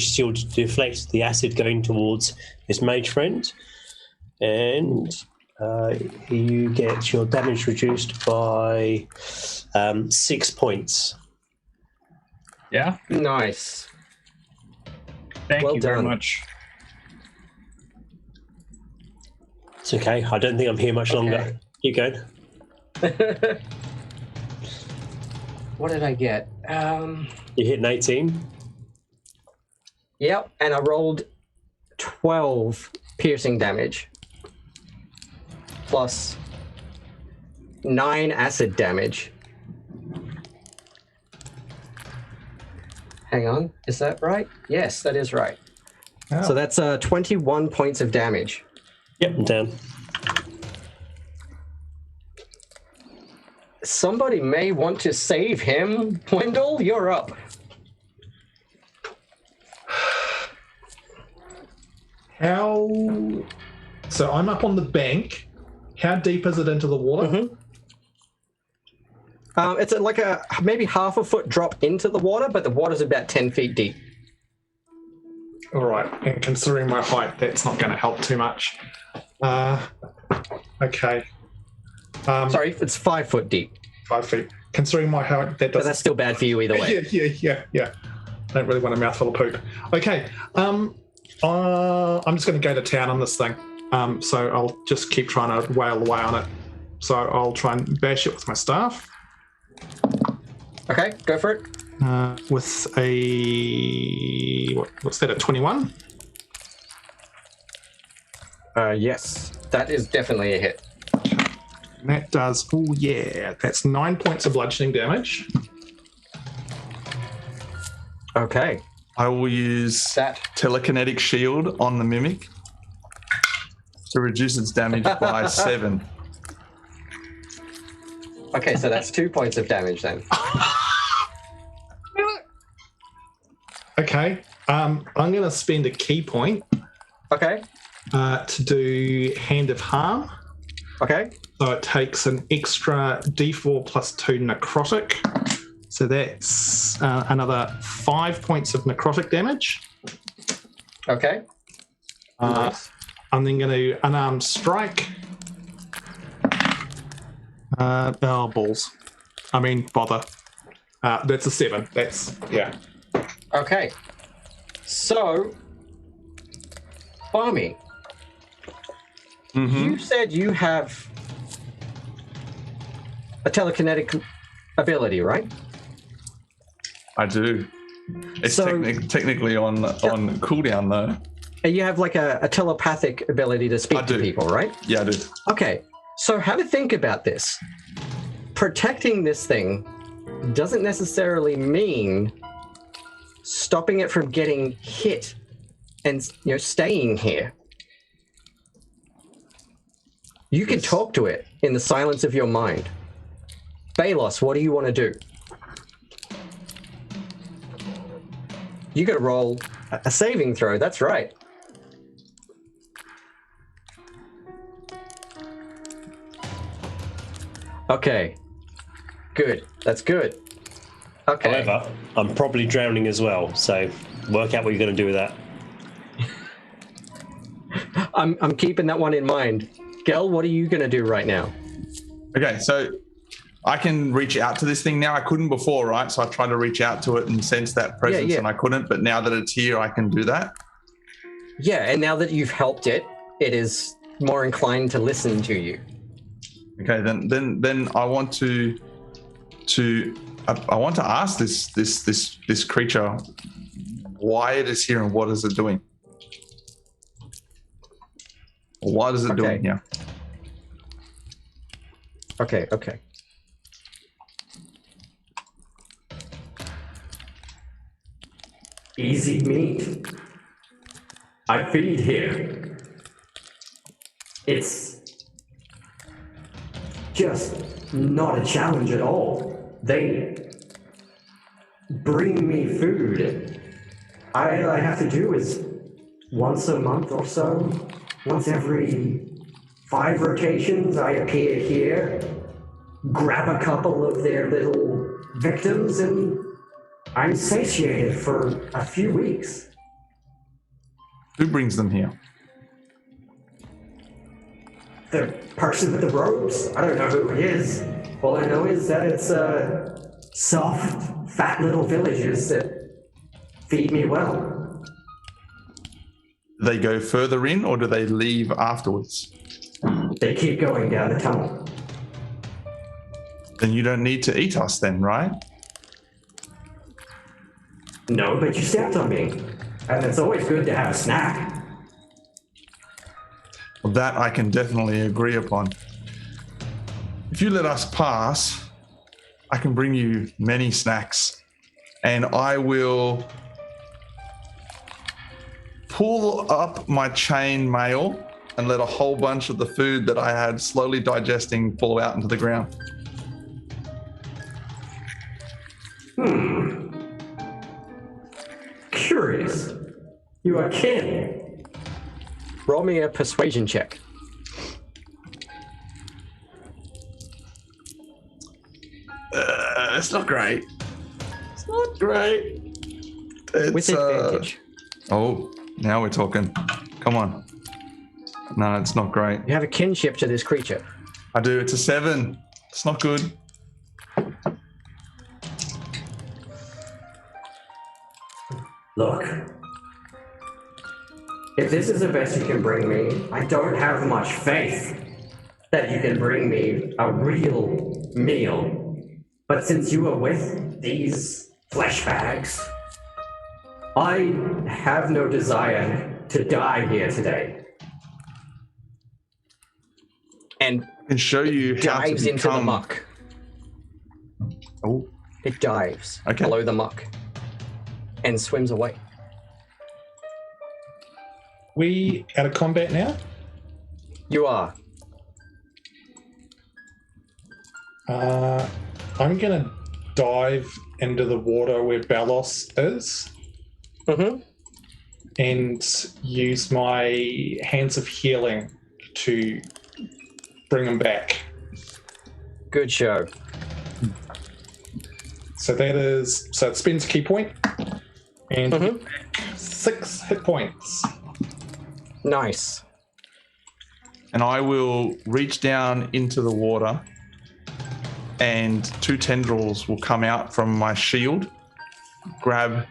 shield to deflect the acid going towards his mage friend, and you get your damage reduced by 6 points. Yeah. Nice. Thank Well you very done. much. It's okay. I don't think I'm here much longer. Okay. Keep going. What did I get? You hit an 18. Yep, and I rolled 12 piercing damage plus 9 acid damage. Hang on, is that right? Yes, that is right. Oh. So that's 21 points of damage. Yep, I'm down. Somebody may want to save him. Wendell, you're up. How? So I'm up on the bank. How deep is it into the water? It's like a maybe half a foot drop into the water, but the water's about 10 feet deep. All right, and considering my height, that's not going to help too much. Okay. Sorry, it's 5 foot deep. 5 feet. Considering my height, that But doesn't. that's still bad for you either way. Yeah. Don't really want a mouthful of poop. Okay. I'm just going to go to town on this thing. So I'll just keep trying to whale away on it. So I'll try and bash it with my staff. Okay, go for it. With a what's that? A 21. Yes, that is definitely a hit. And that does. Oh yeah, that's 9 points of bludgeoning damage. Okay. I will use That. telekinetic shield on the mimic to reduce its damage by 7. Okay, so that's 2 points of damage then. Okay. I'm going to spend a key point Okay. to do Hand of Harm. Okay. So it takes an extra D4 plus 2 necrotic. So that's another 5 points of necrotic damage. Okay. Nice. I'm then going to unarmed strike. Balls. I mean, bother. That's a 7. That's, yeah. Okay. So, Barmy, you said you have a telekinetic ability, right? I do. It's So- technically on cooldown though. And you have like a telepathic ability to speak I to do. people, right? Yeah, I do. Okay. So have a think about this. Protecting this thing doesn't necessarily mean stopping it from getting hit and staying here. You can Yes. talk to it in the silence of your mind. Balos, what do you want to do? You got to roll a saving throw. That's right. Okay. Good. That's good. Okay. However, I'm probably drowning as well, so work out what you're going to do with that. I'm keeping that one in mind. Gel, what are you going to do right now? Okay, so I can reach out to this thing now. I couldn't before, right? So I tried to reach out to it and sense that presence, yeah. and I couldn't. But now that it's here, I can do that. Yeah, and now that you've helped it, it is more inclined to listen to you. Okay, then I want to ask this creature why it is here and what is it doing. What is it doing here? Okay. Easy meat. I feed here. It's just not a challenge at all. They bring me food. All I have to do is once a month or so, once every 5 rotations, I appear here, grab a couple of their little victims, and I'm satiated for a few weeks. Who brings them here? The person with the robes, I don't know who it is. All I know is that it's soft, fat little villagers that feed me well. Do they go further in or do they leave afterwards? They keep going down the tunnel. Then you don't need to eat us then, right? No, but you stepped on me. And it's always good to have a snack. Well, that I can definitely agree upon. If you let us pass, I can bring you many snacks, and I will pull up my chain mail and let a whole bunch of the food that I had slowly digesting fall out into the ground. Curious. You are kin. Roll me a persuasion check. It's not great. It's not great. It's, With advantage. Oh, now we're talking. Come on. No, it's not great. You have a kinship to this creature. I do. It's a 7. It's not good. Look. If this is the best you can bring me, I don't have much faith that you can bring me a real meal. But since you are with these flesh bags, I have no desire to die here today. And I can show you how to dives into the become. muck. Oh, It dives Okay. below the muck and swims away. We out of combat now? You are. I'm going to dive into the water where Balos is Mm-hmm. and use my hands of healing to bring him back. Good show. So it spends a key point and Mhm. get back 6 hit points. Nice. and I will reach down into the water, and 2 tendrils will come out from my shield, grab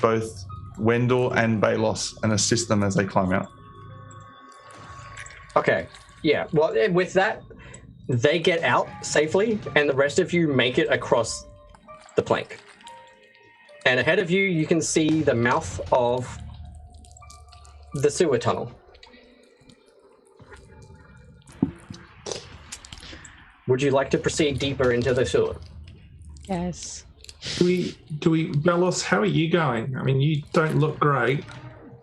both Wendell and Balos, and assist them as they climb out. Okay. Yeah. Well, with that, they get out safely, and the rest of you make it across the plank. And ahead of you, you can see the mouth of the sewer tunnel. Would you like to proceed deeper into the sewer? Yes. Do we, Balos, how are you going? I mean, you don't look great.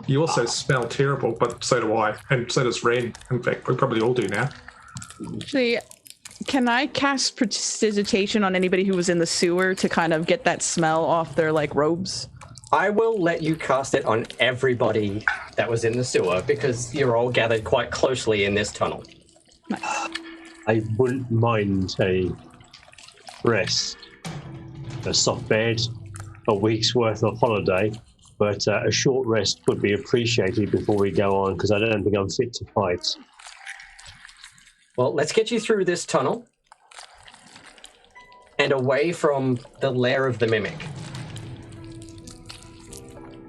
You also smell terrible, but so do I, and so does Ren. In fact, we probably all do now. Actually, can I cast prestidigitation on anybody who was in the sewer to kind of get that smell off their like robes? I will let you cast it on everybody that was in the sewer because you're all gathered quite closely in this tunnel. I wouldn't mind a rest, a soft bed, a week's worth of holiday, but a short rest would be appreciated before we go on, because I don't think I'm fit to fight. Well, let's get you through this tunnel and away from the lair of the mimic.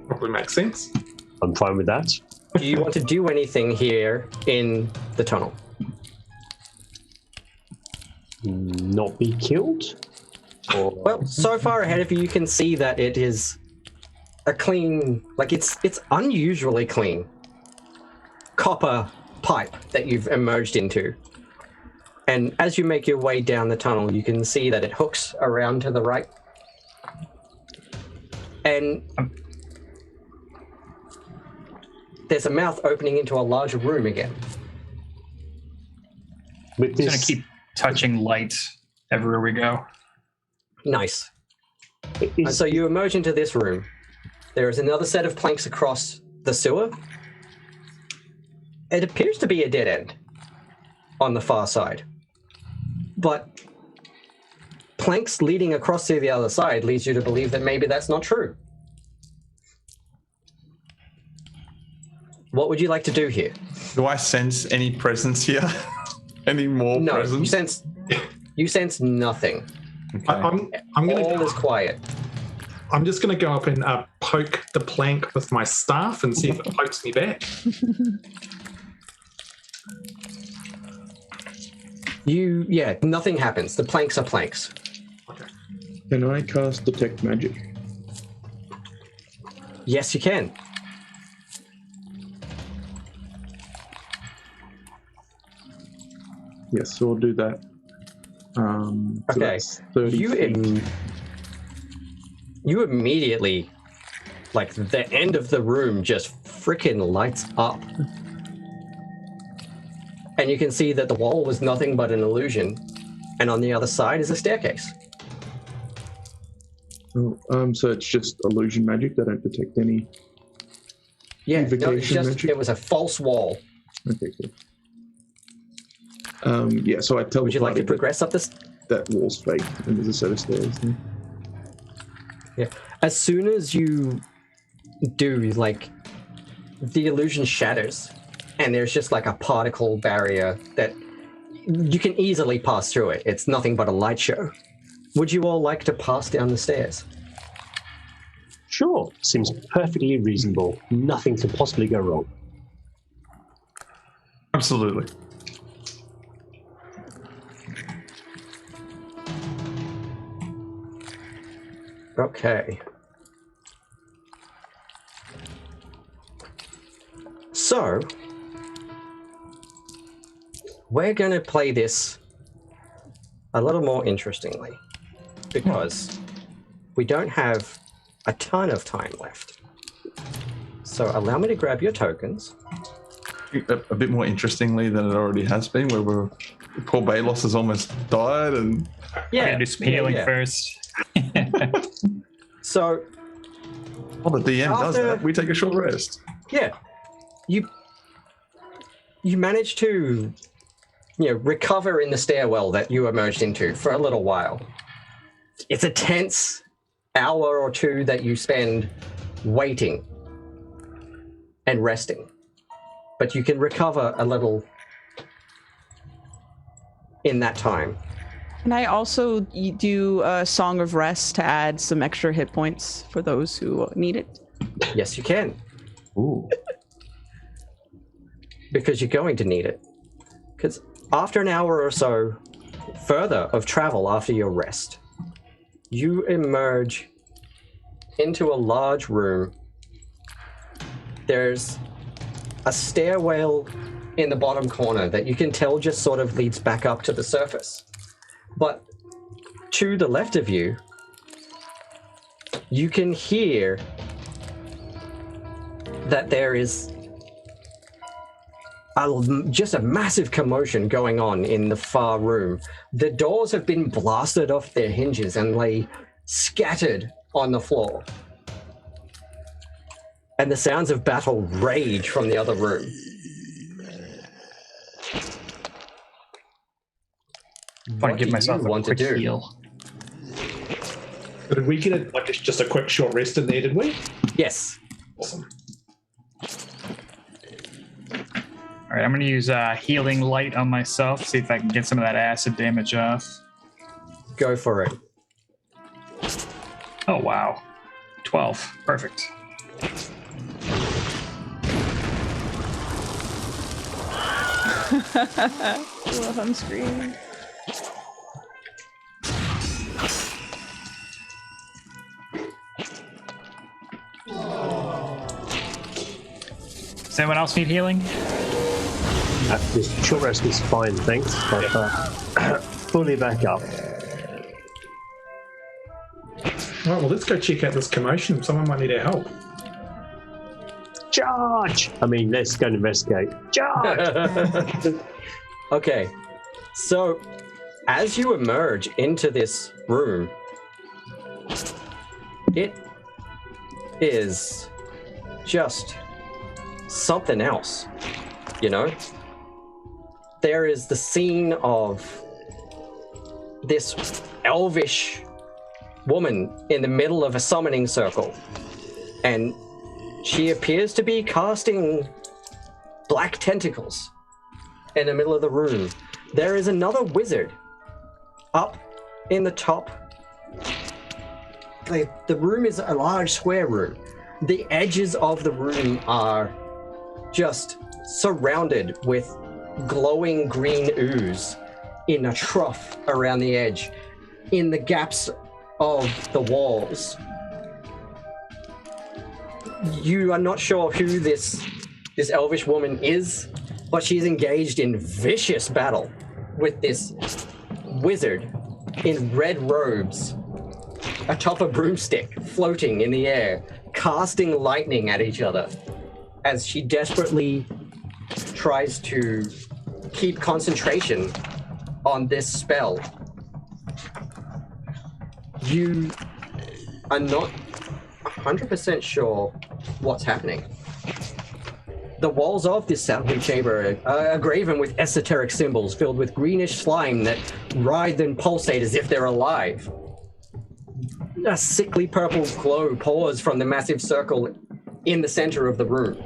Probably makes sense. I'm fine with that. Do you want to do anything here in the tunnel? Not be killed? Or... Well, so far ahead of you, you can see that it is a clean, like it's unusually clean copper pipe that you've emerged into. And as you make your way down the tunnel, you can see that it hooks around to the right. And there's a mouth opening into a larger room again. With I'm this, going to keep touching light everywhere we go. Nice. And so you emerge into this room. There is another set of planks across the sewer. It appears to be a dead end on the far side. But planks leading across to the other side leads you to believe that maybe that's not true. What would you like to do here? Do I sense any presence here? Any more No, presence? you sense nothing. Okay. I'm going All to is quiet. I'm just going to go up and poke the plank with my staff and see if it pokes me back. Nothing happens. The planks are planks. Can I cast Detect Magic? Yes, you can. Yes, so we'll do that. So Okay. that's 30 feet. You immediately, like, the end of the room just freaking lights up. And you can see that the wall was nothing but an illusion. And on the other side is a staircase. Oh, so it's just illusion magic. They don't detect any Yeah, no, it's evocation just, magic? it was a false wall. Okay, cool. Yeah, so I tell Would the you like to party progress up this? that wall's fake and there's a set of stairs there. Yeah. As soon as you do, like, the illusion shatters, and there's just like a particle barrier that you can easily pass through it. It's nothing but a light show. Would you all like to pass down the stairs? Sure, seems perfectly reasonable. Nothing could possibly go wrong. Absolutely. Okay. So, we're going to play this a little more interestingly, because we don't have a ton of time left. So allow me to grab your tokens. A bit more interestingly than it already has been, where poor Balos has almost died, and Do some healing first. So, well, the DM does that. We take a short rest. yeah, you manage to, recover in the stairwell that you emerged into for a little while. It's a tense hour or two that you spend waiting and resting, but you can recover a little in that time. Can I also do a Song of Rest to add some extra hit points for those who need it? Yes, you can. Ooh. Because you're going to need it. Because after an hour or so further of travel after your rest, you emerge into a large room. There's a stairwell in the bottom corner that you can tell just sort of leads back up to the surface. But to the left of you, you can hear that there is just a massive commotion going on in the far room. The doors have been blasted off their hinges and lay scattered on the floor. And the sounds of battle rage from the other room. If I give myself a quick do? heal. Did we get just a quick short rest in there, did we? Yes. Awesome. All right, I'm going to use healing light on myself, see if I can get some of that acid damage off. Go for it. Oh, wow. 12. Perfect. Wilhelm scream. Does anyone else need healing? This short rest is fine, thanks, but fully back up. All right, well, let's go check out this commotion. Someone might need our help. Charge! I mean, let's go and investigate. Charge! Okay, so as you emerge into this room, it is just something else, There is the scene of this elvish woman in the middle of a summoning circle, and she appears to be casting black tentacles in the middle of the room. There is another wizard up in the top. The room is a large square room. The edges of the room are just surrounded with glowing green ooze in a trough around the edge, in the gaps of the walls. You are not sure who this elvish woman is, but she's engaged in vicious battle with this wizard in red robes atop a broomstick, floating in the air, casting lightning at each other as she desperately tries to keep concentration on this spell. You are not 100% sure what's happening. The walls of this sounding chamber are graven with esoteric symbols filled with greenish slime that writhe and pulsate as if they're alive. A sickly purple glow pours from the massive circle in the center of the room.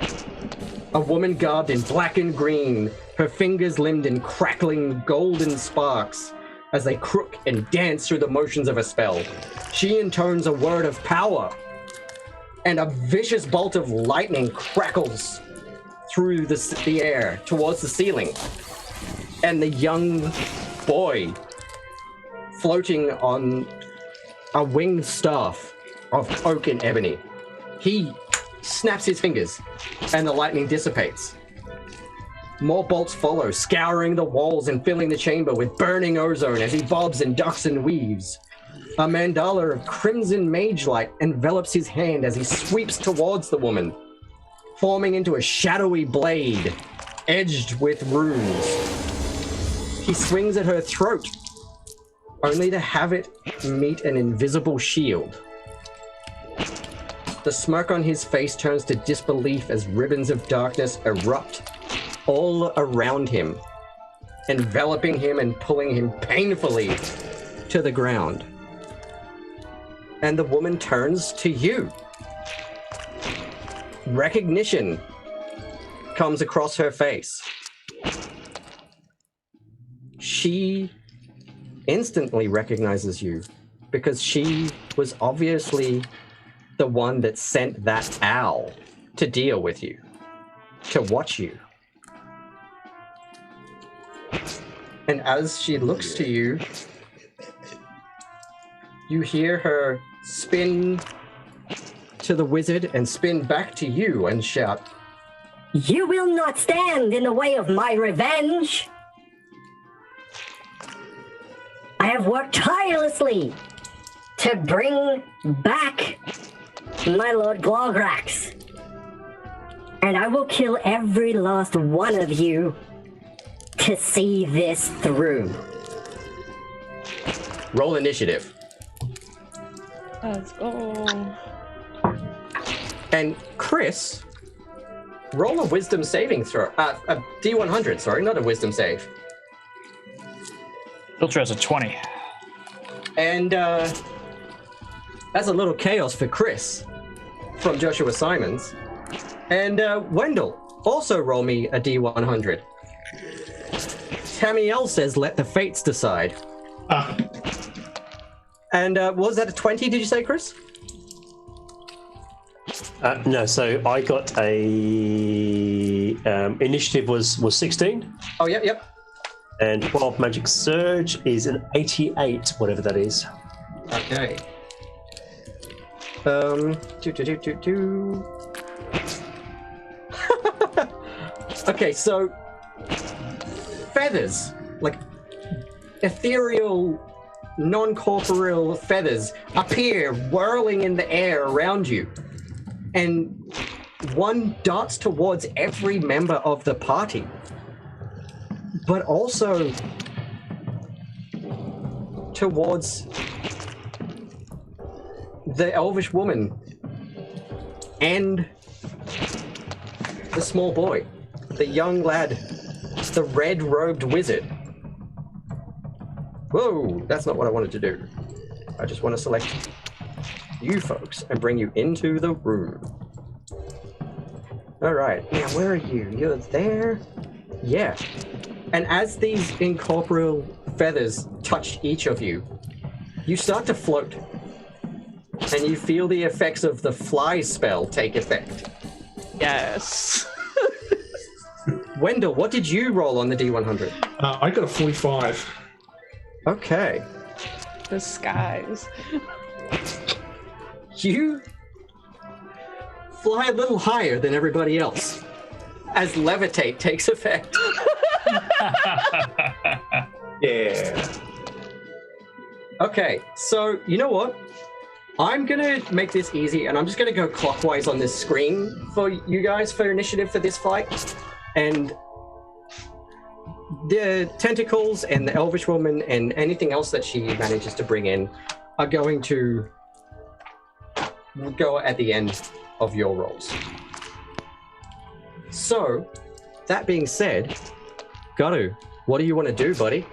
A woman garbed in black and green, her fingers limned in crackling golden sparks as they crook and dance through the motions of a spell. She intones a word of power, and a vicious bolt of lightning crackles through the air towards the ceiling. And the young boy floating on a winged staff of oak and ebony, he snaps his fingers and the lightning dissipates. More bolts follow, scouring the walls and filling the chamber with burning ozone as he bobs and ducks and weaves. A mandala of crimson mage light envelops his hand as he sweeps towards the woman, forming into a shadowy blade edged with runes. He swings at her throat, only to have it meet an invisible shield. The smirk on his face turns to disbelief as ribbons of darkness erupt all around him, enveloping him and pulling him painfully to the ground. And the woman turns to you. Recognition comes across her face. She instantly recognizes you because she was obviously the one that sent that owl to deal with you, to watch you. And as she looks to you, you hear her spin to the wizard and spin back to you and shout, "You will not stand in the way of my revenge! I have worked tirelessly to bring back my Lord Glograx, and I will kill every last one of you to see this through." Roll initiative. Let's go. And Chris, roll a wisdom saving throw. A D100, sorry, not a wisdom save. Filter has a 20. And that's a little chaos for Chris from Joshua Simons. And Wendell, also roll me a D100. Tamiel says, "Let the fates decide." And was that a 20, did you say, Chris? No, so I got a initiative was 16. Oh, yep. And 12 magic surge is an 88, whatever that is. Okay. Okay, so feathers, like ethereal, non-corporeal feathers appear whirling in the air around you. And one darts towards every member of the party, but also towards the elvish woman and the small boy, the young lad, the red-robed wizard. Whoa, that's not what I wanted to do. I just want to select you folks and bring you into the room. All right, now where are you? You're there? Yeah. And as these incorporeal feathers touch each of you, you start to float. And you feel the effects of the fly spell take effect. Yes. Wendell, what did you roll on the D100? I got a 45. Okay. The skies. You fly a little higher than everybody else as levitate takes effect. Yeah. Okay, so you know what? I'm gonna make this easy, and I'm just gonna go clockwise on this screen for you guys for initiative for this fight. And the tentacles and the elvish woman and anything else that she manages to bring in are going to go at the end of your rolls. So, that being said, Garu, what do you want to do, buddy?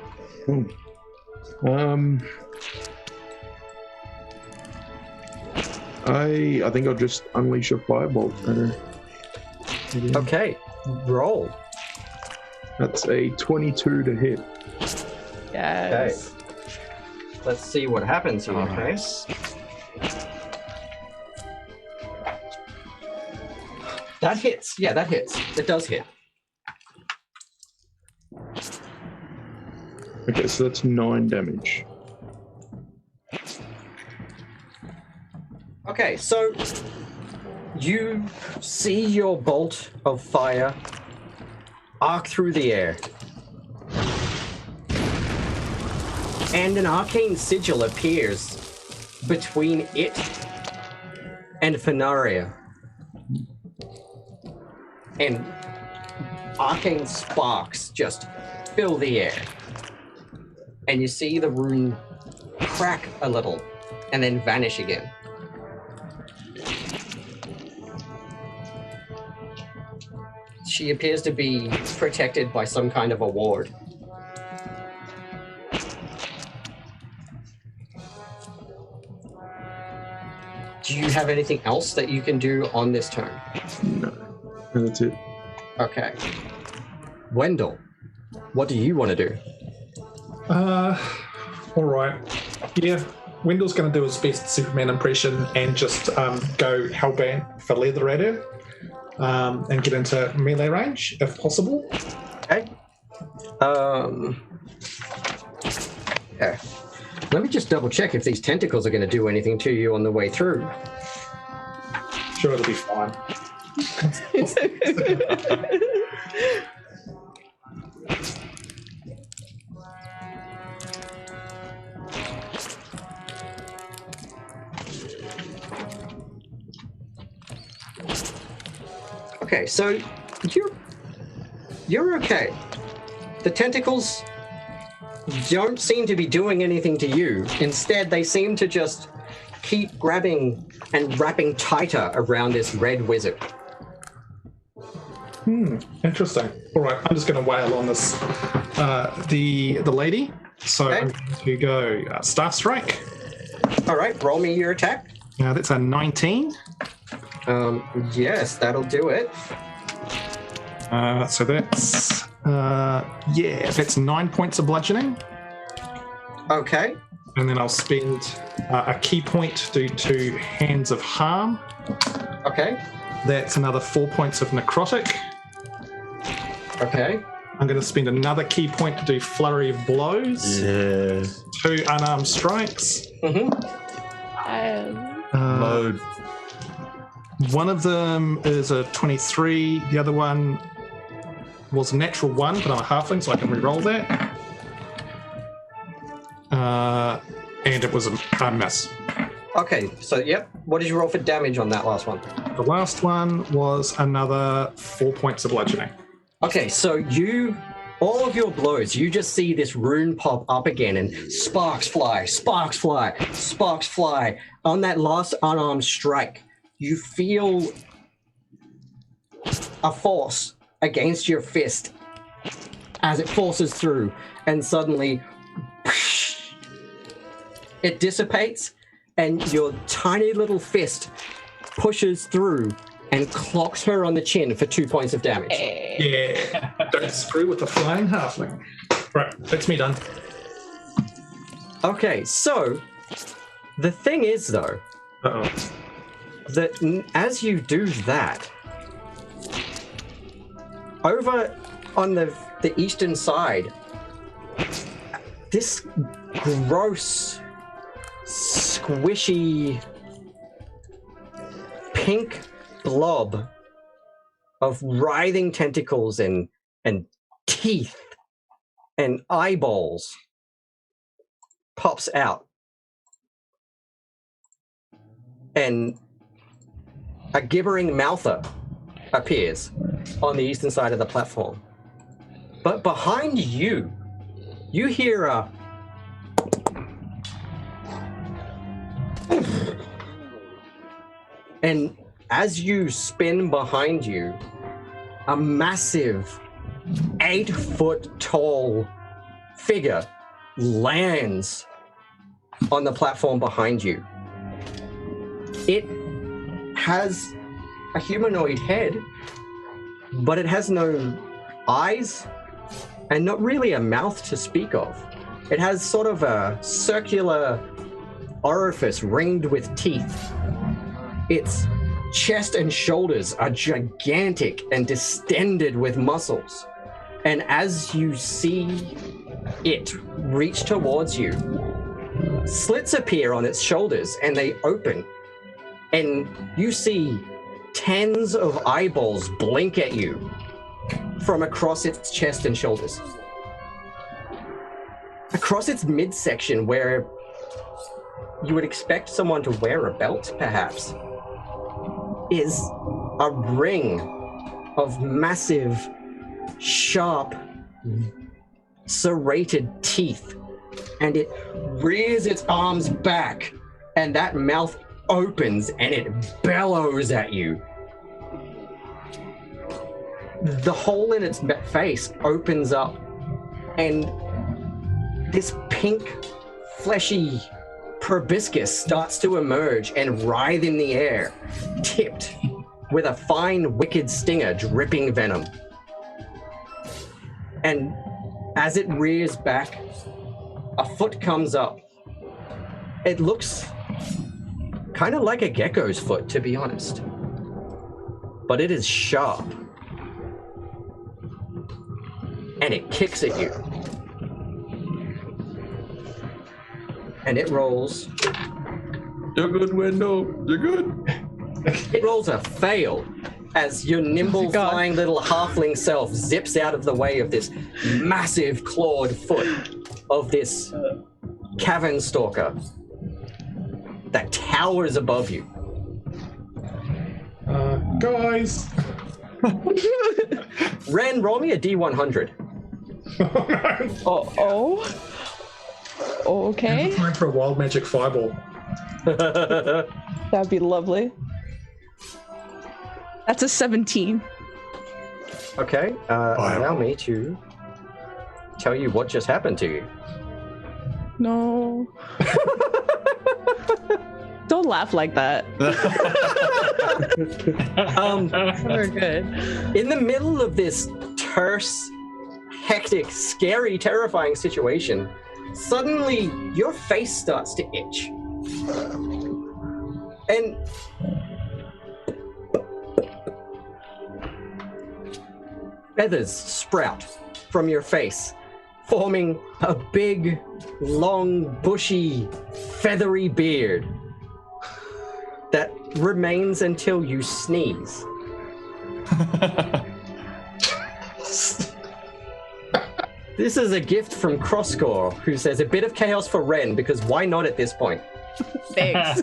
I think I'll just unleash a firebolt at her. Okay, roll. That's a 22 to hit. Yes. Okay. Let's see what happens here, okay? That hits. Yeah, that hits. It does hit. Okay, so that's 9 damage. Okay, so you see your bolt of fire arc through the air. And an arcane sigil appears between it and Fenaria. And arcane sparks just fill the air. And you see the rune crack a little and then vanish again. She appears to be protected by some kind of a ward. Do you have anything else that you can do on this turn? No, that's it. Okay. Wendell, what do you want to do? All right. Yeah, Wendell's going to do his best Superman impression and just go hellbent for leather at her and get into melee range if possible. Okay. Yeah. Let me just double check if these tentacles are going to do anything to you on the way through. Sure, it'll be fine. Okay, so you're okay. The tentacles don't seem to be doing anything to you. Instead, they seem to just keep grabbing and wrapping tighter around this red wizard. Interesting. All right, I'm just going to wail on this, the lady. So Okay. I'm going to go Staff Strike. All right, roll me your attack. That's a 19. Yes, that'll do it. So that's, that's 9 points of bludgeoning. Okay. And then I'll spend a key point due to Hands of Harm. Okay. That's another 4 points of necrotic. Okay. I'm going to spend another key point to do Flurry of Blows. Yeah. 2 unarmed strikes. Load. One of them is a 23. The other one was a natural 1, but I'm a halfling, so I can re-roll that. And it was a miss. Okay, so yep. What did you roll for damage on that last one? The last one was another 4 points of bludgeoning. Okay, so all of your blows, you just see this rune pop up again and sparks fly, sparks fly, sparks fly. On that last unarmed strike, you feel a force against your fist as it forces through, and suddenly it dissipates and your tiny little fist pushes through and clocks her on the chin for 2 points of damage. Yeah, don't screw with the flying halfling. Right, that's me done. Okay, so the thing is though, that as you do that, over on the eastern side, this gross, squishy, pink blob of writhing tentacles and teeth and eyeballs pops out. And a gibbering mouther appears on the eastern side of the platform. But behind you, you hear a... And as you spin behind you, a massive 8-foot tall figure lands on the platform behind you. It has a humanoid head, but it has no eyes and not really a mouth to speak of. It has sort of a circular orifice ringed with teeth. Its chest and shoulders are gigantic and distended with muscles. And as you see it reach towards you, slits appear on its shoulders and they open. And you see tens of eyeballs blink at you from across its chest and shoulders. Across its midsection, where you would expect someone to wear a belt, perhaps, is a ring of massive, sharp, serrated teeth. And it rears its arms back, and that mouth opens and it bellows at you. The hole in its face opens up, and this pink, fleshy proboscis starts to emerge and writhe in the air, tipped with a fine, wicked stinger dripping venom. And as it rears back, a foot comes up. It looks kind of like a gecko's foot, to be honest. But it is sharp. And it kicks at you. And it rolls. You're good, Wendell. You're good. It rolls a fail as your nimble flying little halfling self zips out of the way of this massive clawed foot of this cavern stalker that towers above you. Guys. Ren, roll me a D100. Okay. Time for a wild magic fireball. That'd be lovely. That's a 17. Okay, allow me to tell you what just happened to you. No. Don't laugh like that. We're good. In the middle of this terse, hectic, scary, terrifying situation, suddenly your face starts to itch. And feathers sprout from your face, forming a big, long, bushy, feathery beard that remains until you sneeze. This is a gift from Crosscore, who says a bit of chaos for Ren, because why not at this point? Thanks.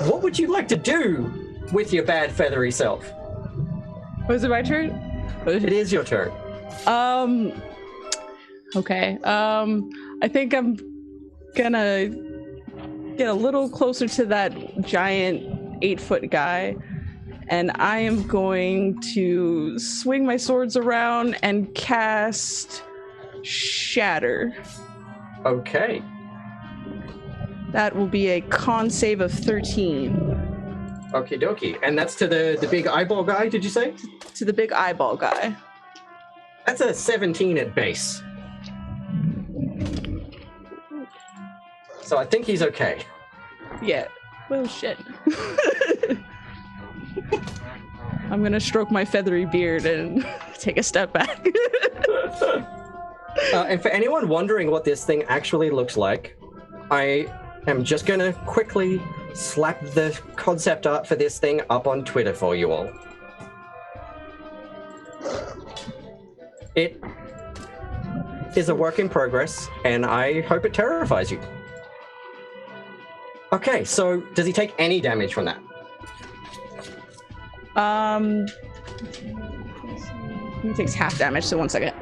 What would you like to do with your bad feathery self? Was it my turn? It is your turn. Okay. I think I'm gonna get a little closer to that giant 8-foot guy, and I am going to swing my swords around and cast Shatter. Okay. That will be a con save of 13. Okie dokie. And that's to the big eyeball guy, did you say? To the big eyeball guy. That's a 17 at base. So I think he's okay. Yeah. Well, shit. I'm gonna stroke my feathery beard and take a step back. And for anyone wondering what this thing actually looks like, I am just gonna quickly slap the concept art for this thing up on Twitter for you all. It is a work in progress, and I hope it terrifies you. Okay, so does he take any damage from that? He takes half damage, so 1 second.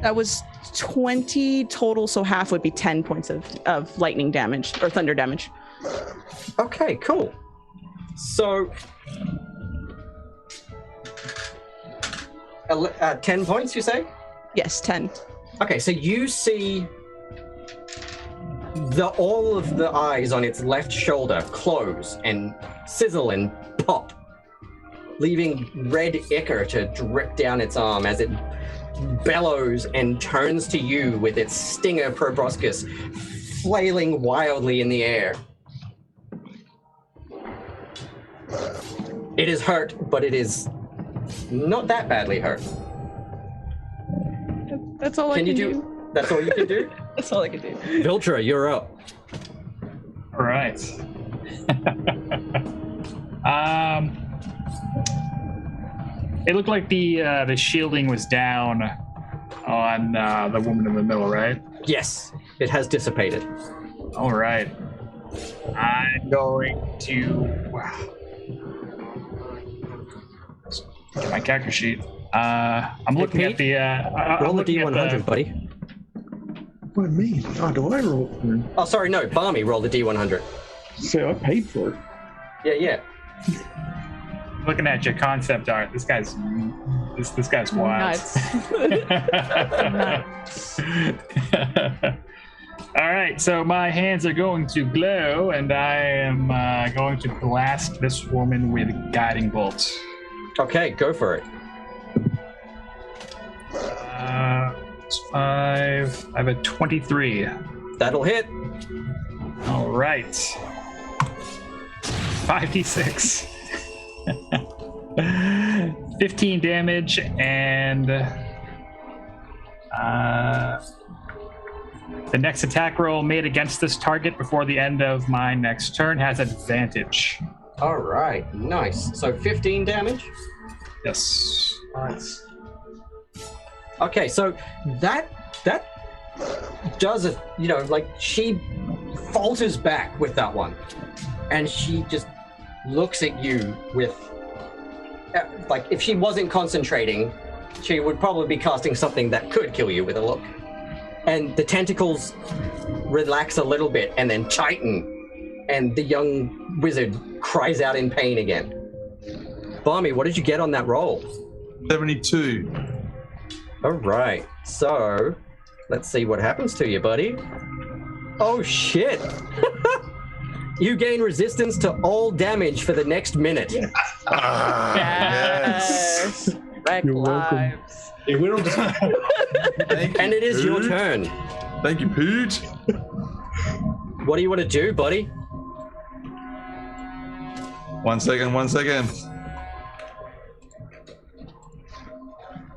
That was 20 total, so half would be 10 points of lightning damage, or thunder damage. Okay, cool. So, 10 points, you say? Yes, 10. Okay, so you see all of the eyes on its left shoulder close and sizzle and pop, leaving red ichor to drip down its arm as it bellows and turns to you with its stinger proboscis flailing wildly in the air. It is hurt, but it is not that badly hurt. That's all I can do. That's all you can do? That's all I can do. Viltra, you're up. All right. It looked like the shielding was down on the woman in the middle, right? Yes, it has dissipated. All right. I'm going to get my character sheet. I'm looking at the. Roll the D100, buddy. What me? Oh, do I roll for him? Oh, sorry, no. Barmy rolled the D100. So I paid for it. Yeah. Looking at your concept art, this guy's wild. Nuts. All right, so my hands are going to glow, and I am going to blast this woman with guiding bolt. Okay, go for it. It's 5. I have a 23. That'll hit. All right. 5d6. 15 damage, and the next attack roll made against this target before the end of my next turn has advantage. All right, nice. So 15 damage? Yes. Nice. Okay, so that does it, she falters back with that one, and she just looks at you with, if she wasn't concentrating, she would probably be casting something that could kill you with a look. And the tentacles relax a little bit and then tighten, and the young wizard cries out in pain again. Barmy, what did you get on that roll? 72. All right, so let's see what happens to you, buddy. Oh, shit. You gain resistance to all damage for the next minute. Yes. Wreck You're welcome. lives. Hey, we don't just... And it is your turn. Thank you, Poot. What do you want to do, buddy? 1 second.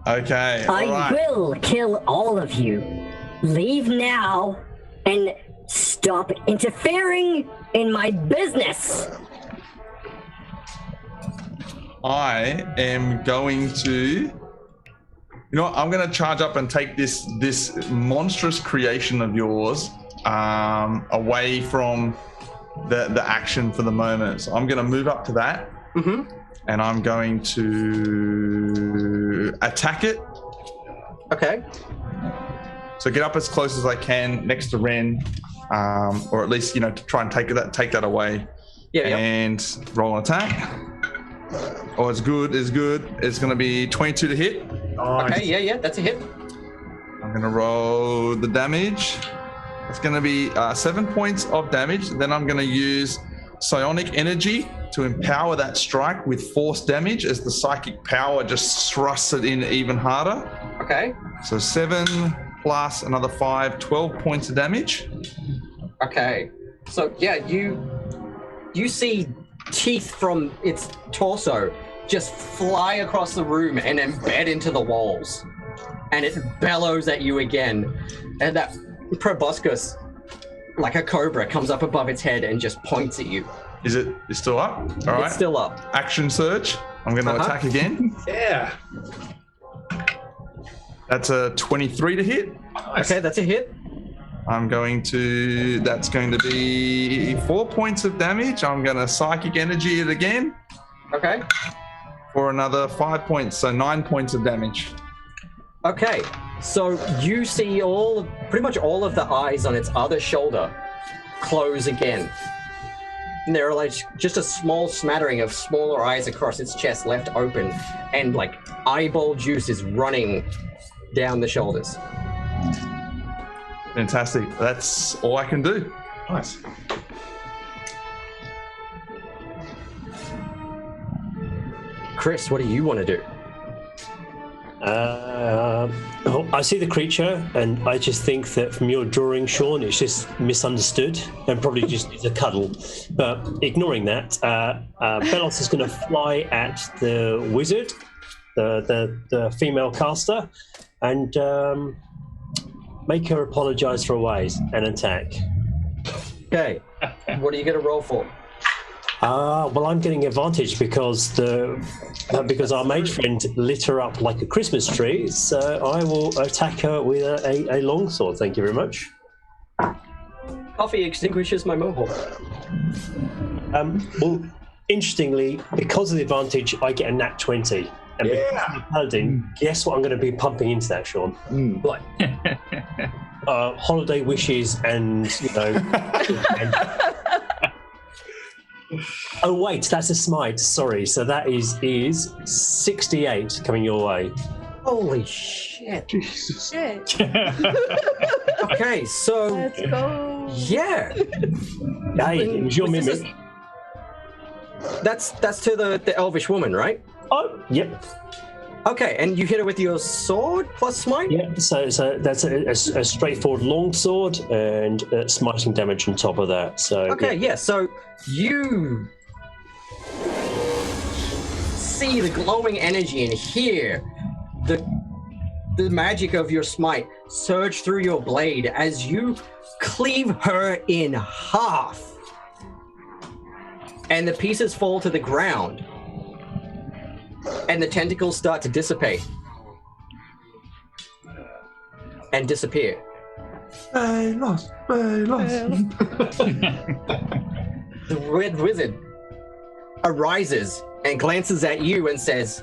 Okay, all I right. will kill all of you. Leave now and stop interfering in my business. I am going to... I'm going to charge up and take this monstrous creation of yours away from the action for the moment. So I'm going to move up to that, and I'm going to attack it. Okay. So get up as close as I can next to Ren, or at least to try and take that away. Yeah. And roll an attack. Oh, it's good. It's going to be 22 to hit. Okay, yeah, that's a hit. I'm going to roll the damage. It's going to be 7 points of damage. Then I'm going to use psionic energy to empower that strike with force damage as the psychic power just thrusts it in even harder. Okay. So 7 plus another 5, 12 points of damage. Okay. So, yeah, you see teeth from its torso just fly across the room and embed into the walls. And it bellows at you again. And that proboscis, like a cobra, comes up above its head and just points at you. Is it? It's still up? All right. It's still up. Action surge. I'm going to attack again. Yeah. That's a 23 to hit. Okay, that's a hit. That's going to be 4 points of damage. I'm going to psychic energy it again. Okay. For another 5 points, so 9 points of damage. Okay, so you see pretty much all of the eyes on its other shoulder close again. And there are like just a small smattering of smaller eyes across its chest left open, and like eyeball juice is running down the shoulders. Fantastic. That's all I can do. Nice. Chris, what do you want to do? I see the creature, and I just think that from your drawing, Shaun, it's just misunderstood and probably just needs a cuddle. But ignoring that, Belos is going to fly at the wizard, the female caster, and make her apologize for her ways and attack. Okay, what are you going to roll for? Well, I'm getting advantage because our mage friend lit her up like a Christmas tree, so I will attack her with a longsword. Thank you very much. Coffee extinguishes my mohawk. Well, interestingly, because of the advantage, I get a nat 20. And because I'm a paladin, guess what I'm going to be pumping into that, Shaun? What? Holiday wishes and, Oh wait, that's a smite. Sorry, so that is 68 coming your way. Holy shit! Jesus. Shit. Okay, so Let's go. yeah, Hey, it was your mimic. That's to the elvish woman, right? Oh, yep. Okay, and you hit her with your sword plus smite? Yeah, so that's a straightforward longsword and smiting damage on top of that. So Okay, yeah, so you see the glowing energy and hear the magic of your smite surge through your blade as you cleave her in half. And the pieces fall to the ground. And the tentacles start to dissipate. And disappear. I lost. The red wizard arises and glances at you and says,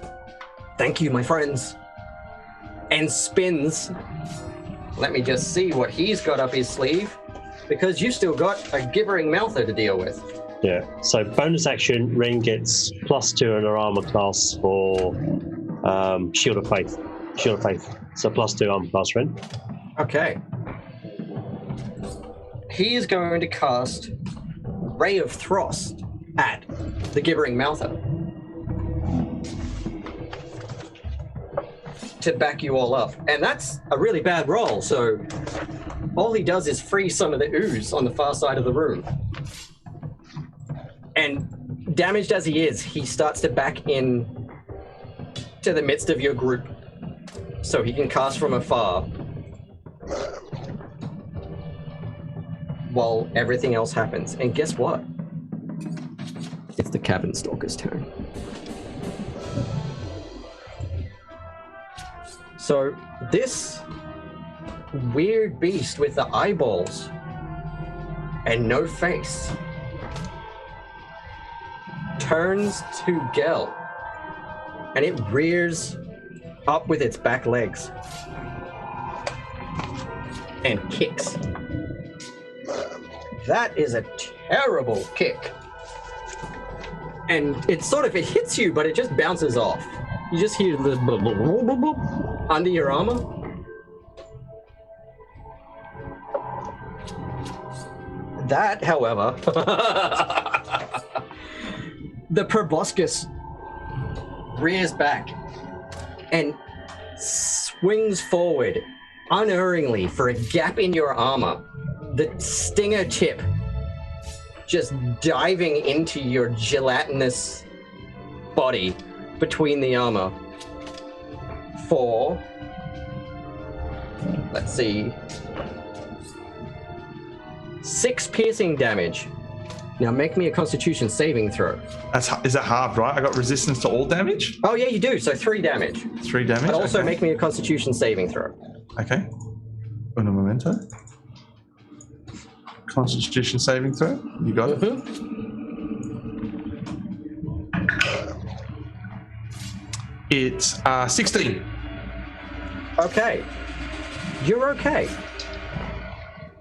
"Thank you, my friends," and spins. Let me just see what he's got up his sleeve, because you still got a gibbering mouther to deal with. yeah. So bonus action, Ren gets +2 in her armor class for Shield of Faith. Shield of Faith. So +2 armor class, Ren. Okay. He is going to cast Ray of Frost at the gibbering mouther to back you all up. And that's a really bad roll, so all he does is freeze some of the ooze on the far side of the room. And damaged as he is, he starts to back in to the midst of your group so he can cast from afar while everything else happens. And guess what? It's the Cavern Stalker's turn. So this weird beast with the eyeballs and no face turns to Gel, and it rears up with its back legs and kicks. That is a terrible kick. And it hits you, but it just bounces off. You just hear the boop, boop, boop, boop, boop under your armor. That, however, the proboscis rears back and swings forward unerringly for a gap in your armor. The stinger tip just diving into your gelatinous body between the armor for, let's see, 6 piercing damage. Now make me a Constitution saving throw. Is that halved, right? I got resistance to all damage? Oh yeah, you do. So 3 damage. 3 damage? But also okay. make me a Constitution saving throw. Okay. Uno momento. Constitution saving throw. You got it. It's 16. Okay. You're okay.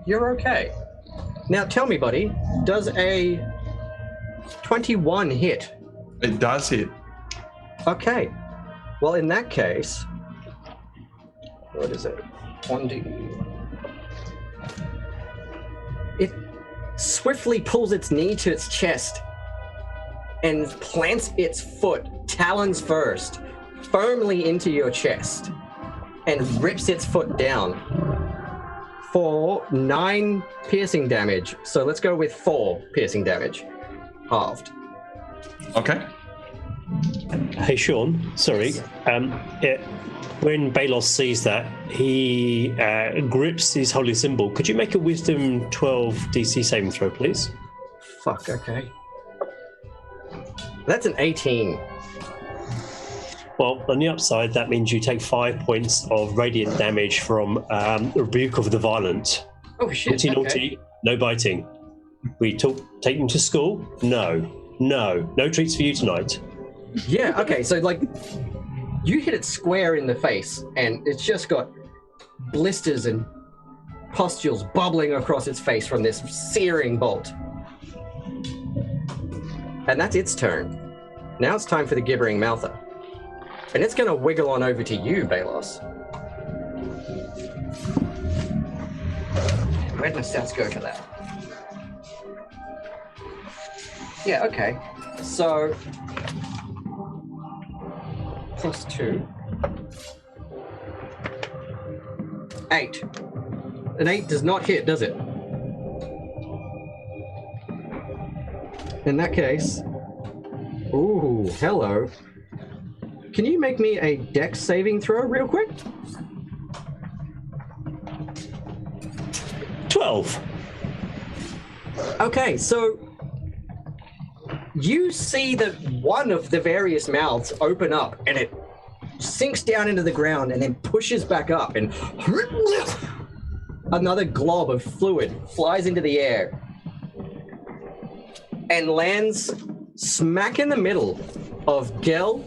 You're okay. Now tell me, buddy, does a 21 hit? It does hit. Okay. Well, in that case, what is it? 1d. It swiftly pulls its knee to its chest and plants its foot, talons first, firmly into your chest and rips its foot down for 9 piercing damage. So let's go with 4 piercing damage, halved. Okay. Hey, Shaun, sorry. When Balos sees that, he grips his holy symbol. Could you make a Wisdom 12 DC saving throw, please? Fuck, okay. That's an 18. Well, on the upside, that means you take 5 points of radiant damage from Rebuke of the Violent. Oh, shit. Naughty, okay. naughty, no biting. We take them to school? No. No treats for you tonight. Yeah, okay, so like, you hit it square in the face, and it's just got blisters and pustules bubbling across its face from this searing bolt. And that's its turn. Now it's time for the gibbering mouther. And it's going to wiggle on over to you, Balos. Where'd my stats go for that? Yeah, okay. So, +2. 8. An 8 does not hit, does it? In that case, ooh, hello. Can you make me a dex saving throw real quick? 12. Okay, so you see that one of the various mouths open up and it sinks down into the ground and then pushes back up, and another glob of fluid flies into the air and lands smack in the middle of Gel,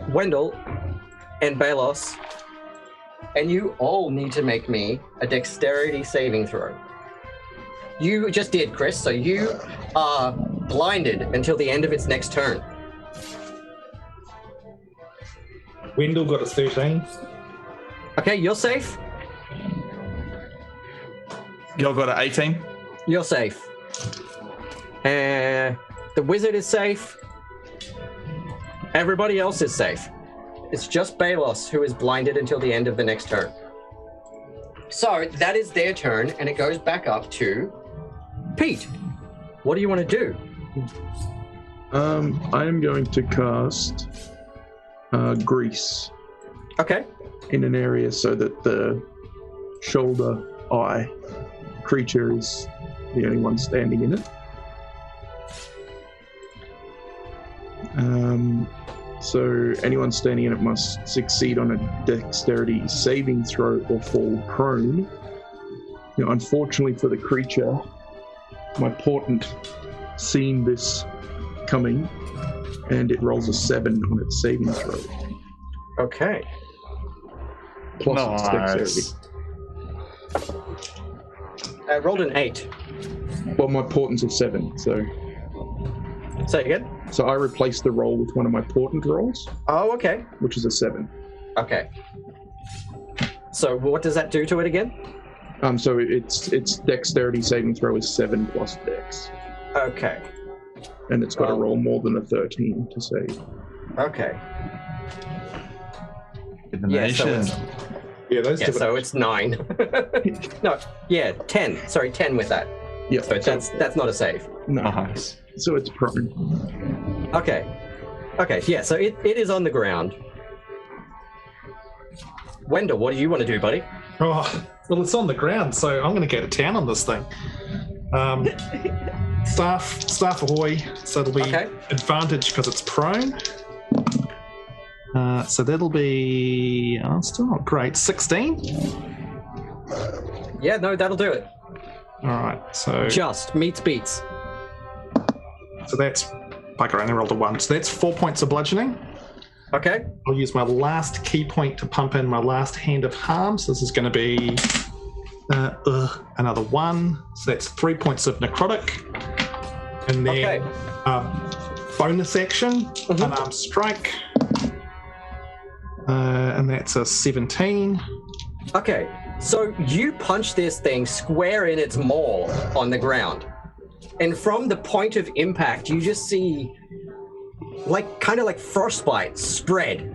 Wendell, and Balos. And you all need to make me a dexterity saving throw. You just did, Chris, so you are blinded until the end of its next turn. Wendell got a 13. Okay, you're safe. Y'all got an 18. You're safe. The wizard is safe. Everybody else is safe. It's just Balos who is blinded until the end of the next turn. So that is their turn, and it goes back up to Pete. What do you want to do? I am going to cast Grease. Okay. In an area so that the shoulder eye creature is the only one standing in it. So anyone standing in it must succeed on a dexterity saving throw or fall prone. Now, unfortunately for the creature, my portent seen this coming, and it rolls a 7 on its saving throw. Okay. Plus its dexterity. I rolled an 8. Well, my portent's a 7, so... Say again? So I replaced the roll with one of my portent rolls. Oh, okay. Which is a 7. Okay. So what does that do to it again? So its dexterity saving throw is 7 plus dex. Okay. And it's got to roll more than a 13 to save. Okay. Divination. So it's 9. No, 10. Sorry, 10 with that. Yeah. So that's not a save. No. Nice. So it's prone. Okay. Okay, yeah, so it is on the ground. Wendell, what do you want to do, buddy? Oh, well, it's on the ground, so I'm going to go to town on this thing. Staff ahoy, so it'll be advantage because it's prone. So that'll be still not great. 16. Yeah, no, that'll do it. All right, so just meets beats. So that's bugger. I only rolled a 1. So that's 4 points of bludgeoning. Okay. I'll use my last key point to pump in my last hand of harm. So this is going to be another 1. So that's 3 points of necrotic. And then bonus action, unarmed strike. And that's a 17. Okay, so you punch this thing square in its maw on the ground. And from the point of impact, you just see kind of like frostbite spread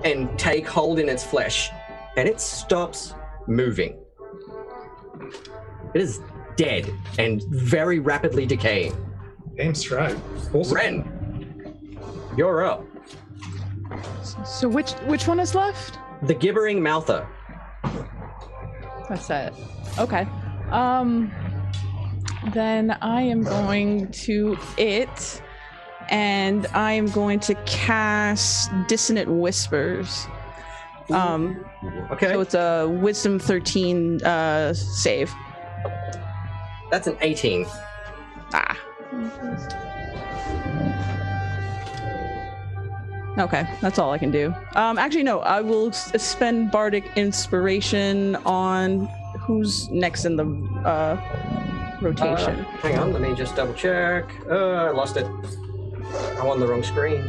and take hold in its flesh. And it stops moving. It is dead and very rapidly decaying. Game straight. Awesome. Ren, you're up. So which one is left? The gibbering mouther. That's it. Okay. Then I am going to and I am going to cast Dissonant Whispers. Okay. So it's a Wisdom 13 save. That's an 18. Okay, that's all I can do. Actually, no, I will spend Bardic Inspiration on who's next in the rotation. Hang on, let me just double check. I lost it. I'm on the wrong screen.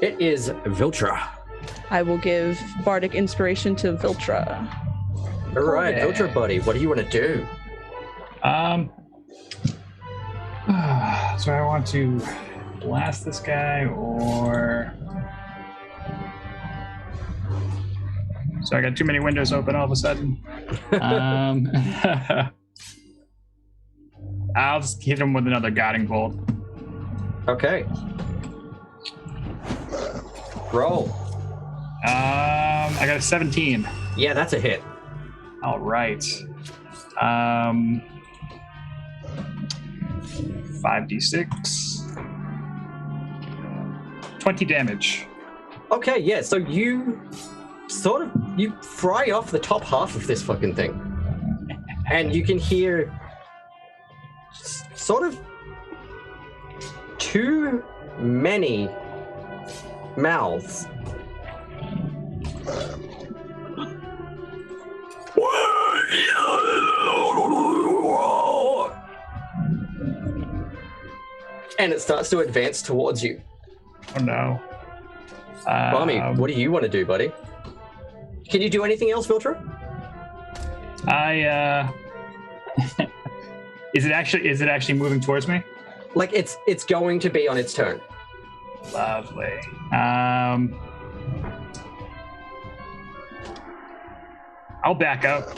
It is Viltra. I will give Bardic Inspiration to Viltra. All right, Viltra buddy, what do you want to do? So I want to blast this guy, or so I got too many windows open all of a sudden. I'll just hit him with another guiding bolt. Okay. Roll. I got a 17. Yeah, that's a hit. All right. 5d6. 20 damage. Okay, yeah, so you fry off the top half of this fucking thing. And you can hear sort of too many mouths. And it starts to advance towards you. Oh no. Barmy, what do you want to do, buddy? Can you do anything else, Viltra? Is it actually moving towards me? Like it's going to be on its turn. Lovely. I'll back up.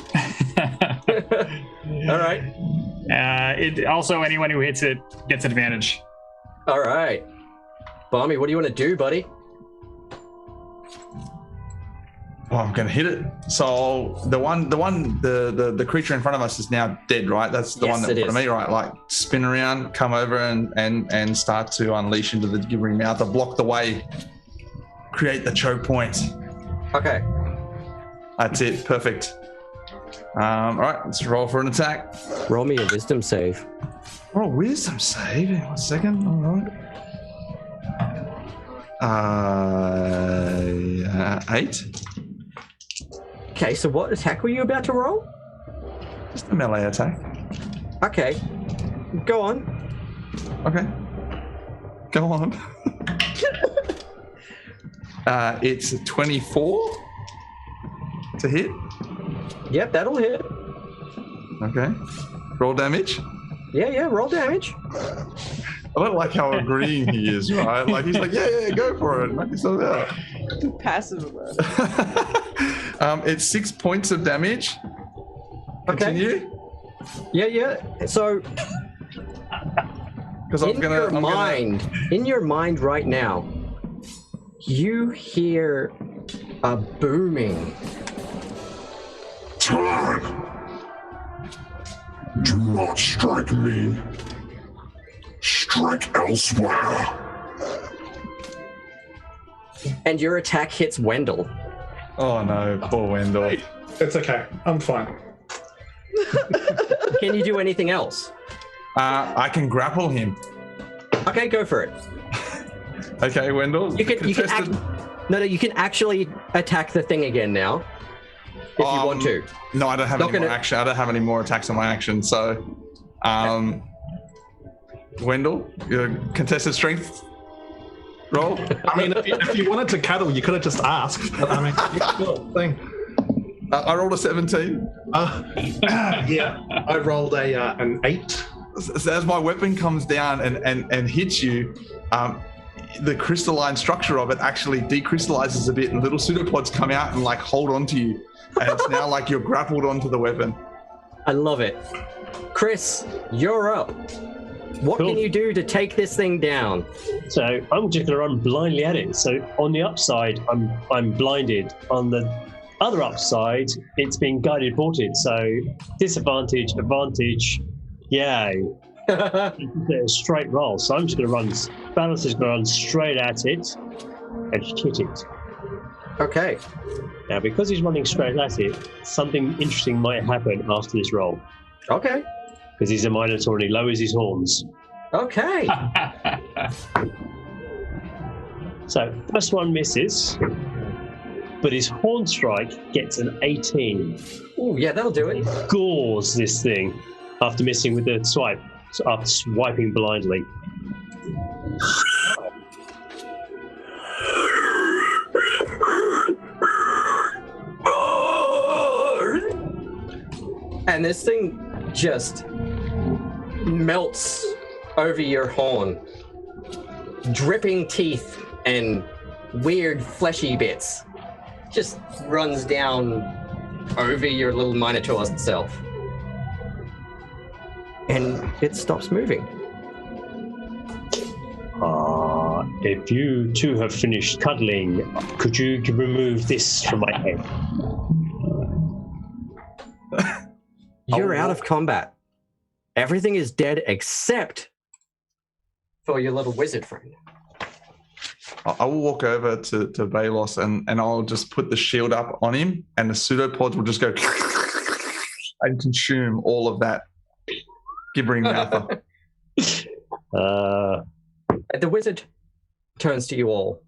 All right. It also, anyone who hits it gets advantage. All right. Barmy, what do you want to do, buddy? Oh, I'm gonna hit it. So the creature in front of us is now dead, right? That's the one that in front of me, right? Like spin around, come over, and start to unleash into the gibbering mouth. To block the way, create the choke point. Okay. That's it. Perfect. All right, let's roll for an attack. Roll me a wisdom save. Oh, wisdom save. 1 second. All right. 8. Okay, so what attack were you about to roll? Just a melee attack. Okay. Go on. Okay. Go on. It's 24 to hit. Yep, that'll hit. Okay. Roll damage. Yeah, roll damage. I don't like how agreeing he is, right? Like he's like, yeah, go for it. Knock yourself out. Passive. It's 6 points of damage. Continue. Yeah. So Because I'm gonna. In your mind right now, you hear a booming. Turn! Do not strike me. Strike elsewhere. And your attack hits Wendell. Oh no, poor Wendell. It's okay. I'm fine. Can you do anything else? I can grapple him. Okay, go for it. Okay, Wendell. You can actually attack the thing again now. If you want to. No, I don't have any more action. I don't have any more attacks on my action. So, Wendell, your contested strength roll. I mean, if you wanted to cuddle, you could have just asked. But I mean, thing. I rolled a 17. Yeah, I rolled an 8. So as my weapon comes down and hits you, the crystalline structure of it actually decrystallizes a bit, and little pseudopods come out and like hold onto you, and it's now like you're grappled onto the weapon. I love it. Chris, you're up. What can you do to take this thing down? So I'm just going to run blindly at it. So on the upside, I'm blinded. On the other upside, it's being guided ported. So disadvantage, advantage, yay. A straight roll. So I'm just going to run. Balance is going to run straight at it and hit it. Okay. Now, because he's running straight at it, something interesting might happen after this roll. Okay. Because he's a Minotaur and he lowers his horns. Okay. So, first one misses, but his horn strike gets an 18. Oh, yeah, that'll do it. Gores this thing after missing with the swipe, after swiping blindly. And this thing just melts over your horn, dripping teeth and weird fleshy bits. Just runs down over your little Minotaur self. And it stops moving. If you two have finished cuddling, could you remove this from my head? You're out of combat. Everything is dead except for your little wizard friend. I will walk over to Balos and I'll just put the shield up on him, and the pseudopods will just go and consume all of that gibbering mouth. The wizard turns to you all,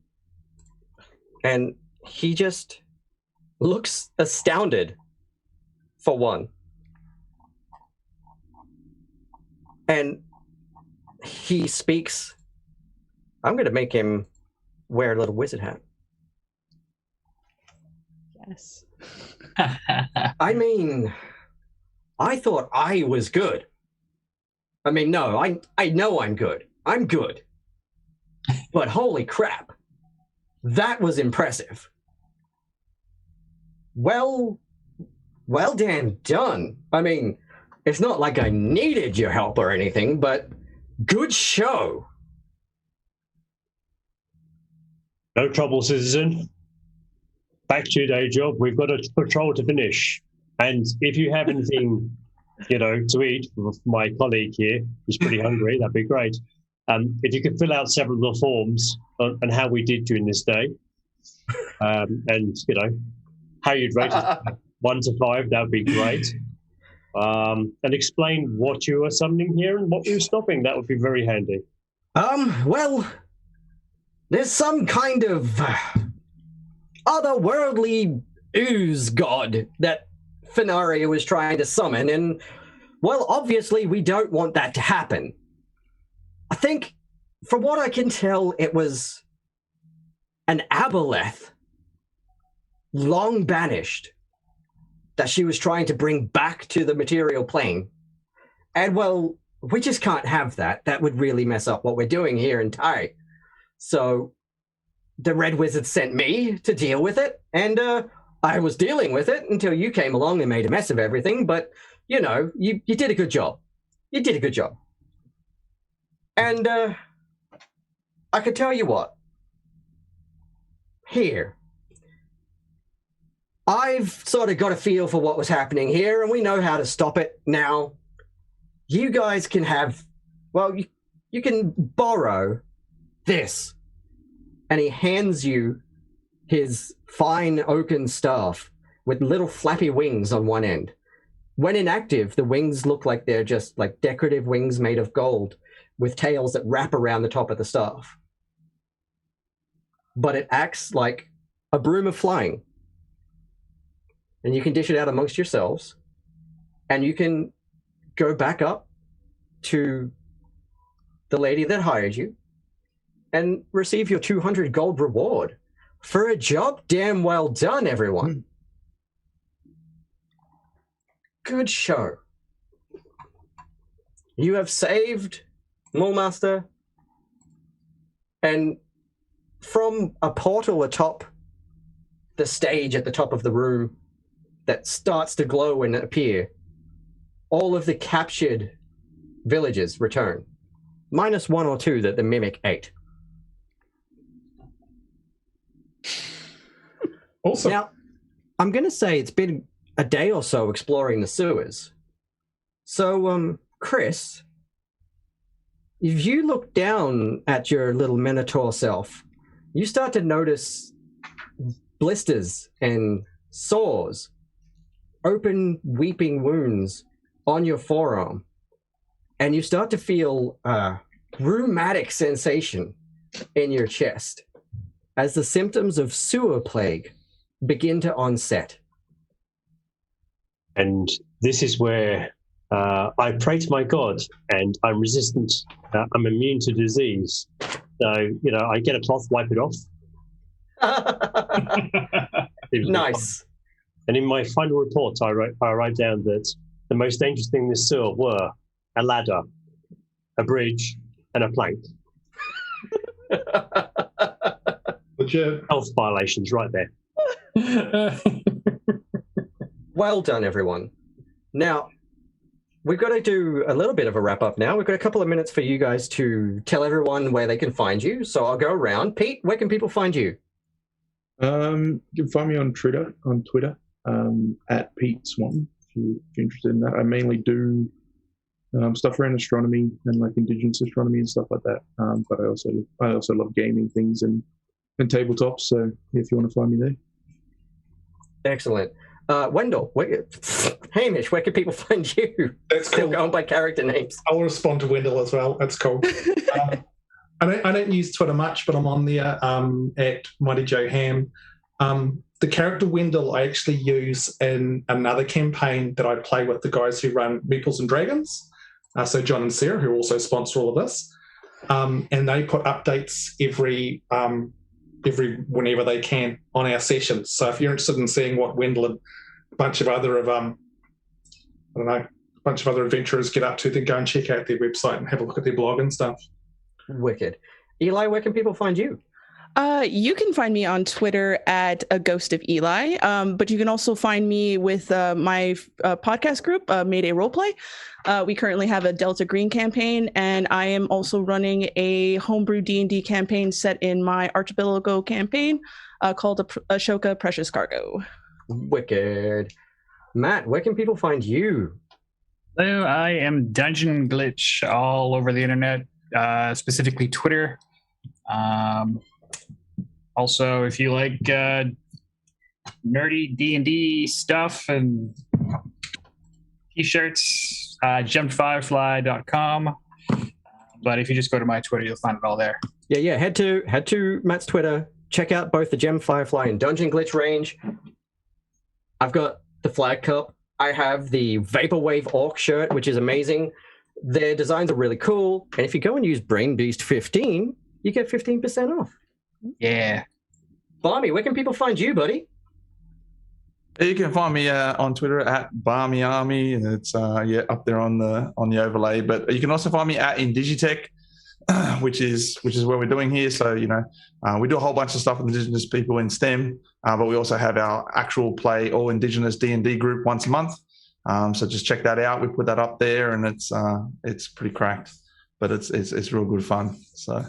and he just looks astounded, for one. And he speaks. I'm going to make him wear a little wizard hat. Yes. I mean, I thought I was good. I mean, no, I know I'm good. I'm good. But holy crap, that was impressive. Well damn done. I mean, it's not like I needed your help or anything, but good show. No trouble, citizen. Back to your day job. We've got a patrol to finish. And if you have anything, to eat, my colleague here, who's pretty hungry, that'd be great. If you could fill out several of the forms on how we did during this day, and, how you'd rate it 1 to 5, that would be great. And explain what you were summoning here and what you were stopping. That would be very handy. Well, there's some kind of otherworldly ooze god that Fenaria was trying to summon, and, well, obviously we don't want that to happen. I think, from what I can tell, it was an aboleth, long banished, that she was trying to bring back to the material plane. And, well, we just can't have that. That would really mess up what we're doing here in Tai. So the Red Wizard sent me to deal with it, and I was dealing with it until you came along and made a mess of everything, but, you did a good job. You did a good job. And I could tell you what. Here. I've sort of got a feel for what was happening here, and we know how to stop it now. You guys can have, well, you can borrow this. And he hands you his fine oaken staff with little flappy wings on one end. When inactive, the wings look like they're just like decorative wings made of gold with tails that wrap around the top of the staff. But it acts like a broom of flying. And you can dish it out amongst yourselves. And you can go back up to the lady that hired you and receive your 200 gold reward for a job damn well done, everyone. Good show. You have saved Mulemaster, and from a portal atop the stage at the top of the room that starts to glow and appear, all of the captured villagers return, minus one or two that the mimic ate. Also, now, I'm going to say it's been a day or so exploring the sewers. So, Chris, if you look down at your little minotaur self, you start to notice blisters and sores, open weeping wounds on your forearm, and you start to feel a rheumatic sensation in your chest as the symptoms of sewer plague begin to onset. And this is where I pray to my God, and I'm resistant. I'm immune to disease. So, I get a cloth, wipe it off. Nice. And in my final report, I write down that the most dangerous thing in this sewer were a ladder, a bridge, and a plank. Legit. Health violations right there. Well done, everyone. Now, we've got to do a little bit of a wrap-up now. We've got a couple of minutes for you guys to tell everyone where they can find you. So I'll go around. Pete, where can people find you? You can find me on Twitter, at Pete Swan, if you're interested in that. I mainly do stuff around astronomy and like indigenous astronomy and stuff like that. But I also love gaming things and tabletops. So if you want to find me there. Excellent. Wendell, Hamish, where can people find you? That's Still cool. going by character names. I'll respond to Wendell as well. That's cool. I don't use Twitter much, but I'm on there at Mighty Joe Ham. The character Wendell I actually use in another campaign that I play with the guys who run Meeples and Dragons. So John and Sarah, who also sponsor all of this. And they put updates every whenever they can on our sessions. So if you're interested in seeing what Wendell and a bunch of other adventurers get up to, then go and check out their website and have a look at their blog and stuff. Wicked. Eli, where can people find you? You can find me on Twitter at A Ghost of Eli, but you can also find me with my podcast group, Mayday Roleplay. We currently have a Delta Green campaign, and I am also running a homebrew D&D campaign set in my Archipelago campaign called Ashoka Precious Cargo. Wicked. Matt, where can people find you? Hello, I am Dungeon Glitch all over the internet, specifically Twitter. Also, if you like nerdy D&D stuff and t-shirts, jumpedfirefly.com. But if you just go to my Twitter, you'll find it all there. Yeah. Head to Matt's Twitter. Check out both the Gem Firefly and Dungeon Glitch range. I've got the Flag Cup. I have the Vaporwave Orc shirt, which is amazing. Their designs are really cool. And if you go and use Brain Beast 15, you get 15% off. Yeah. Barmy, where can people find you, buddy? You can find me on Twitter at Barmy Army, and it's up there on the overlay. But you can also find me at Indigitech, which is what we're doing here. So we do a whole bunch of stuff with Indigenous people in STEM, but we also have our actual play all Indigenous D&D group once a month. So just check that out. We put that up there, and it's pretty cracked. but it's real good fun. So.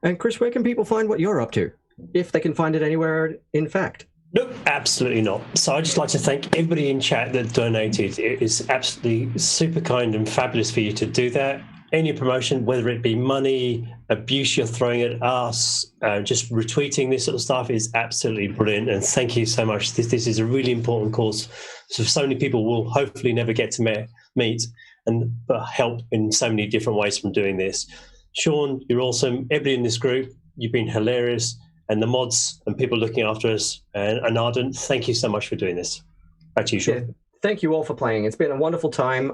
And Chris, where can people find what you're up to, if they can find it anywhere? In fact. Nope, absolutely not. So I'd just like to thank everybody in chat that donated. It is absolutely super kind and fabulous for you to do that. Any promotion, whether it be money, abuse you're throwing at us, just retweeting this sort of stuff is absolutely brilliant. And thank you so much. This is a really important cause. So many people will hopefully never get to meet and help in so many different ways from doing this. Shaun, you're awesome. Everybody in this group, you've been hilarious. And the mods and people looking after us and Ardent, thank you so much for doing this. Back to you, Shaun. Yeah, thank you all for playing. It's been a wonderful time.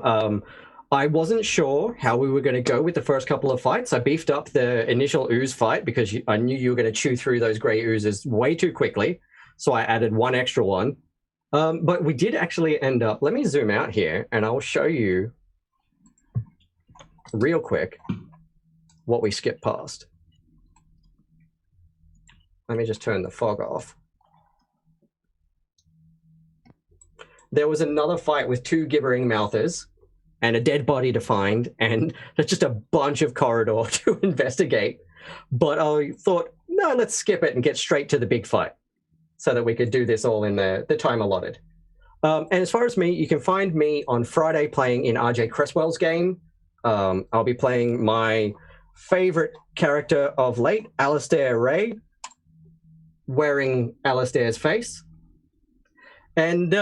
I wasn't sure how we were going to go with the first couple of fights. I beefed up the initial ooze fight because I knew you were going to chew through those grey oozes way too quickly. So I added one extra one. But we did actually end up... Let me zoom out here and I'll show you real quick what we skipped past. Let me just turn the fog off. There was another fight with 2 gibbering mouthers and a dead body to find, and just a bunch of corridor to investigate. But I thought, no, let's skip it and get straight to the big fight so that we could do this all in the time allotted. And as far as me, you can find me on Friday playing in RJ Cresswell's game. I'll be playing my favorite character of late, Alistair Ray, wearing Alistair's face. And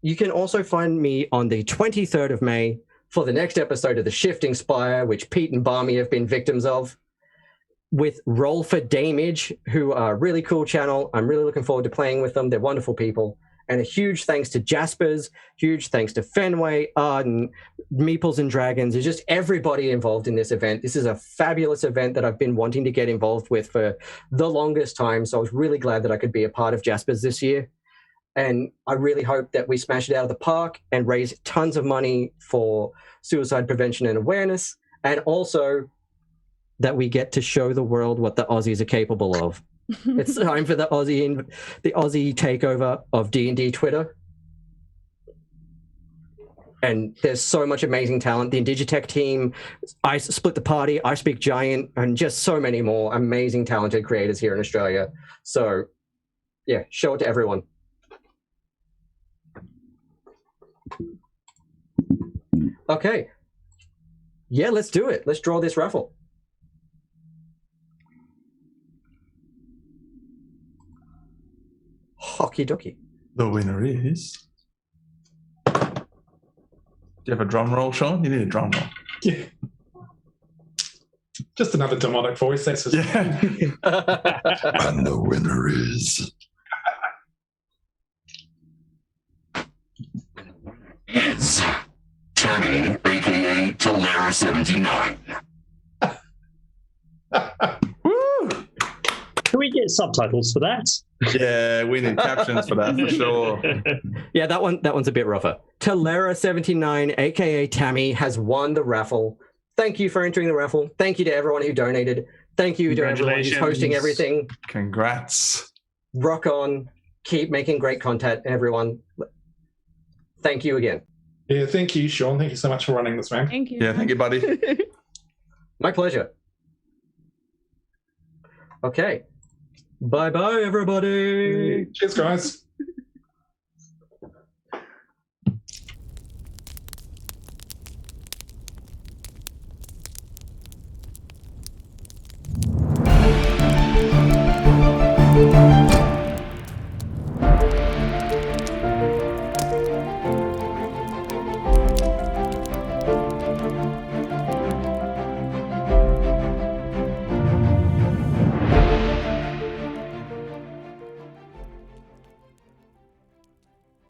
you can also find me on the 23rd of May for the next episode of The Shifting Spire, which Pete and Barmy have been victims of, with Roll for Damage, who are a really cool channel. I'm really looking forward to playing with them. They're wonderful people. And a huge thanks to Jasper's, huge thanks to Fenway, Ardent, Meeples and Dragons. There's just everybody involved in this event. This is a fabulous event that I've been wanting to get involved with for the longest time. So I was really glad that I could be a part of Jasper's this year. And I really hope that we smash it out of the park and raise tons of money for suicide prevention and awareness. And also that we get to show the world what the Aussies are capable of. It's time for the Aussie takeover of D&D Twitter. And there's so much amazing talent. The Indigitech team, I Split the Party, I Speak Giant, and just so many more amazing, talented creators here in Australia. So, yeah, show it to everyone. Okay. Yeah, let's do it. Let's draw this raffle. Hockey dokie. The winner is... Do you have a drum roll, Shaun? You need a drum roll. Yeah. Just another demonic voice. That's just... Yeah. And the winner is... It's Tony, aka Talara79. Woo! Can we get subtitles for that? Yeah, we need captions for that for sure. Yeah, that one's a bit rougher. Talara79, aka Tammy, has won the raffle. Thank you for entering the raffle. Thank you to everyone who donated. Thank you to everyone who's hosting everything. Congrats. Rock on. Keep making great content, everyone. Thank you again. Yeah, thank you, Shaun. Thank you so much for running this, man. Thank you. Yeah, thank you, buddy. My pleasure. Okay. Bye-bye, everybody. Cheers, guys.